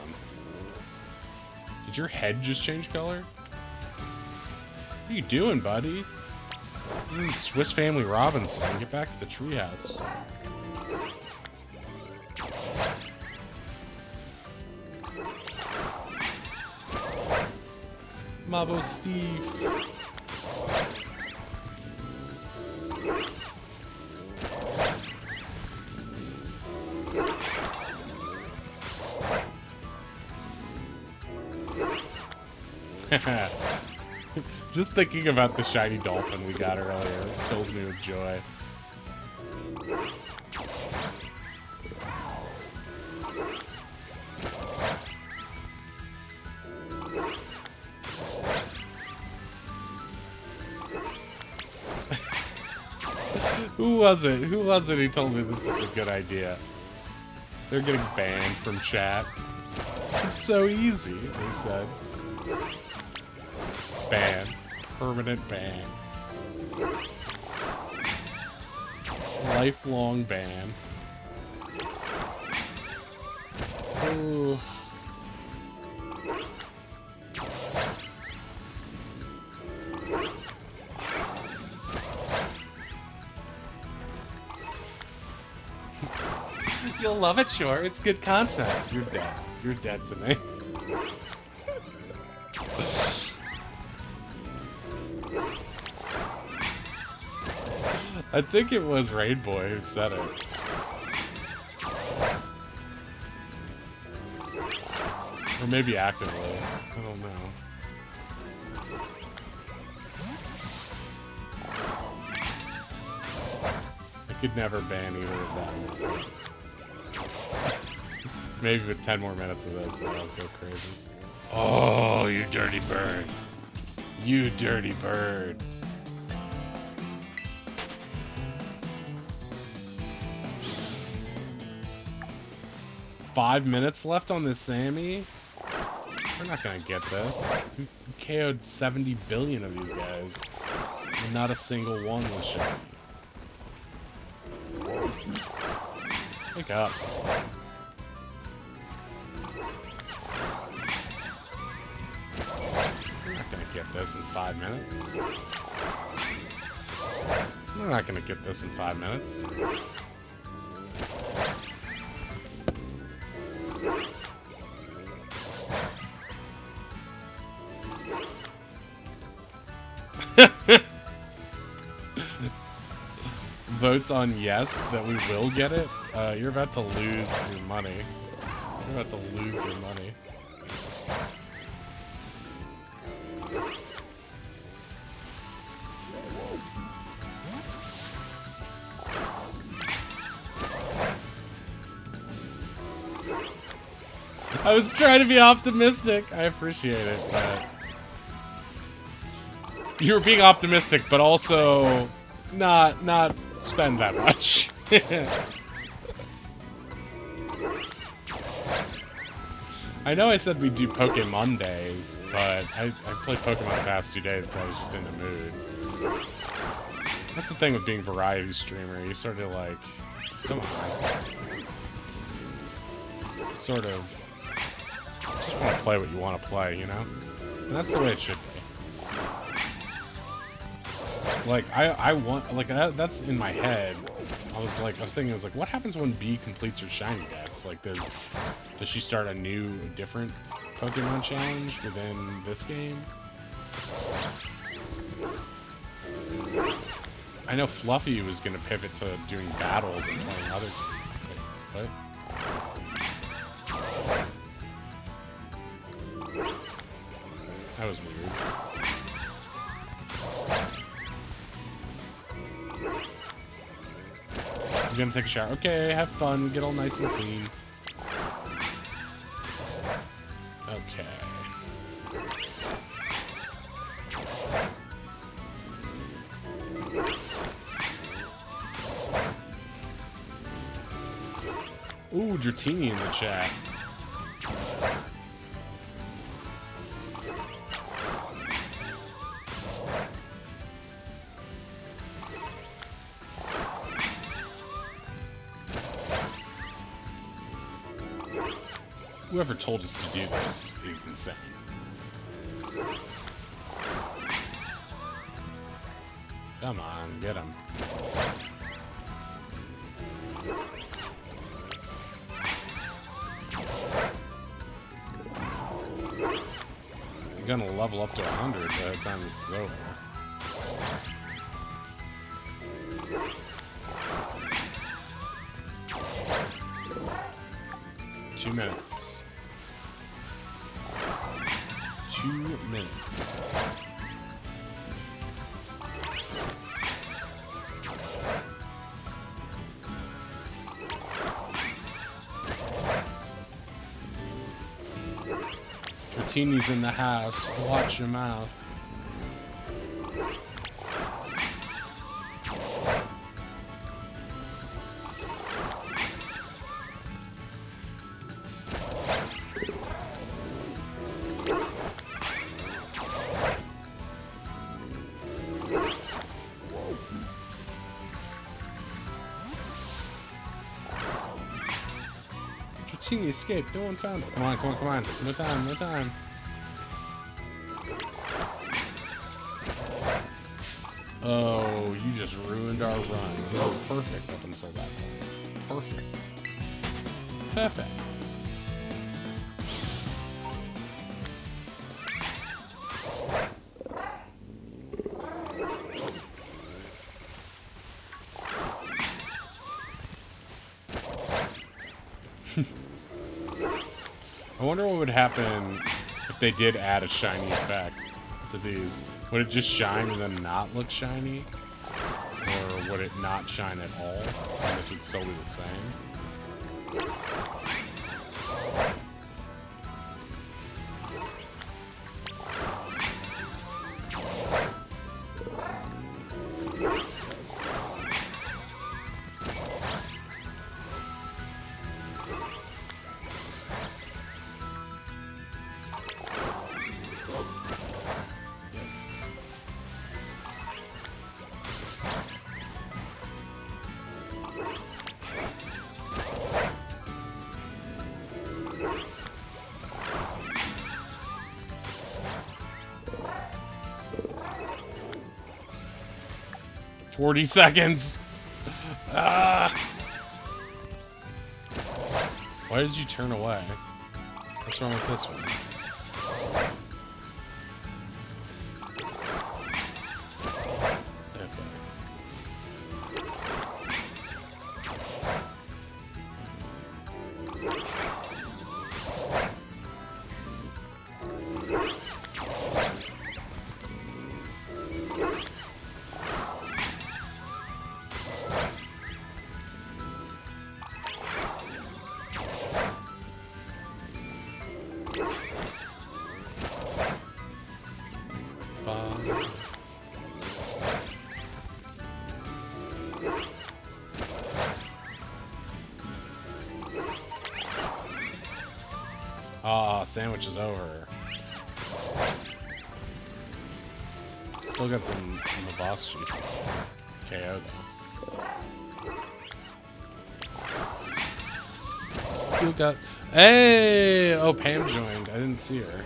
Did your head just change color? What are you doing, buddy? This isn't Swiss Family Robinson. Get back to the treehouse. Mabo Steve. Just thinking about the shiny dolphin we got earlier fills me with joy. Who was it? Who was it who told me this is a good idea? They're getting banned from chat. It's so easy, they said. Ban. Permanent ban. Lifelong ban. Ooh. You'll love it, sure. It's good content. You're dead. You're dead to me. I think it was Rainboy who said it. Or maybe actively. I don't know. I could never ban either of them. Maybe with 10 more minutes of this, I'll go crazy. Oh, you dirty bird. You dirty bird. Five minutes left on this Sammy? We're not gonna get this. We KO'd 70 billion of these guys. And not a single one was shiny. Wake up. We're not gonna get this in 5 minutes. We're not gonna get this in 5 minutes. Votes on yes that we will get it. You're about to lose your money. You're about to lose your money. I was trying to be optimistic. I appreciate it, but you were being optimistic, but also not spend that much. I know I said we'd do Pokemon Mondays, but I played Pokemon the past 2 days because I was just in the mood. That's the thing with being variety streamer. You sort of like, come on. Sort of just want to play what you want to play, you know? And that's the way it should be. Like, I want, like, that's in my head. I was thinking, what happens when B completes her shiny dex? Like, does she start a new, different Pokemon challenge within this game? I know Fluffy was gonna pivot to doing battles and playing other. Wait, what? That was weird. I'm gonna take a shower. Okay, have fun. Get all nice and clean. Okay. Ooh, Dratini in the chat. Whoever told us to do this is insane. Come on, get him. You're gonna level up to 100 by the time this is over. Two minutes. 2 minutes. Martini's in the house. Watch your mouth. Martini escaped. No one found it. Come on, come on, come on. No time, no time. Oh, you just ruined our run. We were perfect up until that point. Perfect. Perfect. I wonder what would happen if they did add a shiny effect to these. Would it just shine and then not look shiny? Or would it not shine at all? And this would still be the same? Yikes. "40 seconds. Ah. Why did you turn away? What's wrong with this one? Okay. Ah, sandwich is over. Still got some in the boss sheet. KO though. Still got. Hey! Oh, Pam joined. I didn't see her.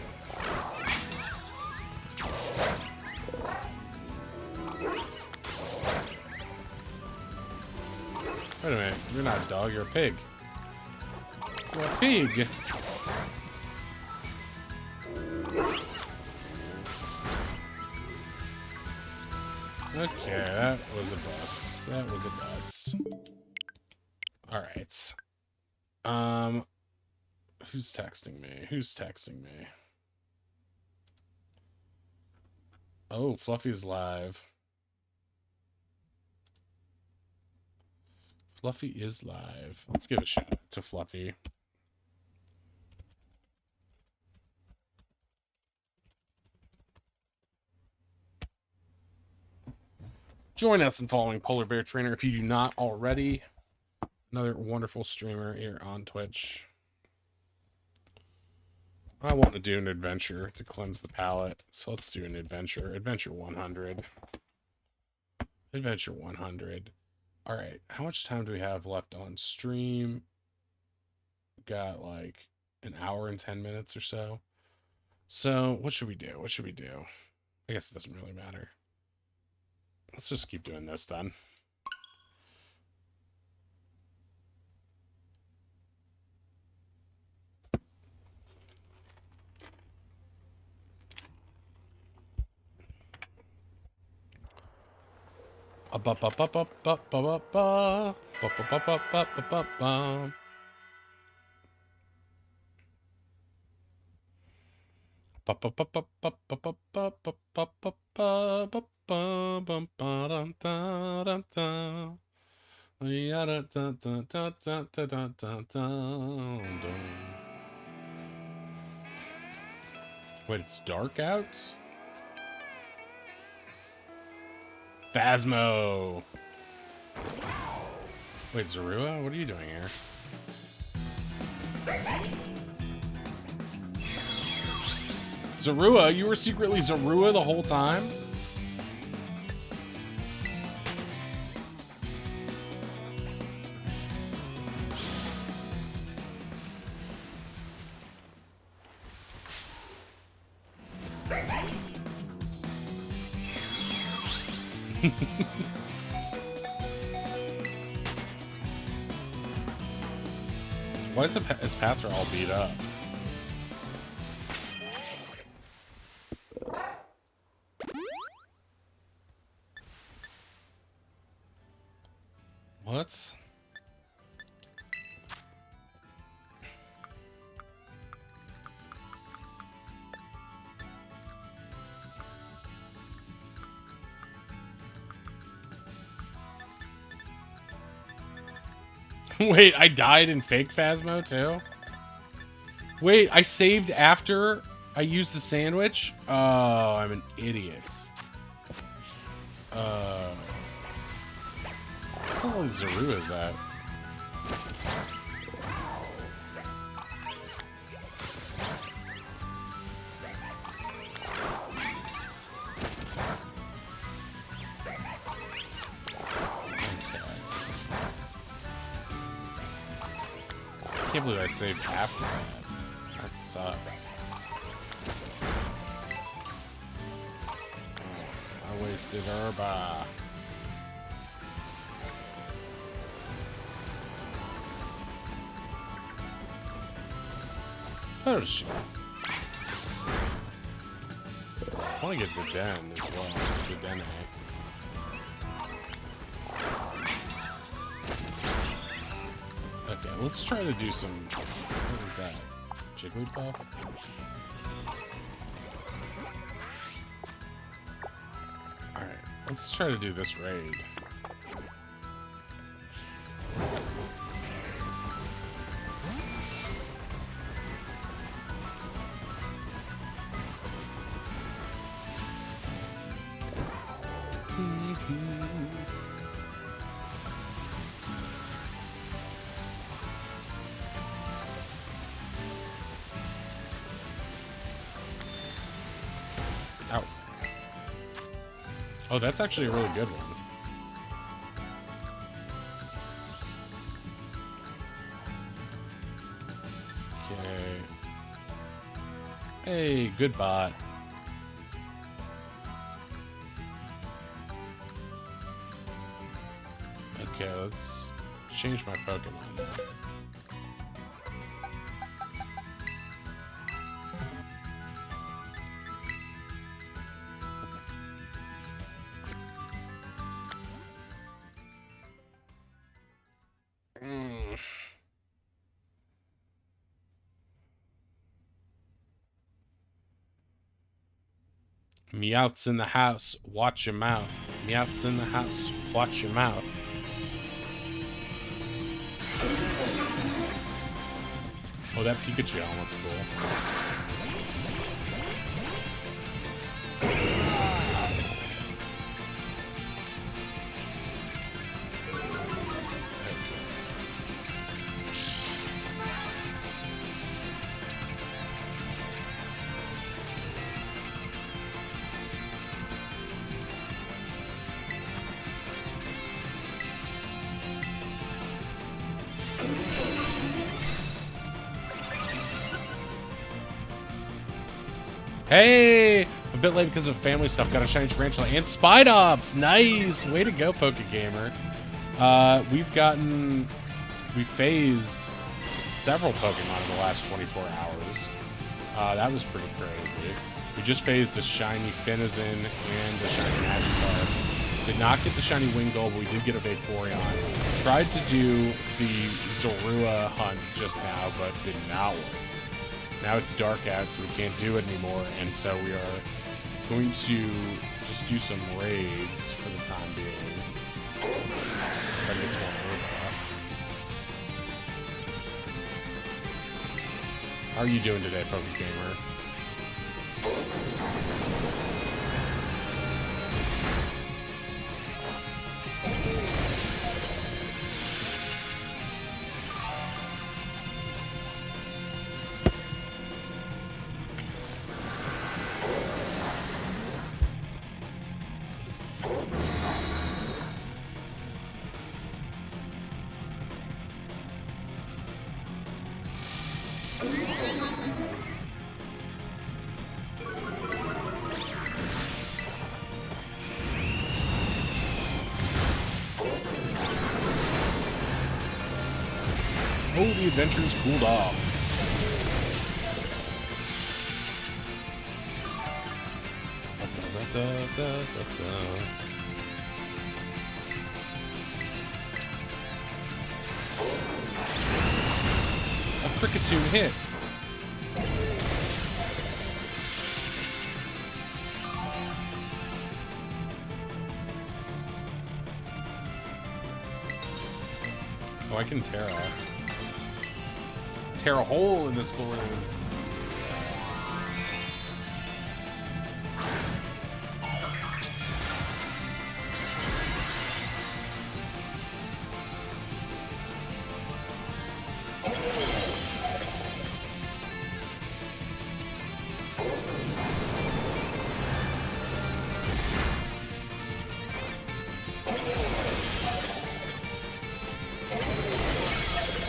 Wait a minute. You're not a dog. You're a pig. You're a pig. Okay, that was a bust. That was a bust. Alright. Who's texting me? Who's texting me? Oh, Fluffy's live. Fluffy is live. Let's give a shout out to Fluffy. Join us in following Polar Bear Trainer if you do not already. Another wonderful streamer here on Twitch. I want to do an adventure to cleanse the palate, so let's do an adventure. Adventure 100. Adventure 100. All right, how much time do we have left on stream? Got like an hour and 10 minutes or so. So what should we do? What should we do? I guess it doesn't really matter. Let's just keep doing this then. Wait, it's dark out? Phasmo! Wait, Zorua? What are you doing here? Zorua? You were secretly Zorua the whole time? Why is his paths are all beat up? What? Wait, I died in fake Phasmo too? Wait, I saved after I used the sandwich? Oh, I'm an idiot. What's all these Zoruas at? I can't believe I saved after that. That sucks. I wasted herba. Where is she? I want to get the den as well. The den. Okay, let's try to do some. What is that? Jigglypuff? Alright, let's try to do this raid. Ow. Oh, that's actually a really good one. Okay. Hey, good bot. Okay, let's change my Pokemon now. Meowth's in the house, watch your mouth. Meowth's in the house, watch your mouth. Oh, that Pikachu helmet's cool. Hey! A bit late because of family stuff. Got a shiny tarantula and Spidops! Nice! Way to go, Pokegamer. We phased several Pokemon in the last 24 hours. That was pretty crazy. We just phased a shiny Finizen and a shiny Magikarp. Did not get the shiny Wingull, but we did get a Vaporeon. Tried to do the Zorua hunt just now, but did not work. Now it's dark out, so we can't do it anymore, and so we are going to just do some raids for the time being. But it's one Urba. How are you doing today, Pokegamer? Oh, the adventure's cooled off. A Kricketune hit. Oh, I can tear a hole in this balloon.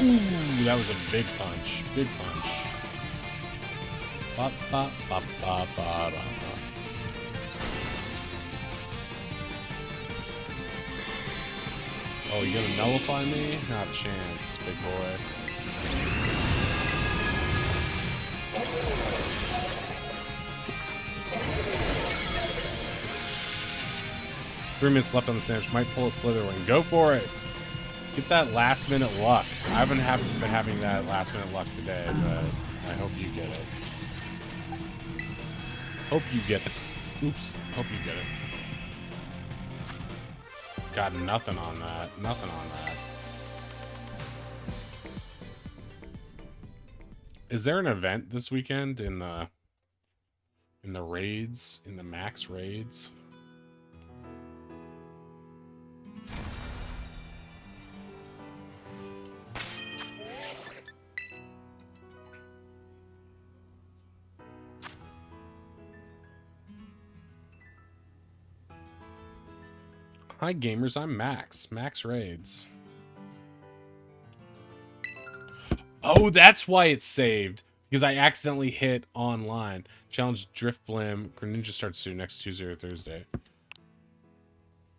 Ooh, that was a big punch. Big punch. Ba, ba, ba, ba, ba, ba. Oh, you gonna nullify me? Not a chance, big boy. Three minutes left on the sandwich. Might pull a Slitherwing. Go for it. Get that last minute luck. I haven't been having that last minute luck today, but I hope you get it. Hope you get it. Oops. Hope you get it. Got nothing on that. Nothing on that. Is there an event this weekend in the raids, in the max raids? Hi gamers, I'm Max. Max Raids. Oh, that's why it's saved. Because I accidentally hit online. Challenge Drift Blim. Greninja starts soon next Tuesday or Thursday.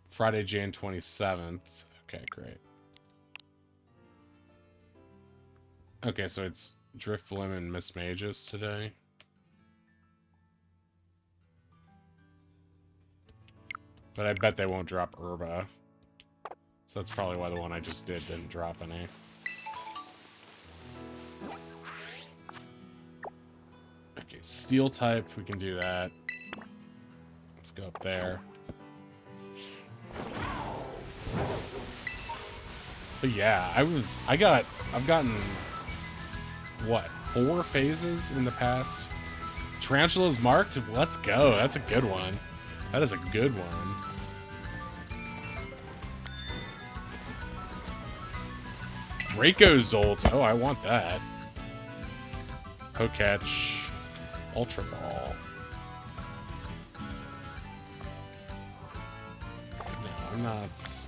Friday, Jan 27th. Okay, great. Okay, so it's Drift Blim and Miss Magus today. But I bet they won't drop Urba. So that's probably why the one I just did didn't drop any. Okay, Steel type, we can do that. Let's go up there. But yeah, I've gotten, what, 4 phases in the past? Tarantula's marked? Let's go, that's a good one. That is a good one. Draco Zolt. Oh, I want that. Poketch. Ultra Ball. No, I'm not.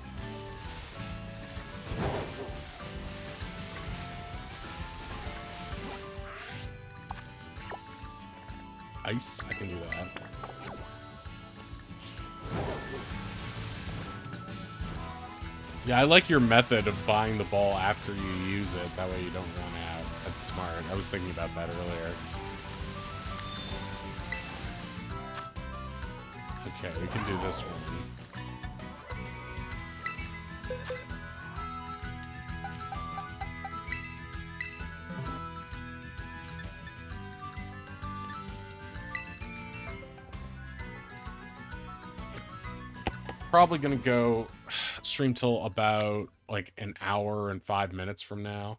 ice, I can do that. Yeah, I like your method of buying the ball after you use it. That way you don't run out. That's smart. I was thinking about that earlier. Okay, we can do this one. Probably gonna go stream till about like an hour and 5 minutes from now.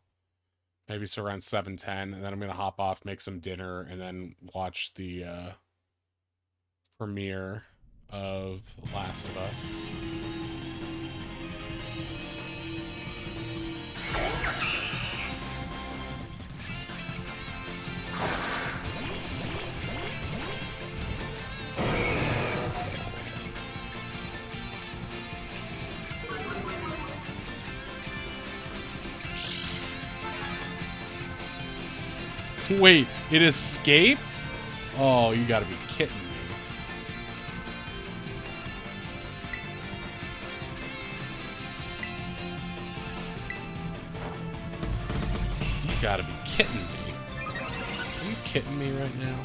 Maybe so around 7:10, and then I'm gonna hop off, make some dinner, and then watch the premiere of Last of Us. Wait, it escaped? Oh, you gotta be kidding me. You gotta be kidding me. Are you kidding me right now?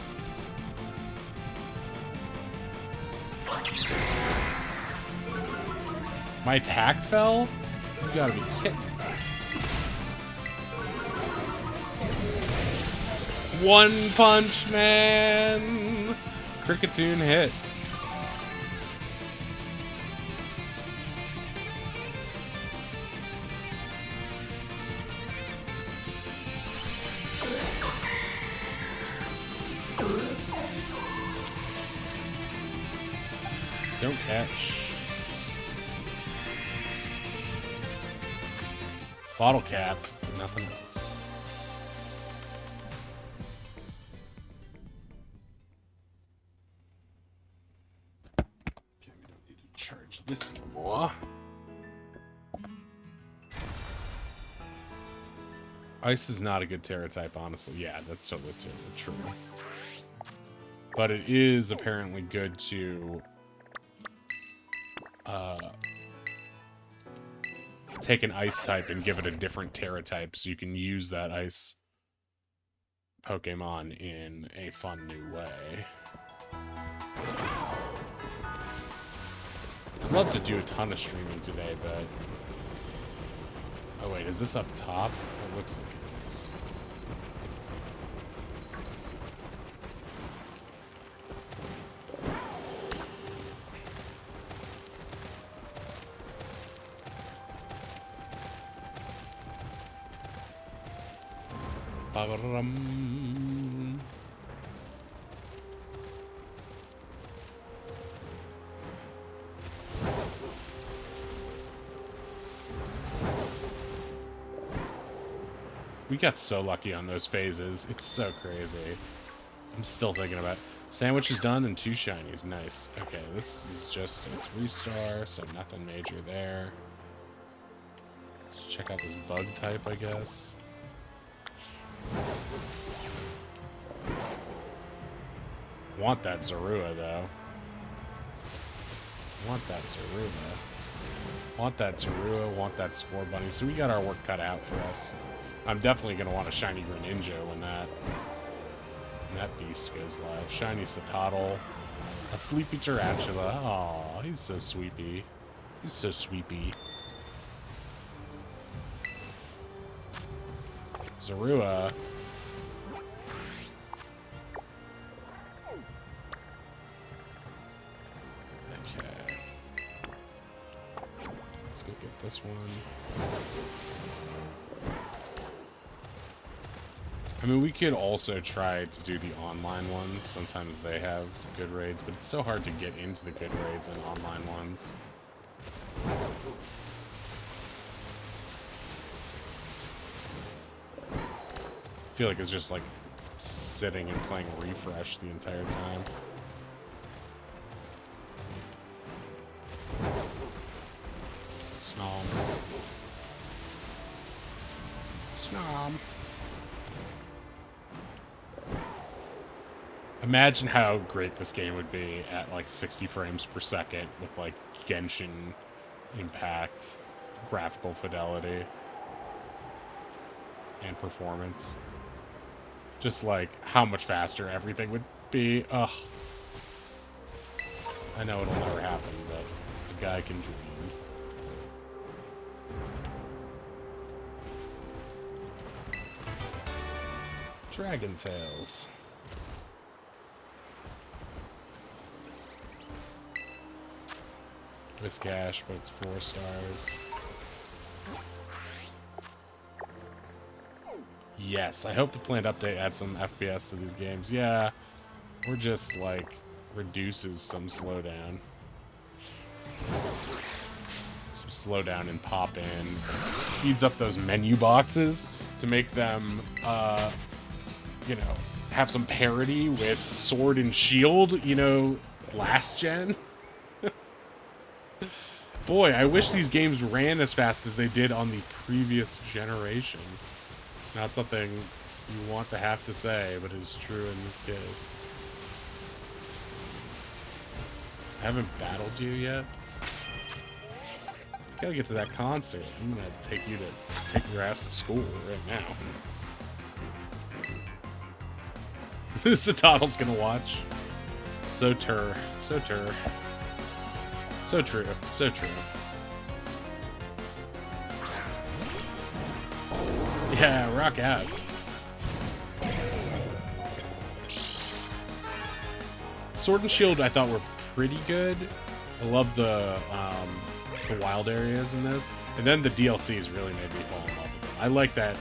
My attack fell? You gotta be kidding me. One Punch Man! Cricketune hit. Don't catch. Bottle cap, nothing else. Charge this anymore. Ice is not a good Terra type, honestly. Yeah, that's totally true. But it is apparently good to take an ice type and give it a different Terra type, so you can use that ice Pokemon in a fun new way. I'd love to do a ton of streaming today, but... Oh wait, is this up top? It looks like it is. Ba-ba-dum. We got so lucky on those phases. It's so crazy. I'm still thinking about it. Sandwich is done and 2 shinies. Nice. Okay, this is just a 3-star, so nothing major there. Let's check out this bug type, I guess. Want that Zorua, though. Want that Zorua. Want that Zorua, want that Spore Bunny. So we got our work cut out for us. I'm definitely going to want a shiny Greninja when that beast goes live. Shiny Satotl. A Sleepy Tarantula. Aw, he's so sweepy. He's so sweepy. Zorua. Okay. Let's go get this one. I mean, we could also try to do the online ones. Sometimes they have good raids, but it's so hard to get into the good raids and online ones. I feel like it's just like sitting and playing refresh the entire time. Snom. Snom. Imagine how great this game would be at like 60 frames per second with like Genshin Impact, graphical fidelity, and performance. Just like how much faster everything would be. Ugh. I know it'll never happen, but a guy can dream. Dragon Tales. It's cash, but it's 4 stars. Yes, I hope the planned update adds some FPS to these games. Yeah, or just like reduces some slowdown. Some slowdown and pop in. Speeds up those menu boxes to make them, you know, have some parity with Sword and Shield, you know, last gen. Boy, I wish these games ran as fast as they did on the previous generation. Not something you want to have to say, but it is true in this case. I haven't battled you yet. Gotta get to that concert. I'm gonna take your ass to school right now. Satottle's gonna watch. So true. So true. Yeah, rock out. Sword and Shield I thought were pretty good. I love the wild areas in those. And then the DLCs really made me fall in love with them. I like that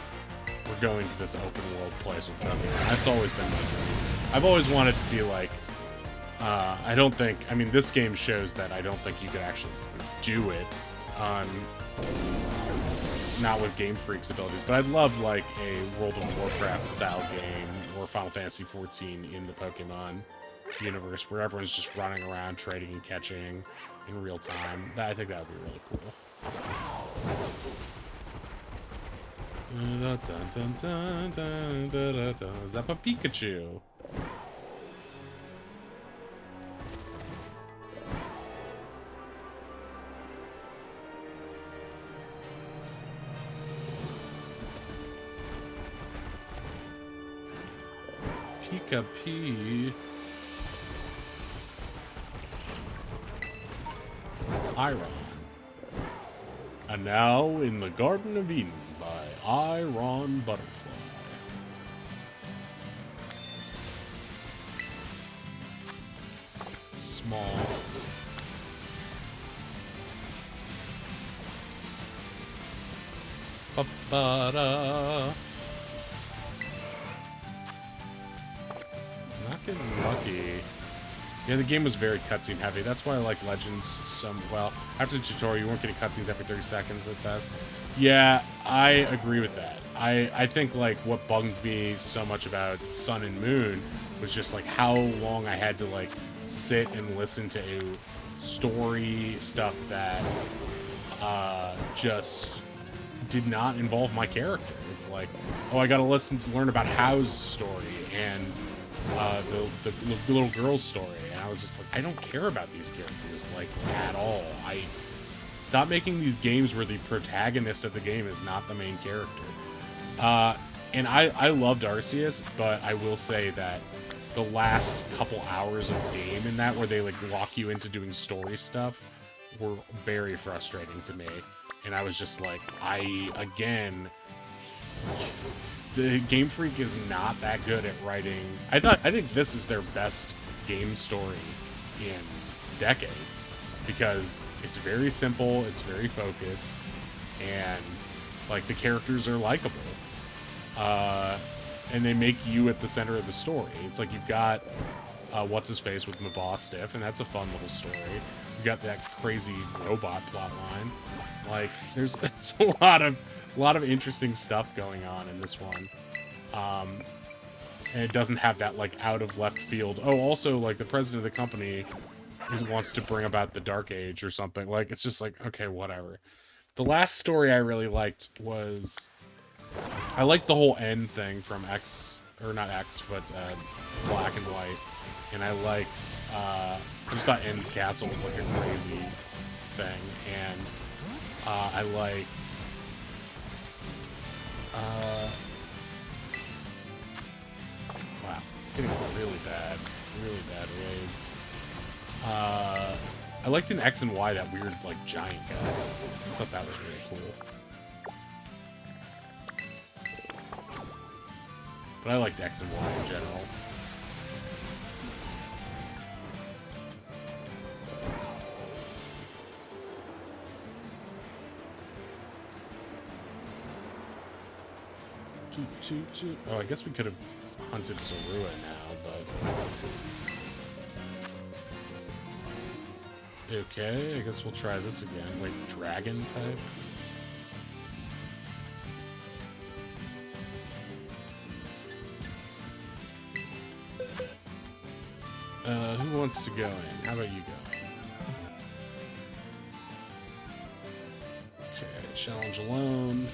we're going to this open world place with them. That's always been my dream. I've always wanted to be like, I mean, this game shows that I don't think you could actually do it on, not with Game Freak's abilities, but I'd love like a World of Warcraft style game or Final Fantasy XIV in the Pokemon universe where everyone's just running around trading and catching in real time. I think that would be really cool. Zappa Pikachu. Pika P. Iron. And now in the Garden of Eden by Iron Butterfly. Small. Ba-ba-da. Not getting lucky. Yeah, the game was very cutscene heavy. That's why I like Legends so well. After the tutorial, you weren't getting cutscenes every 30 seconds at best. Yeah, I agree with that. I think like what bugged me so much about Sun and Moon was just like how long I had to like sit and listen to story stuff that just did not involve my character. It's like, oh, I gotta learn about Hao's story and the little girl's story, and I was just like, I don't care about these characters like at all. Stop making these games where the protagonist of the game is not the main character. And I loved Arceus, but I will say that the last couple hours of game in that where they like lock you into doing story stuff were very frustrating to me, and I was just like, the Game Freak is not that good at writing. I think this is their best game story in decades because it's very simple, it's very focused, and like the characters are likable. And they make you at the center of the story. It's like you've got what's his face with Mabostiff, and that's a fun little story. You've got that crazy robot plotline. Like there's a lot of interesting stuff going on in this one. And it doesn't have that like out of left field. Oh, also like the president of the company wants to bring about the Dark Age or something. Like it's just like, okay, whatever. The last story I really liked was I liked the whole end thing from or not X, but Black and White, and I liked. I just thought N's Castle was like a crazy thing, and I liked. Wow, getting really bad raids. I liked in X and Y that weird like giant guy. I thought that was really cool. But I liked X and Y in general. Oh, I guess we could have hunted Zorua now, but... Okay, I guess we'll try this again. Wait, dragon type? Who wants to go in? How about you go in? Okay, challenge alone.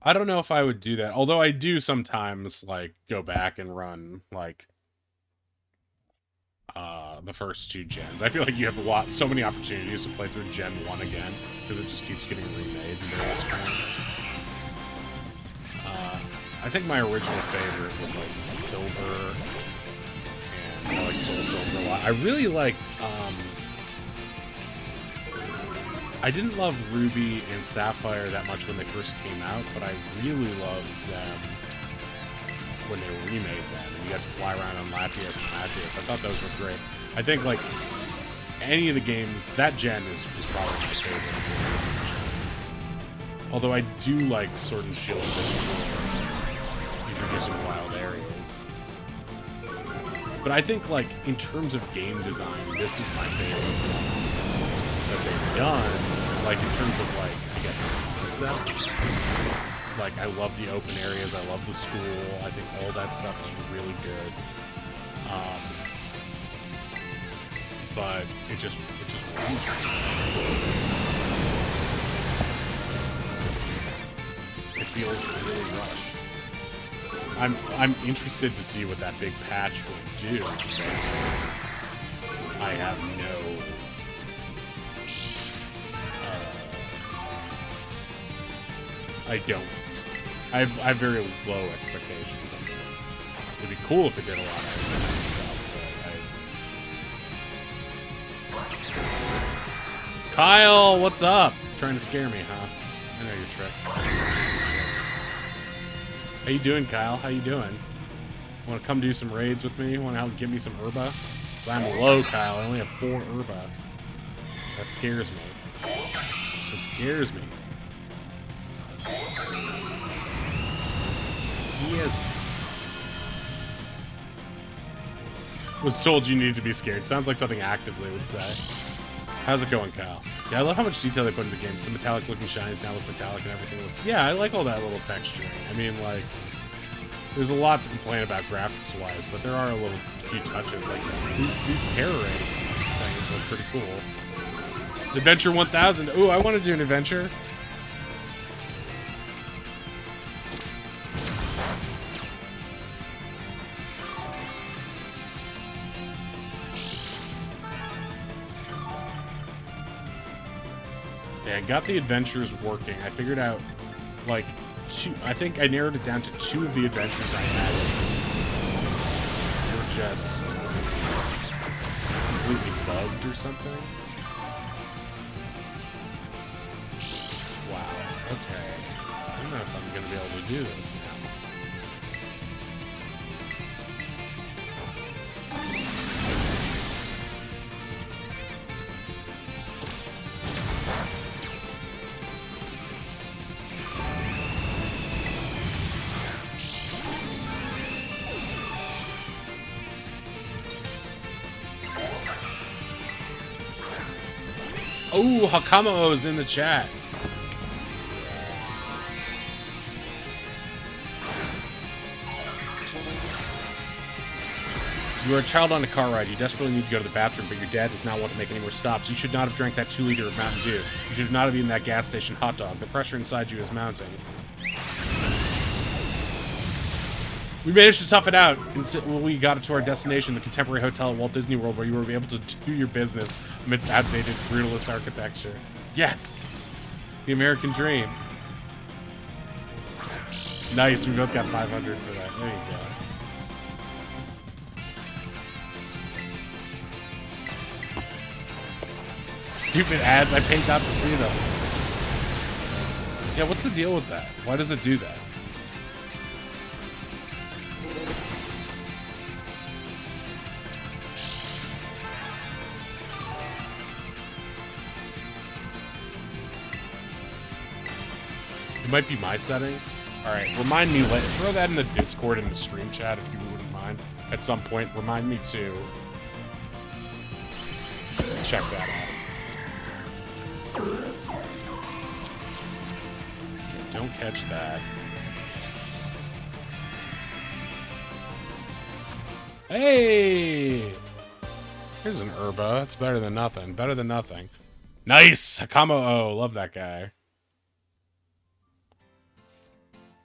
I don't know if I would do that, although I do sometimes, like, go back and run, like, the first 2 gens. I feel like you have so many opportunities to play through Gen 1 again, because it just keeps getting remade in various forms. I think my original favorite was, like, Silver, and I like Soul Silver a lot. I really liked, I didn't love Ruby and Sapphire that much when they first came out, but I really loved them when they remade them, and you got to fly around on Latias and Latias. I thought those were great. I think, like, any of the games, that gen is probably my favorite of the recent gens. Although I do like Sword and Shield introducing wild areas. But I think, like, in terms of game design, this is my favorite that they've done. Like, in terms of, like, I guess, concept. Like, I love the open areas, I love the school, I think all that stuff is really good. But it just runs. It feels really rushed. I'm interested to see what that big patch will do. I have no I have very low expectations on this. It'd be cool if it did a lot of stuff, but Kyle, what's up? Trying to scare me, huh? I know your tricks. How you doing, Kyle? How you doing? Want to come do some raids with me? Want to help give me some herba? 'Cause I'm low, Kyle. I only have 4 herba. That scares me. It scares me. Was told you needed to be scared. Sounds like something actively would say. How's it going, Kyle? Yeah, I love how much detail they put into the game. Some metallic looking shines now look metallic and everything looks... Yeah, I like all that little texturing. I mean, like, there's a lot to complain about graphics-wise, but there are a few touches. Like, these terror raid things look pretty cool. Adventure 1000. Ooh, I want to do an adventure. Yeah, I got the adventures working. I figured out, like, 2... I think I narrowed it down to 2 of the adventures I had. They were just completely bugged or something. Wow, okay. I don't know if I'm going to be able to do this now. Oh, Hakamo's in the chat. You are a child on a car ride. You desperately need to go to the bathroom, but your dad does not want to make any more stops. You should not have drank that 2-liter of Mountain Dew. You should not have eaten that gas station hot dog. The pressure inside you is mounting. We managed to tough it out until we got to our destination, the Contemporary Hotel at Walt Disney World, where you were able to do your business amidst outdated, brutalist architecture. Yes! The American dream. Nice, we both got 500 for that. There you go. Stupid ads, I paid not to see them. Yeah, what's the deal with that? Why does it do that? It might be my setting. Alright, remind me, throw that in the Discord and the stream chat if you wouldn't mind. At some point, remind me to check that out. Don't catch that. Hey! Here's an Herba. That's better than nothing. Better than nothing. Nice! Hakamo O. Love that guy.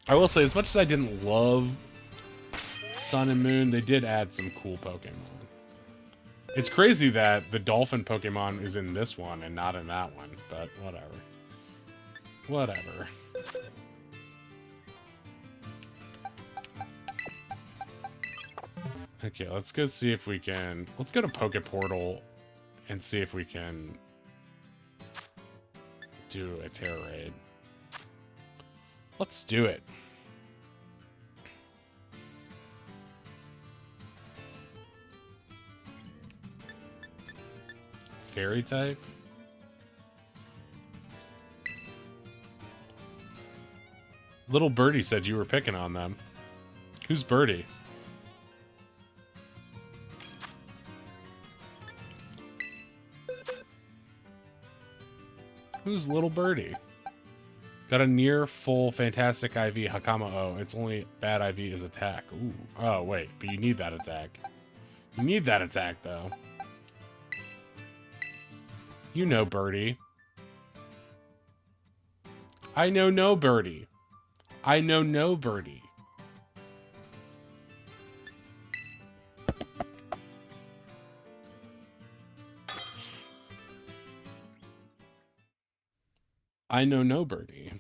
I will say, as much as I didn't love Sun and Moon, they did add some cool Pokemon. It's crazy that the Dolphin Pokemon is in this one and not in that one, but whatever. Whatever. Okay, let's go see if we can... Let's go to Poke Portal and see if we can do a Terra Raid. Let's do it. Fairy type? Little Birdie said you were picking on them. Who's Birdie? Who's Little Birdie? Got a near full fantastic IV Hakama O. Its only bad IV is attack. Ooh. Oh, wait. But you need that attack. You need that attack, though. You know Birdie. I know no Birdie. I know no Birdie. I know no Birdie.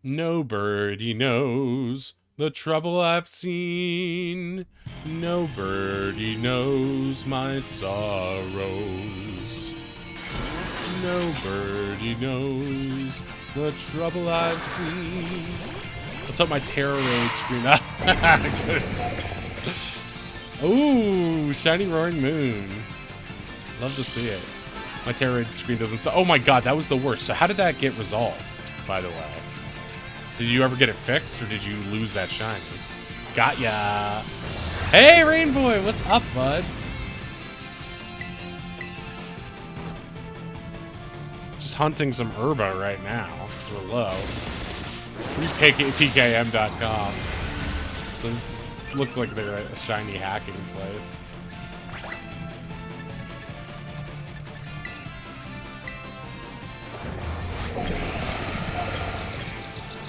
No birdie knows the trouble I've seen. No birdie knows my sorrows. No birdie knows the trouble I've seen. Let's hope my Terra Raid screen up. Ooh, shiny roaring moon. Love to see it. My Terra Raid screen doesn't... Oh my god, that was the worst. So how did that get resolved, by the way? Did you ever get it fixed, or did you lose that shiny? Got ya. Hey, Rainboy, what's up, bud? Just hunting some Herba right now, because we're low. PKM.com. So this looks like they're a shiny hacking place.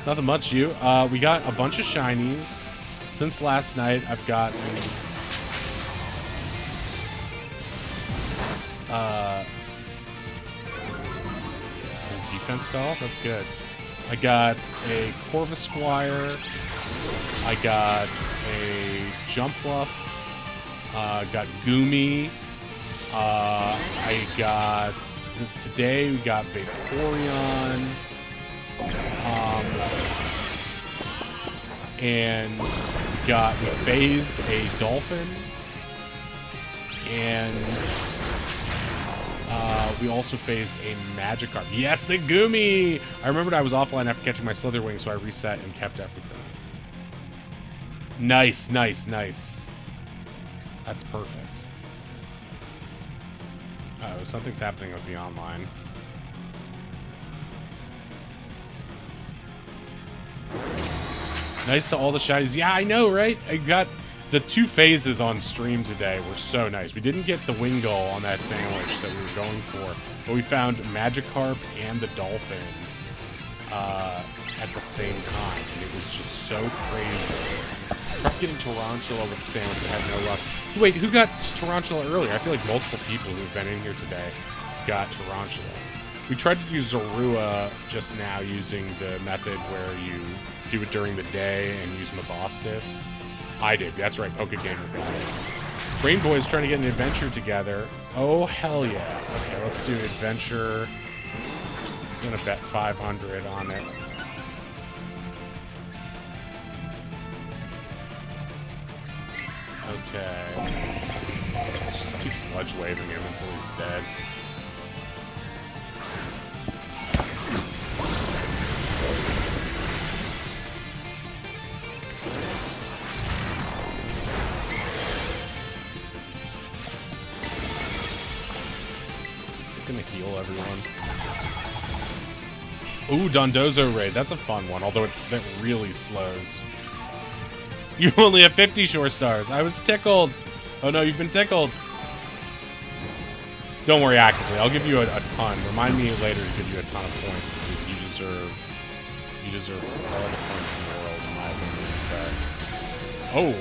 Nothing much, you. We got a bunch of shinies. Since last night, I've gotten... his defense fell? That's good. I got a Corvisquire. I got a Jumpluff. Got Goomy. I got... Today, we got Vaporeon. And we phased a Dolphin, and we also phased a Magikarp. Yes, the Goomy! I remembered I was offline after catching my Slitherwing, so I reset and kept everything. Nice, nice, nice. That's perfect. Uh-oh, something's happening with the online. Nice to all the shinies. Yeah, I know, right? I got The two phases on stream today were so nice. We didn't get the wing gull on that sandwich that we were going for, but we found Magikarp and the dolphin at the same time, and it was just so crazy. Tried getting Tarantula with the sandwich, but had no luck. Wait, who got Tarantula earlier? I feel like multiple people who've been in here today got Tarantula. We tried to do Zorua just now using the method where you do it during the day and use Mabostiffs. I did. That's right. Gamer got it. Brain Boy's trying to get an adventure together. Oh, hell yeah. Okay, let's do adventure. I'm going to bet 500 on it. Okay. Let's just keep sludge waving him until he's dead. Gonna heal everyone. Ooh, Dondozo raid. That's a fun one, although that really slows. You only have 50 shore stars. I was tickled. Oh no, you've been tickled. Don't worry actively. I'll give you a ton. Remind me later to give you a ton of points because you deserve all the points in the world, in my opinion. But, oh.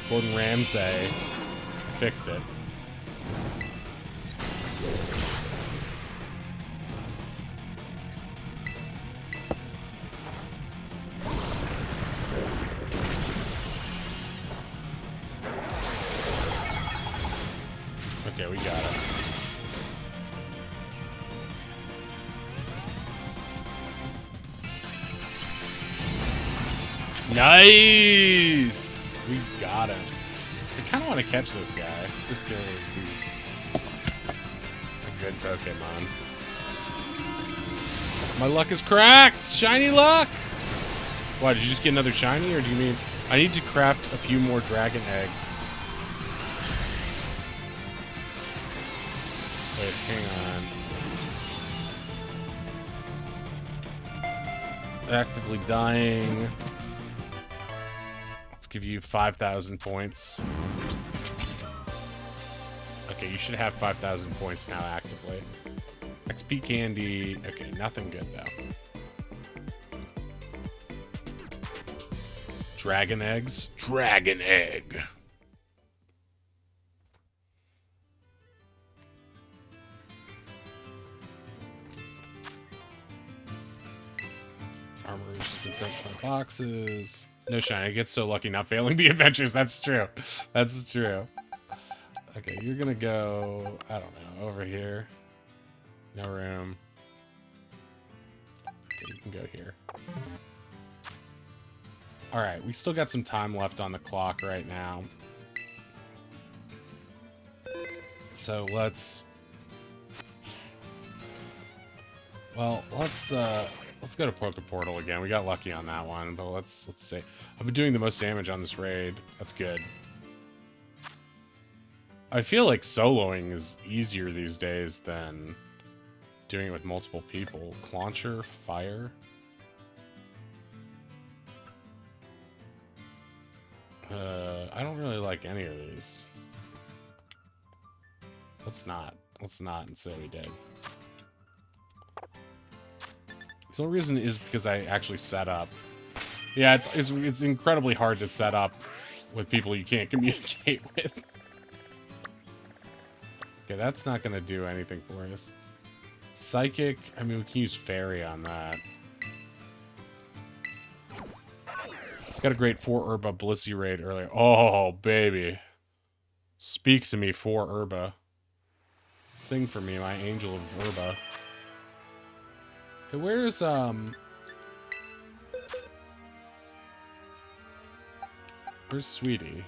Gordon Ramsay fixed it. Okay, we got it. Nice! We got him. I kind of want to catch this guy, just because he's a good Pokemon. My luck is cracked! Shiny luck! Why, did you just get another shiny, or do you mean... I need to craft a few more dragon eggs. Wait, hang on. Actively dying. Let's give you 5,000 points. Okay, you should have 5,000 points now actively. XP candy. Okay, nothing good though. Dragon eggs. Dragon egg. Armor's just been sent to my boxes. No shine. I get so lucky not failing the adventures. That's true. That's true. Okay, you're gonna go, I don't know, over here. No room. Okay, you can go here. Alright, we still got some time left on the clock right now. So let's... Well, let's go to Poke Portal again. We got lucky on that one, but let's see. I've been doing the most damage on this raid. That's good. I feel like soloing is easier these days than doing it with multiple people. Clauncher, fire. I don't really like any of these. Let's not and say we did. The only reason is because I actually set up. Yeah, it's incredibly hard to set up with people you can't communicate with. Okay, that's not gonna do anything for us. Psychic, I mean, we can use Fairy on that. Got a great 4 Herba Blissey raid earlier. Oh, baby. Speak to me, 4 Herba. Sing for me, my angel of Herba. Okay, where's, where's Sweetie?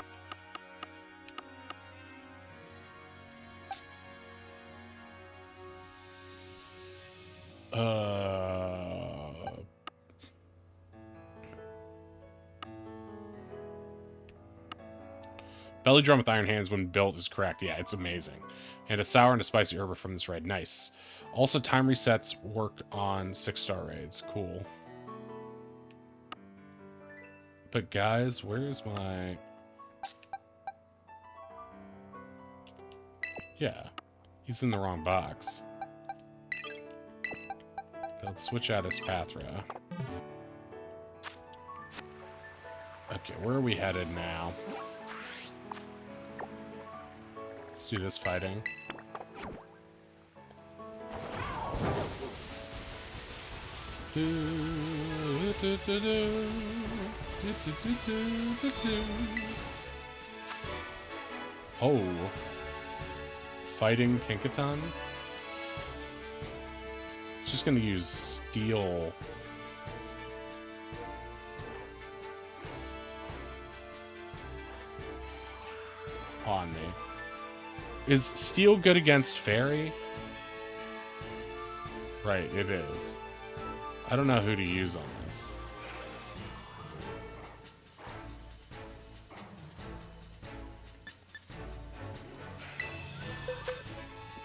Belly drum with iron hands when built is correct. Yeah, it's amazing. And a sour and a spicy herb from this raid. Nice. Also, time resets work on 6-star raids. Cool. But guys, where's my... Yeah, he's in the wrong box. Let's switch out his Pathra. Okay, where are we headed now? Let's do this fighting. Oh. Fighting Tinkaton? Just gonna use Steel. On me. Is Steel good against Fairy? Right, it is. I don't know who to use on this.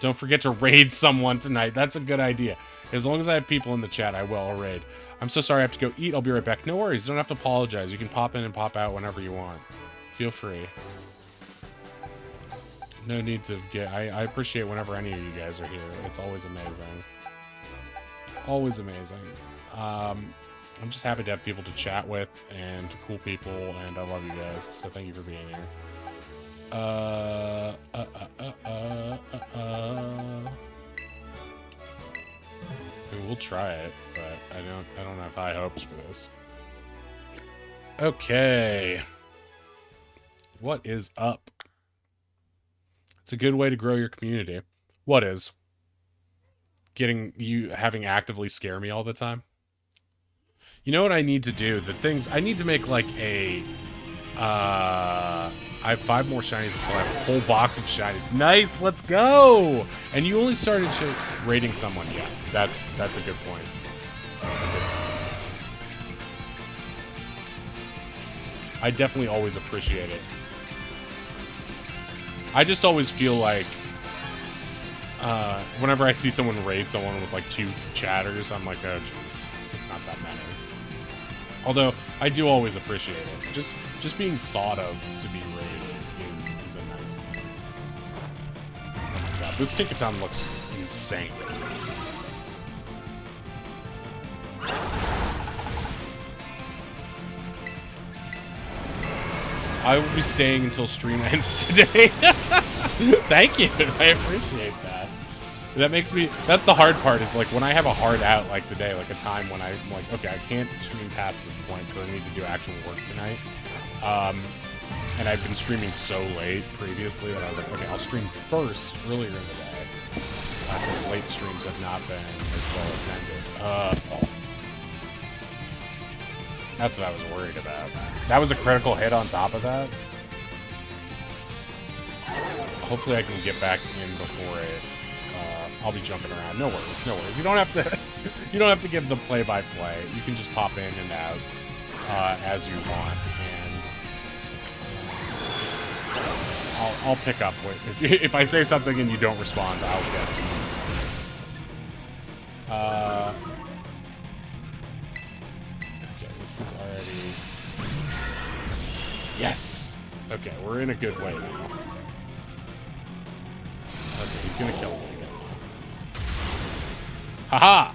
Don't forget to raid someone tonight. That's a good idea. As long as I have people in the chat, I will raid. I'm so sorry I have to go eat. I'll be right back. No worries. You don't have to apologize. You can pop in and pop out whenever you want. Feel free. No need to get... I appreciate whenever any of you guys are here. It's always amazing. Always amazing. I'm just happy to have people to chat with and cool people, and I love you guys. So thank you for being here. We'll try it, but I don't have high hopes for this. Okay. What is up? It's a good way to grow your community. What is? Having actively scare me all the time? You know what I need to do? I need to make like a, I have 5 more shinies until I have a whole box of shinies. Nice, let's go! And you only started rating someone. Yeah, that's a good point. That's a good point. I definitely always appreciate it. I just always feel like, whenever I see someone raid someone with like 2 chatters, I'm like, oh jeez, it's not that many. Although I do always appreciate it. Just being thought of to be rated is a nice thing. Oh my god, this Tinkaton looks insane. I will be staying until stream ends today. Thank you. I appreciate that. That's the hard part, is like when I have a hard out like today, like a time when I'm like, okay, I can't stream past this point because I need to do actual work tonight. And I've been streaming so late previously that I was like, okay, I'll stream first earlier in the day. Because late streams have not been as well attended. Oh. That's what I was worried about. That was a critical hit on top of that. Hopefully I can get back in before it. I'll be jumping around. No worries, no worries. You don't have to. You don't have to give the play-by-play. You can just pop in and out as you want, and I'll pick up if I say something and you don't respond. I'll guess you. Okay, this is already. Yes. Okay, we're in a good way now. Okay, he's gonna kill me again. Haha!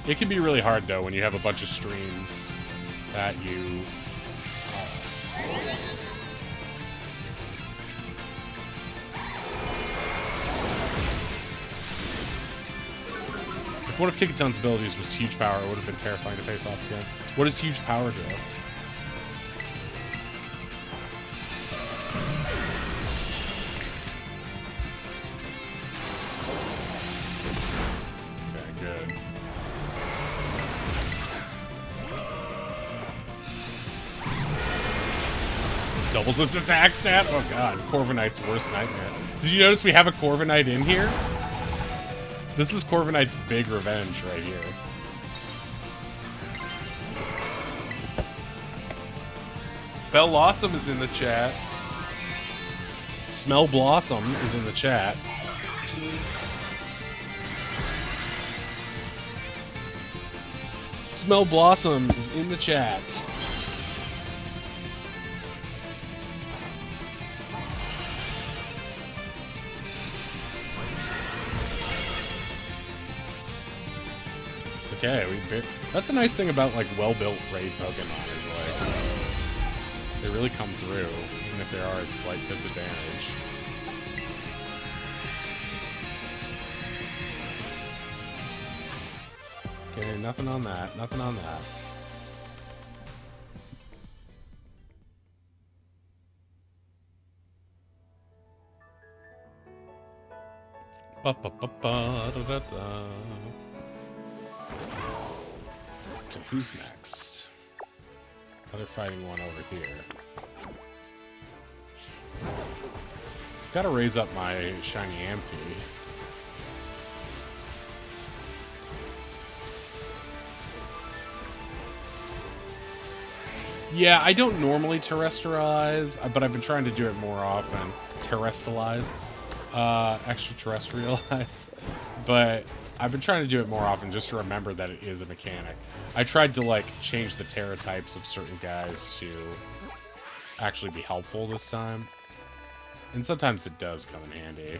It can be really hard, though, when you have a bunch of streams that you... If one of Tinkaton's abilities was huge power, it would have been terrifying to face off against. What does huge power do? Doubles its attack stat? Oh god, Corviknight's worst nightmare. Did you notice we have a Corviknight in here? This is Corviknight's big revenge right here. Bellossom is in the chat. Smell Blossom is in the chat. smell blossoms in the chat. Okay, that's a nice thing about like well-built raid Pokemon is like they really come through, even if they are at a slight disadvantage. Okay, nothing on that. Nothing on that. Ba ba ba ba da da da. Okay, who's next? Another fighting one over here. Gotta raise up my shiny Amphi. Yeah, I don't normally terrestrialize, but I've been trying to do it more often. Terrestrialize. Extraterrestrialize. But I've been trying to do it more often just to remember that it is a mechanic. I tried to, like, change the Terra types of certain guys to actually be helpful this time. And sometimes it does come in handy.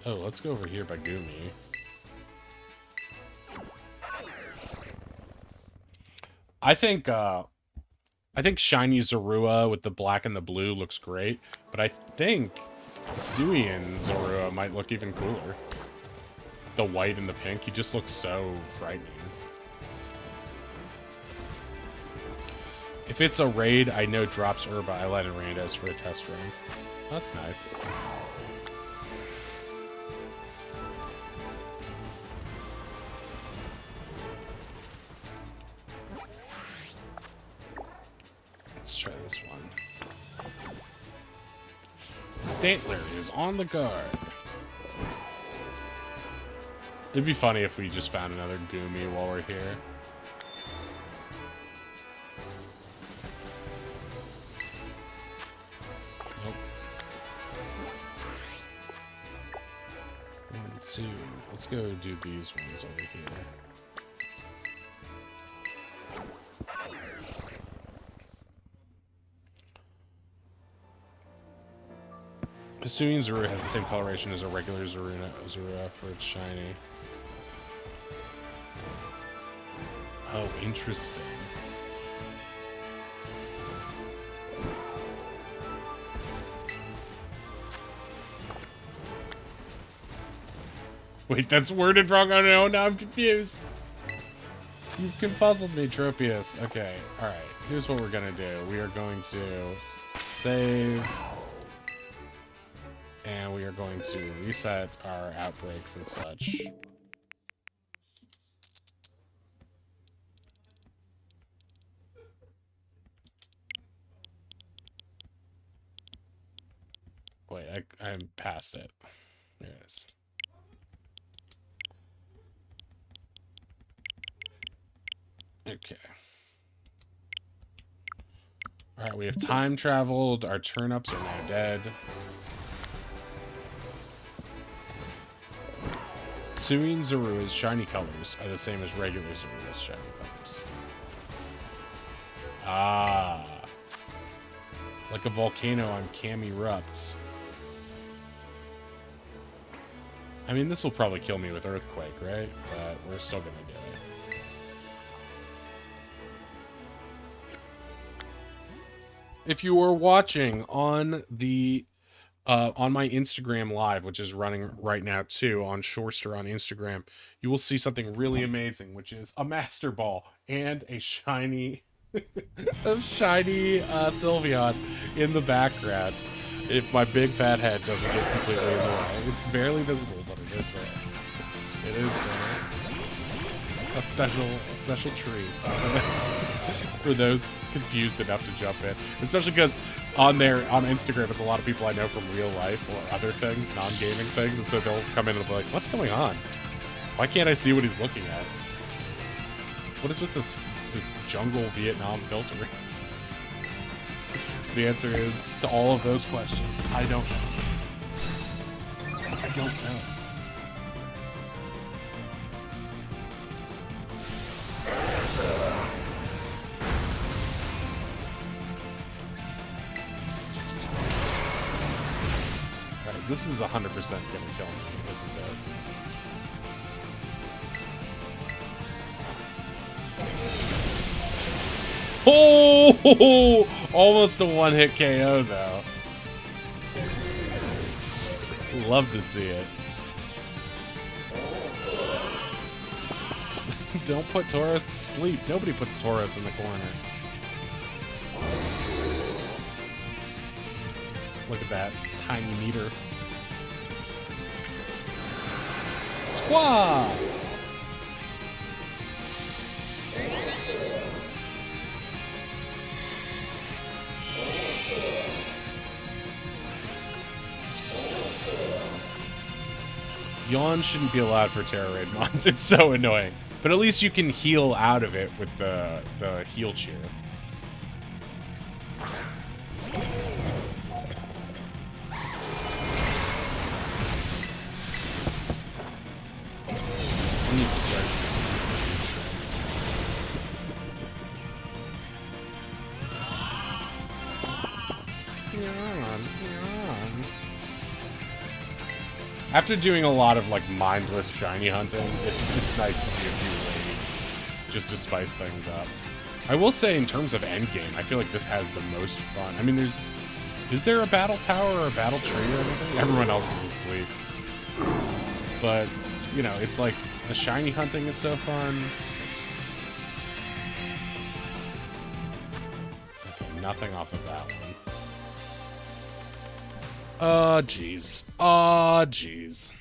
Oh, let's go over here by Gumi. I think shiny Zorua with the black and the blue looks great, but I think Suian Zorua might look even cooler. The white and the pink, he just looks so frightening. If it's a raid, I know drops Herba, Island, and Randos for a test run. That's nice. Let's try this one. Stantler is on the guard. It'd be funny if we just found another Gumi while we're here. Nope. 1, 2. Let's go do these ones over here. Assuming Zorua has the same coloration as a regular Zorua for its shiny. Oh, interesting. Wait, that's worded wrong. Oh no, now I'm confused. You've confuzzled me, Tropius. Okay, alright. Here's what we're gonna do. We are going to save. And we are going to reset our outbreaks and such. Wait, I'm past it. There it is. Okay. Alright, we have time traveled. Our turnips are now dead. Suian Zorua's shiny colors are the same as regular Zorua's shiny colors. Ah. Like a volcano on Cam erupts. I mean, this will probably kill me with Earthquake, right? But we're still gonna do it. If you are watching on the on my Instagram live, which is running right now too on Shorester on Instagram, you will see something really amazing, which is a Master Ball and a shiny Sylveon in the background. If my big fat head doesn't get completely in the way. It's barely visible, but it is there. It is there. A special treat for those confused enough to jump in. Especially because on Instagram, it's a lot of people I know from real life or other things, non-gaming things, and so they'll come in and be like, what's going on? Why can't I see what he's looking at? What is with this jungle Vietnam filter? The answer is, to all of those questions, I don't know. I don't know. This is 100% gonna kill me, isn't it? Oh, almost a one-hit KO though. Love to see it. Don't put Tauros to sleep. Nobody puts Tauros in the corner. Look at that tiny meter. Squaw! Yawn shouldn't be allowed for Terra Raid mons. It's so annoying. But at least you can heal out of it with the heal cheer. After doing a lot of like mindless shiny hunting, it's nice to do a few raids just to spice things up. I will say, in terms of endgame, I feel like this has the most fun. I mean, is there a battle tower or a battle tree or anything? Everyone else is asleep. But, you know, it's like the shiny hunting is so fun. Okay, nothing off of that one. Oh, jeez. Oh, jeez.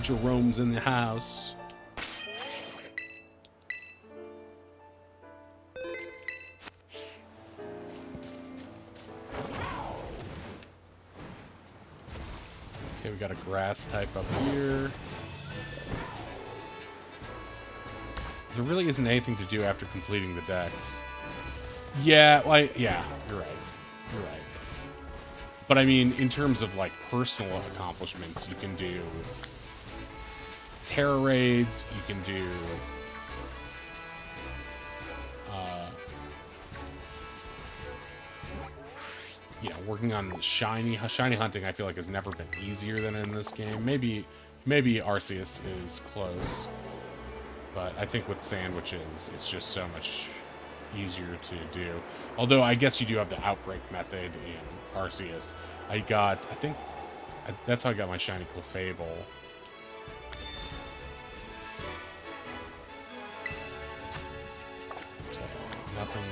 Jerome's in the house. Okay, we got a grass type up here. There really isn't anything to do after completing the decks. Yeah, yeah, you're right. You're right. But I mean, in terms of like personal accomplishments, you can do Terra raids, you can do yeah, working on shiny hunting. I feel like has never been easier than in this game. Maybe Arceus is close. But I think with sandwiches, it's just so much easier to do. Although I guess you do have the outbreak method in Arceus. I think that's how I got my shiny Clefable. Okay, nothing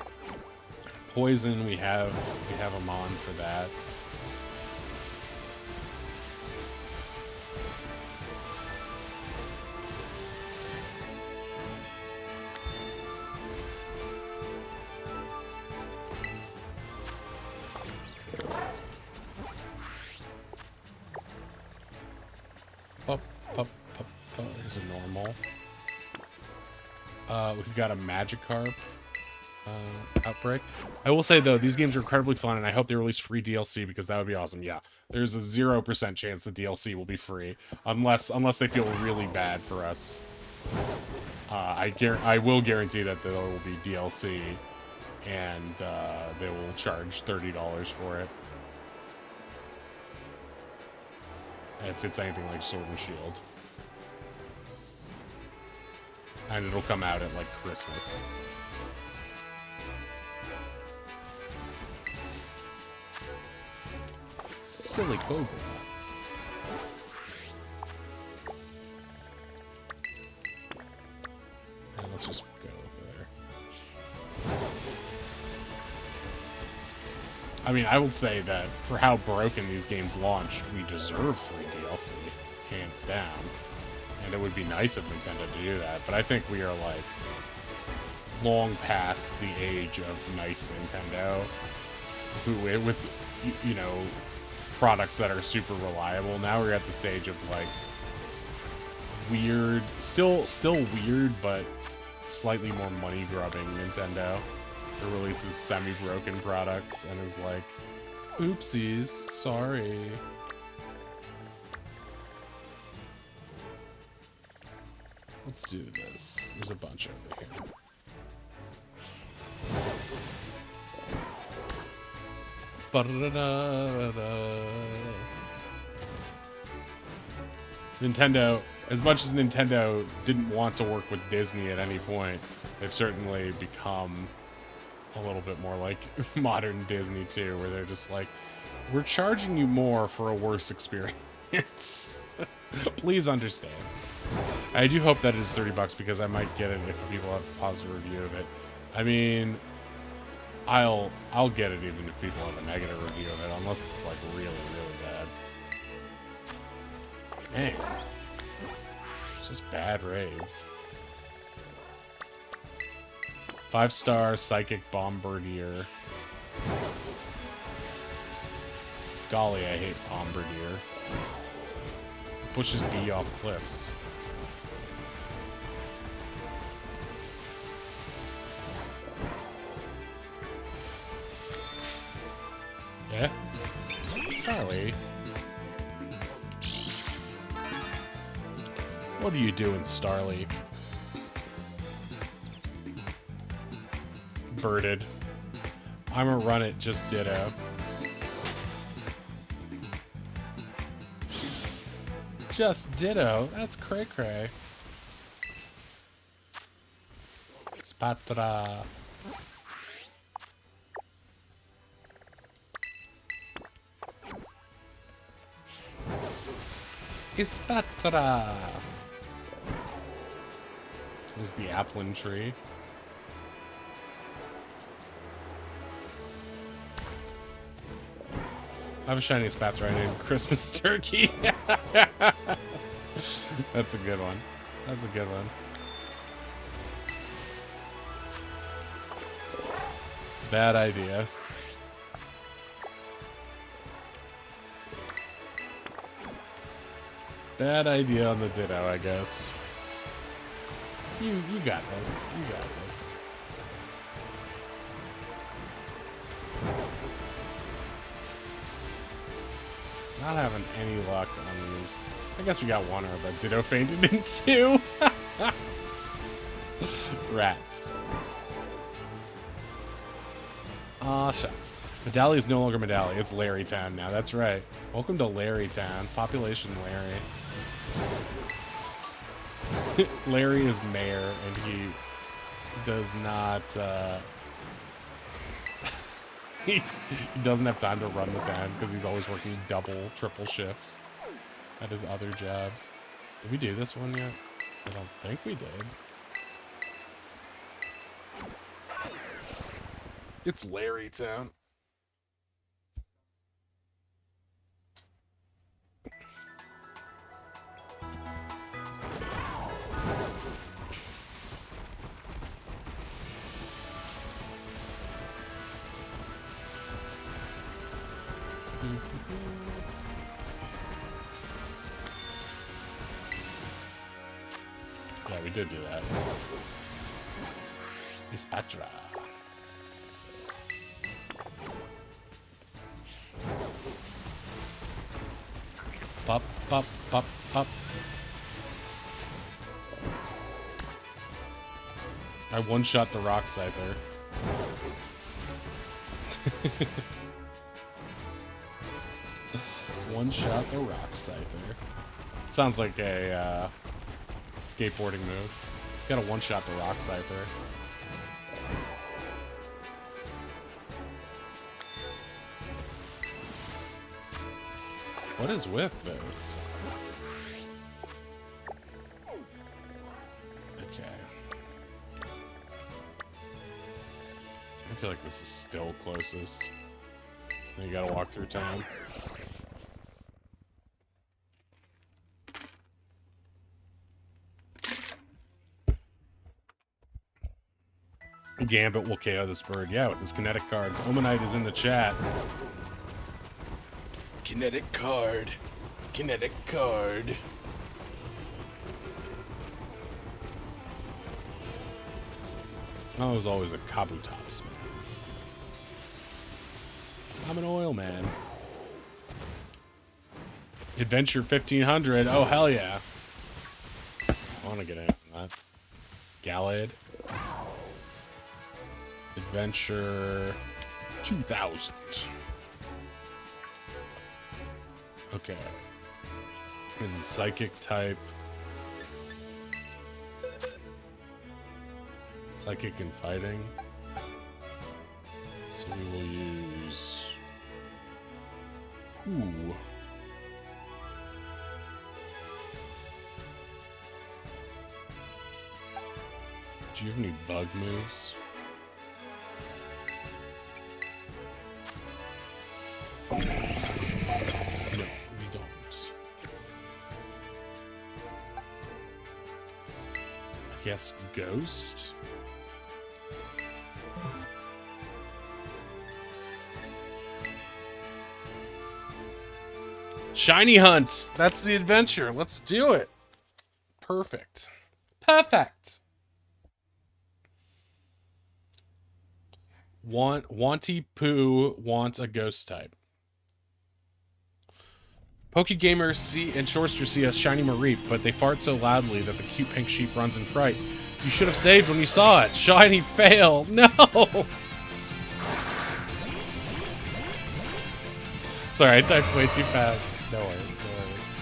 there. Poison, we have a mon for that. There's a normal. We've got a Magikarp outbreak. I will say though, these games are incredibly fun, and I hope they release free DLC because that would be awesome. Yeah, there's a 0% chance the DLC will be free unless they feel really bad for us. I will guarantee that there will be DLC, and they will charge $30 for it. If it's anything like Sword and Shield. And it'll come out at, like, Christmas. Silly Cobra. And let's just go over there. I mean, I will say that for how broken these games launched, we deserve free DLC, hands down. And it would be nice of Nintendo to do that, but I think we are, like, long past the age of nice Nintendo, who, with, you know, products that are super reliable. Now we're at the stage of, like, weird, still weird, but slightly more money-grubbing Nintendo, who releases semi-broken products and is like, oopsies, sorry. Let's do this. There's a bunch over here. Nintendo, as much as Nintendo didn't want to work with Disney at any point, they've certainly become a little bit more like modern Disney too, where they're just like, we're charging you more for a worse experience. Please understand. I do hope that it is $30 because I might get it if people have a positive review of it. I mean, I'll get it even if people have a negative review of it, unless it's like really, really bad. Man, it's just bad raids. 5-star Psychic Bombardier. Golly, I hate Bombardier. Pushes B off cliffs. Yeah? Scarlet. What are you doing, Starly? Birded. I'm gonna run it, just ditto. Just ditto? That's cray-cray. Spatra. Ispatra. Is the applin tree. I have a shiny Spatra named Christmas Turkey. That's a good one. That's a good one. Bad idea. Bad idea on the ditto, I guess. You got this. You got this. Not having any luck on these. I guess we got one herb, but ditto fainted in two. Rats. Aw, shucks. Medalli is no longer Medalli. It's Larrytown now. That's right. Welcome to Larrytown. Population Larry. Larry is mayor, and he does not, he doesn't have time to run the town because he's always working double, triple shifts at his other jobs. Did we do this one yet? I don't think we did. It's Larrytown. Yeah, we did do that. Ispatra. Pop, pop, pop, pop. I one-shot the rock scyther. One-shot the rock scyther. Sounds like a skateboarding move. Gotta one-shot the rock scyther. What is with this? Okay. I feel like this is still closest. You gotta walk through town. Gambit will KO this bird. Yeah, with his kinetic cards. Omanite is in the chat. Kinetic card. Kinetic card. I was always a Kabutops man. I'm an oil man. Adventure 1500. Oh, hell yeah. I want to get in. Galad. Adventure 2000. Okay. It's psychic type. Psychic and fighting. So we will use... Ooh. Do you have any bug moves? No, we don't. I guess Ghost? Shiny Hunt! That's the adventure. Let's do it. Perfect. Perfect. Wanty Poo wants a ghost type. Pokegamers see and Shorster see a shiny Mareep, but they fart so loudly that the cute pink sheep runs in fright. You should have saved when you saw it. Shiny fail. No! Sorry, I typed way too fast. No worries, no worries.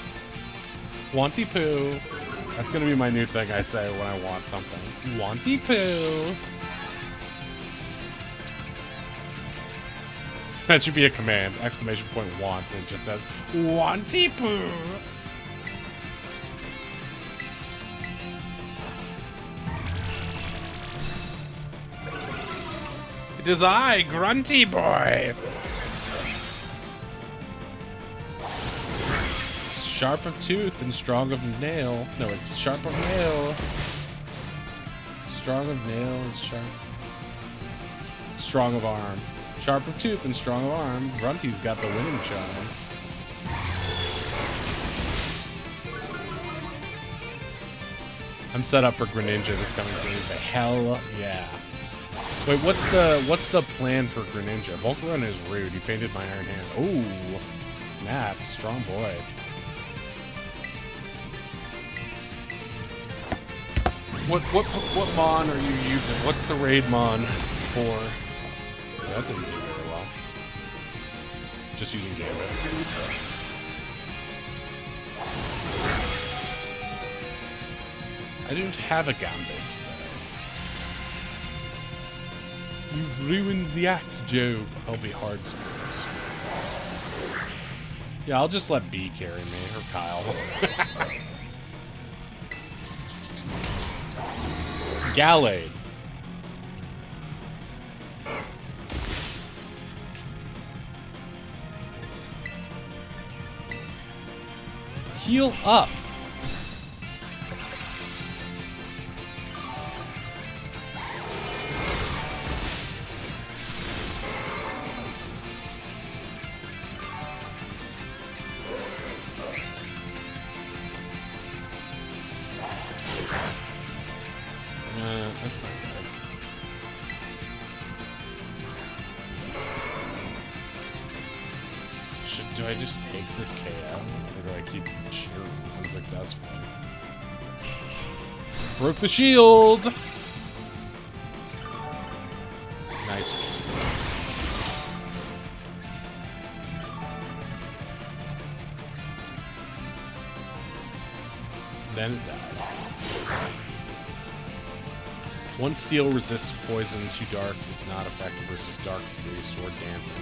Wanty Poo. That's gonna be my new thing I say when I want something. Wanty Poo. That should be a command. Exclamation point want. And it just says, Wanty Poo. It is I, Grunty Boy. Sharp of tooth and strong of nail. No, it's sharp of nail. Strong of nail and sharp. Strong of arm. Sharp of tooth and strong of arm. Grunty's got the winning charm. I'm set up for Greninja this coming Thursday. Hell yeah. Wait, what's the plan for Greninja? Bulk Run is rude. He fainted my iron hands. Oh, snap. Strong boy. What mon are you using? What's the raid mon for? Yeah, that didn't do very well. Just using Gambit. I didn't have a Gambit though. You've ruined the act, Joe. I'll be hard spirits. Yeah, I'll just let B carry me, or Kyle. Galade. Heal up. That's not good. Do I just take this KO? Or do I keep cheering unsuccessfully? Broke the shield! Nice. Then it died. One steel resists poison, 2 dark is not effective versus dark 3, sword dance, and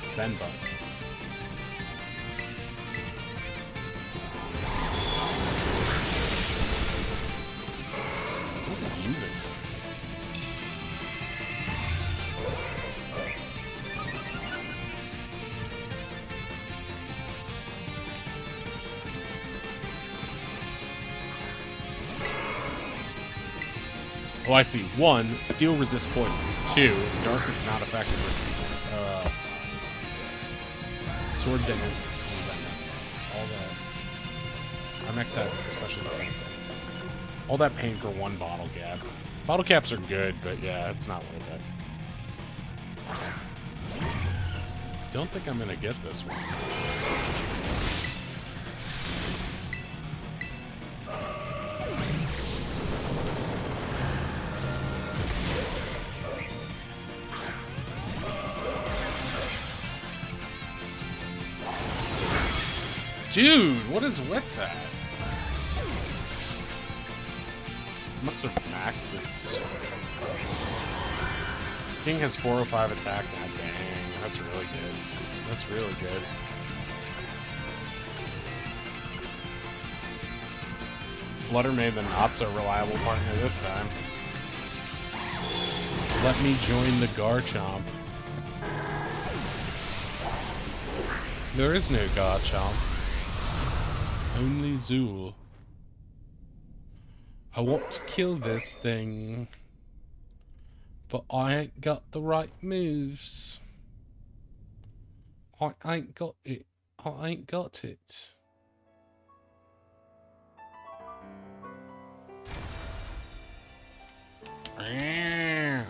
Zenbud. What is it using? Oh, I see. 1, steel resists poison. 2, dark is not effective versus sword dance. All that. Our next had special defense. All that pain for 1 bottle cap. Bottle caps are good, but yeah, it's not worth it. Don't think I'm gonna get this one. Dude, what is with that? Must have maxed its... King has 405 attack now. Dang, that's really good. That's really good. Flutter made the not so reliable partner this time. Let me join the Garchomp. There is no Garchomp. Only Zool. I want to kill this thing, but I ain't got the right moves. I ain't got it. I ain't got it. I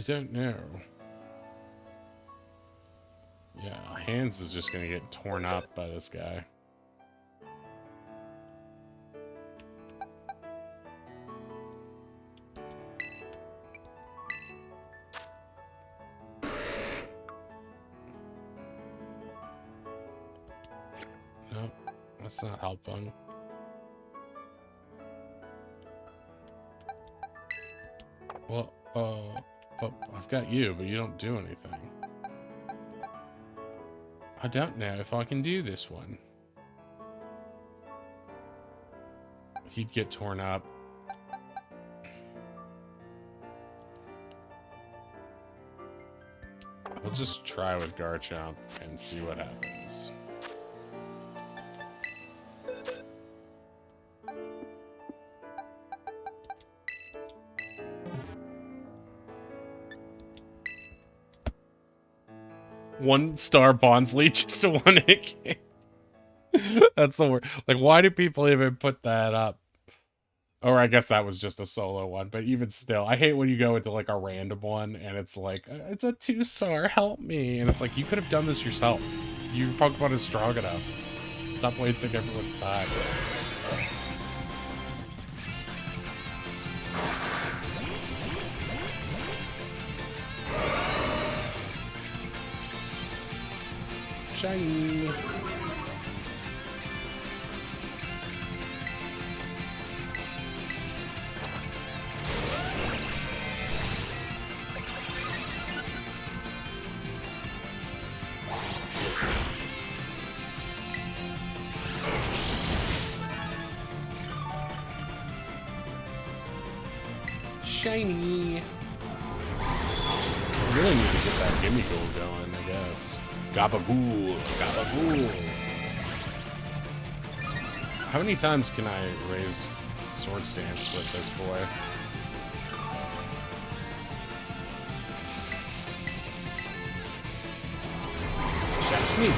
don't know. Yeah, Hands is just gonna get torn up by this guy. No, that's not helpful. Well, but I've got you, but you don't do anything. I don't know if I can do this one. He'd get torn up. We'll just try with Garchomp and see what happens. One star Bonsly, just a one hit game. That's the word. Like, why do people even put that up? Or I guess that was just a solo one, but even still, I hate when you go into like a random one and it's like, it's a 2-star, help me. And it's like, you could have done this yourself. Your Pokemon is strong enough. Stop wasting everyone's time. Shiny. Shiny. I really need to get that Gimme Gold going, I guess. Gabagool, Gabagool. How many times can I raise Sword Stance with this boy? Shadow Sneak.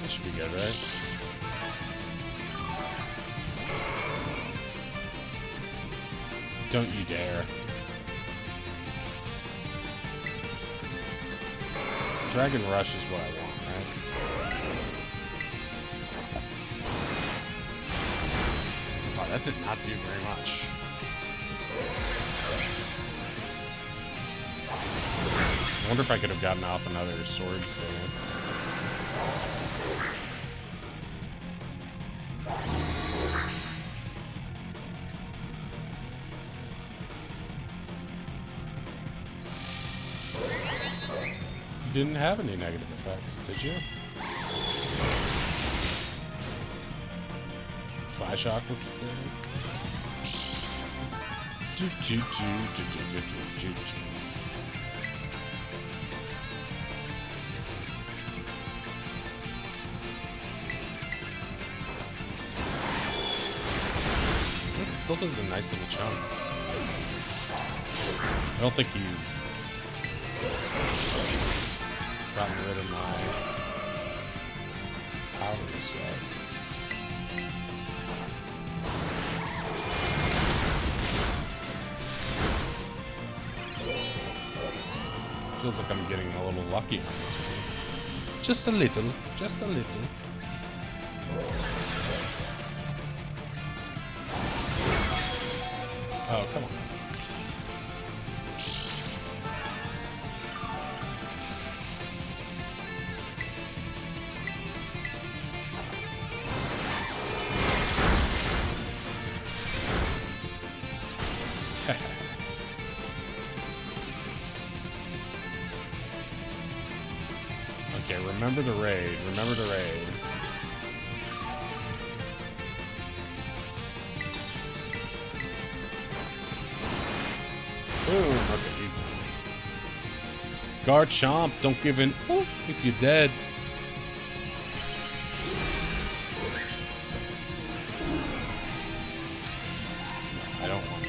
That should be good, right? Don't you dare. Dragon Rush is what I want, right? Oh, that did not do very much. I wonder if I could have gotten off another Sword Stance. Didn't have any negative effects, did you? Psyshock was the same. It still does a nice little chunk. I don't think he's gotten rid of my powers yet. Feels like I'm getting a little lucky on this one. Just a little. Just a little. Oh, come on. Okay, remember the raid. Remember the raid. Boom. Okay, he's not. Garchomp, don't give in if you're dead. I don't want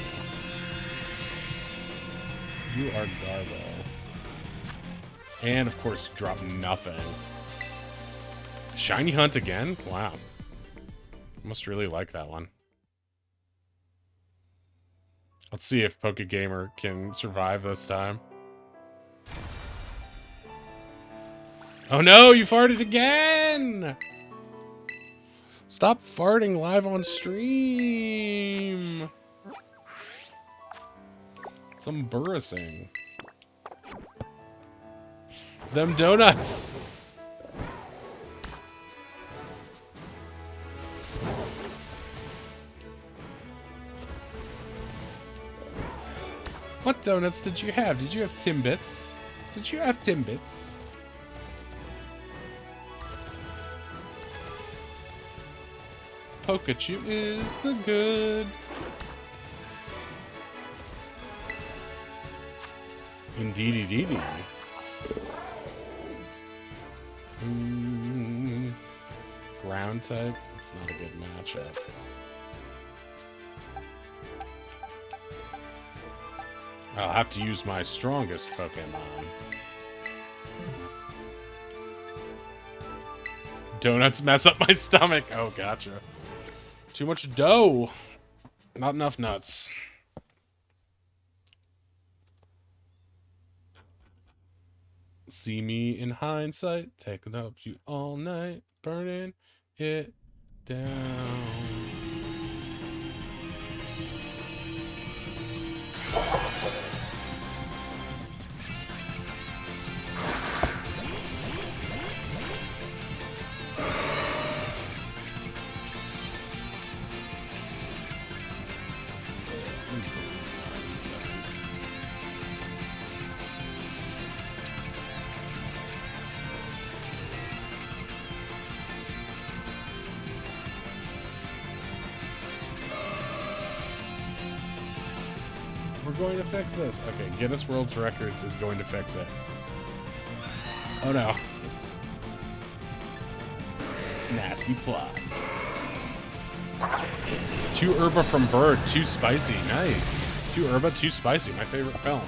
you. You are Garbo. And, of course, drop nothing. Shiny Hunt again? Wow. Must really like that one. Let's see if PokeGamer can survive this time. Oh no, you farted again! Stop farting live on stream! It's embarrassing. Them donuts! What donuts did you have? Did you have Timbits? Did you have Timbits? Pikachu is the good. Indeedy. Ground type? It's not a good matchup. I'll have to use my strongest Pokemon. Donuts mess up my stomach. Oh, gotcha. Too much dough. Not enough nuts. See me in hindsight, taking up you all night, burning it down. We're going to fix this. Okay, Guinness World Records is going to fix it. Oh no. Nasty plots. 2 herba from bird, 2 spicy. Nice. 2 herba, 2 spicy. My favorite film.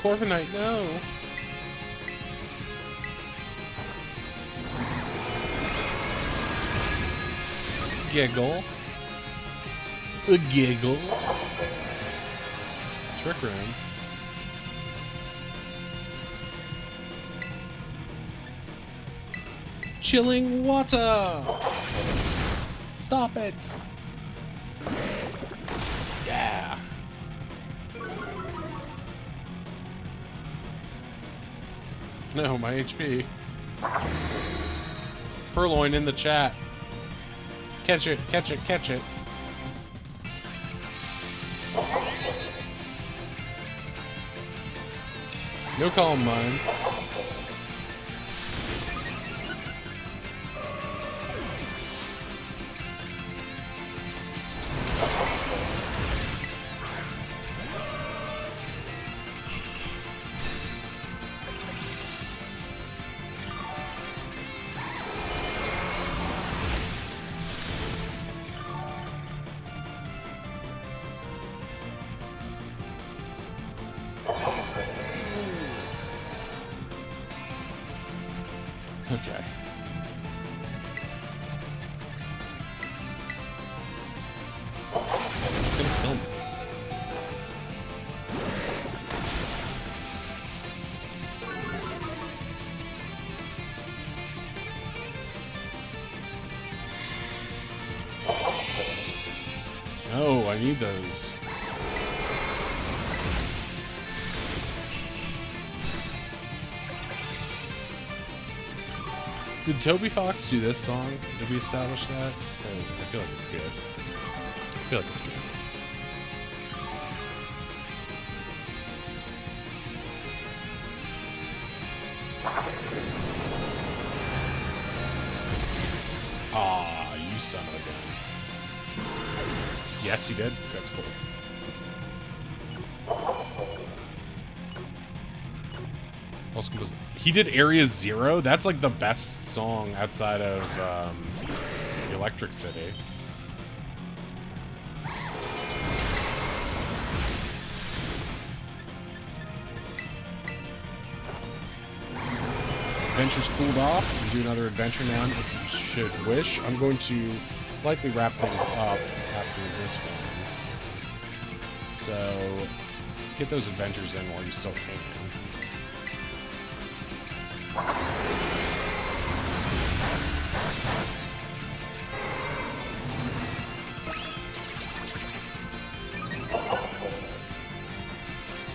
Corviknight, no. Giggle. A giggle. Trick Room. Chilling water. Stop it. Yeah. No, my HP. Purloin in the chat. Catch it, catch it, catch it. No calm mind. No, I need those. Did Toby Fox do this song? Did we establish that? Because I feel like it's good. I feel like it's good. Aw, you son of a gun. Yes, he did. That's cool. Also, he did Area Zero. That's like the best song outside of Electric City. Adventure's cooled off. We do another adventure now if you should wish. I'm going to likely wrap things up after this one. So get those adventures in while you still can.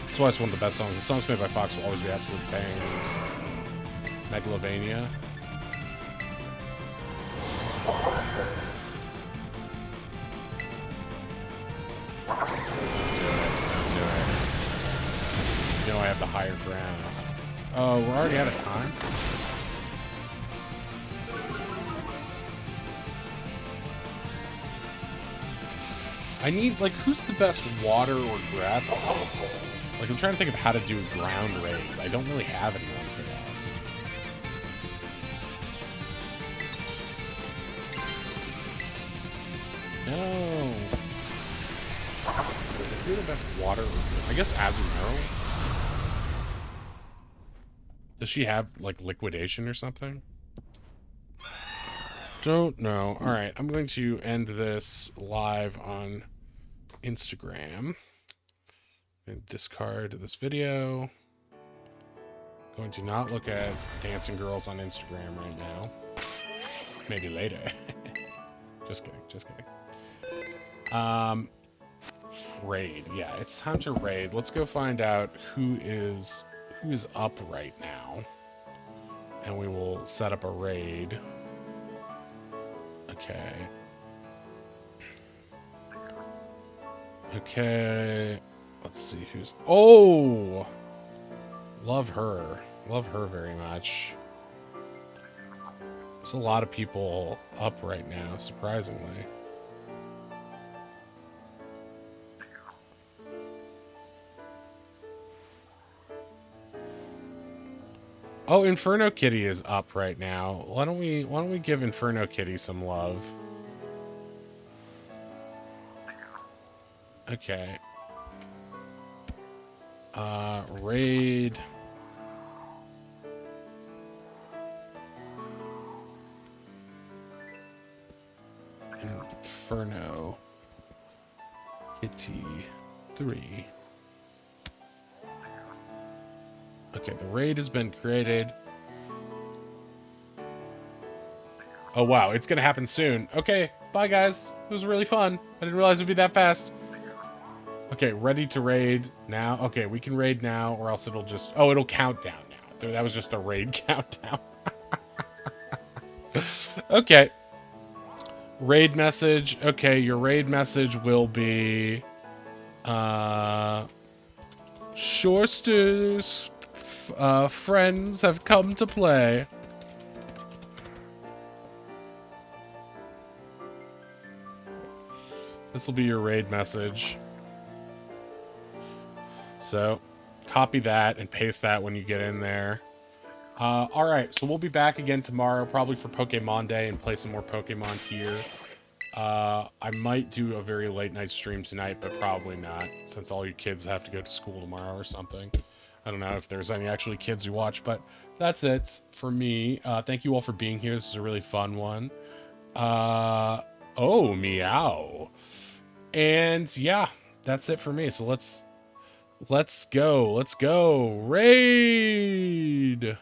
That's why it's one of the best songs. The songs made by Fox will always be absolute bangers. Megalovania. You know I have the higher ground. Oh, we're already out of time? I need, like, who's the best water or grass type? Like, I'm trying to think of how to do ground raids. I don't really have anyone for that. No. Who's the best water? I guess Azumarill. Does she have, like, liquidation or something? Don't know. Alright, I'm going to end this live on Instagram. And discard this video. Going to not look at dancing girls on Instagram right now. Maybe later. Just kidding, just kidding. Raid. Yeah, it's time to raid. Let's go find out who is up right now. And we will set up a raid. Okay. Okay. Let's see who's... Oh! Love her. Love her very much. There's a lot of people up right now, surprisingly. Oh, Inferno Kitty is up right now. Why don't we give Inferno Kitty some love? Okay. Raid. Inferno Kitty 3. Okay, the raid has been created. Oh, wow. It's going to happen soon. Okay, bye, guys. It was really fun. I didn't realize it would be that fast. Okay, ready to raid now. Okay, we can raid now, or else it'll just... Oh, it'll count down now. That was just a raid countdown. Okay. Raid message. Okay, your raid message will be... Shorster's friends have come to play. This will be your raid message. So, copy that and paste that when you get in there. Alright, so we'll be back again tomorrow, probably for Pokemon Day, and play some more Pokemon here. I might do a very late night stream tonight, but probably not, since all you kids have to go to school tomorrow or something. I don't know if there's any actually kids who watch, but that's it for me. Thank you all for being here. This is a really fun one. Oh, meow. And yeah, that's it for me. So let's go. Let's go. Raid!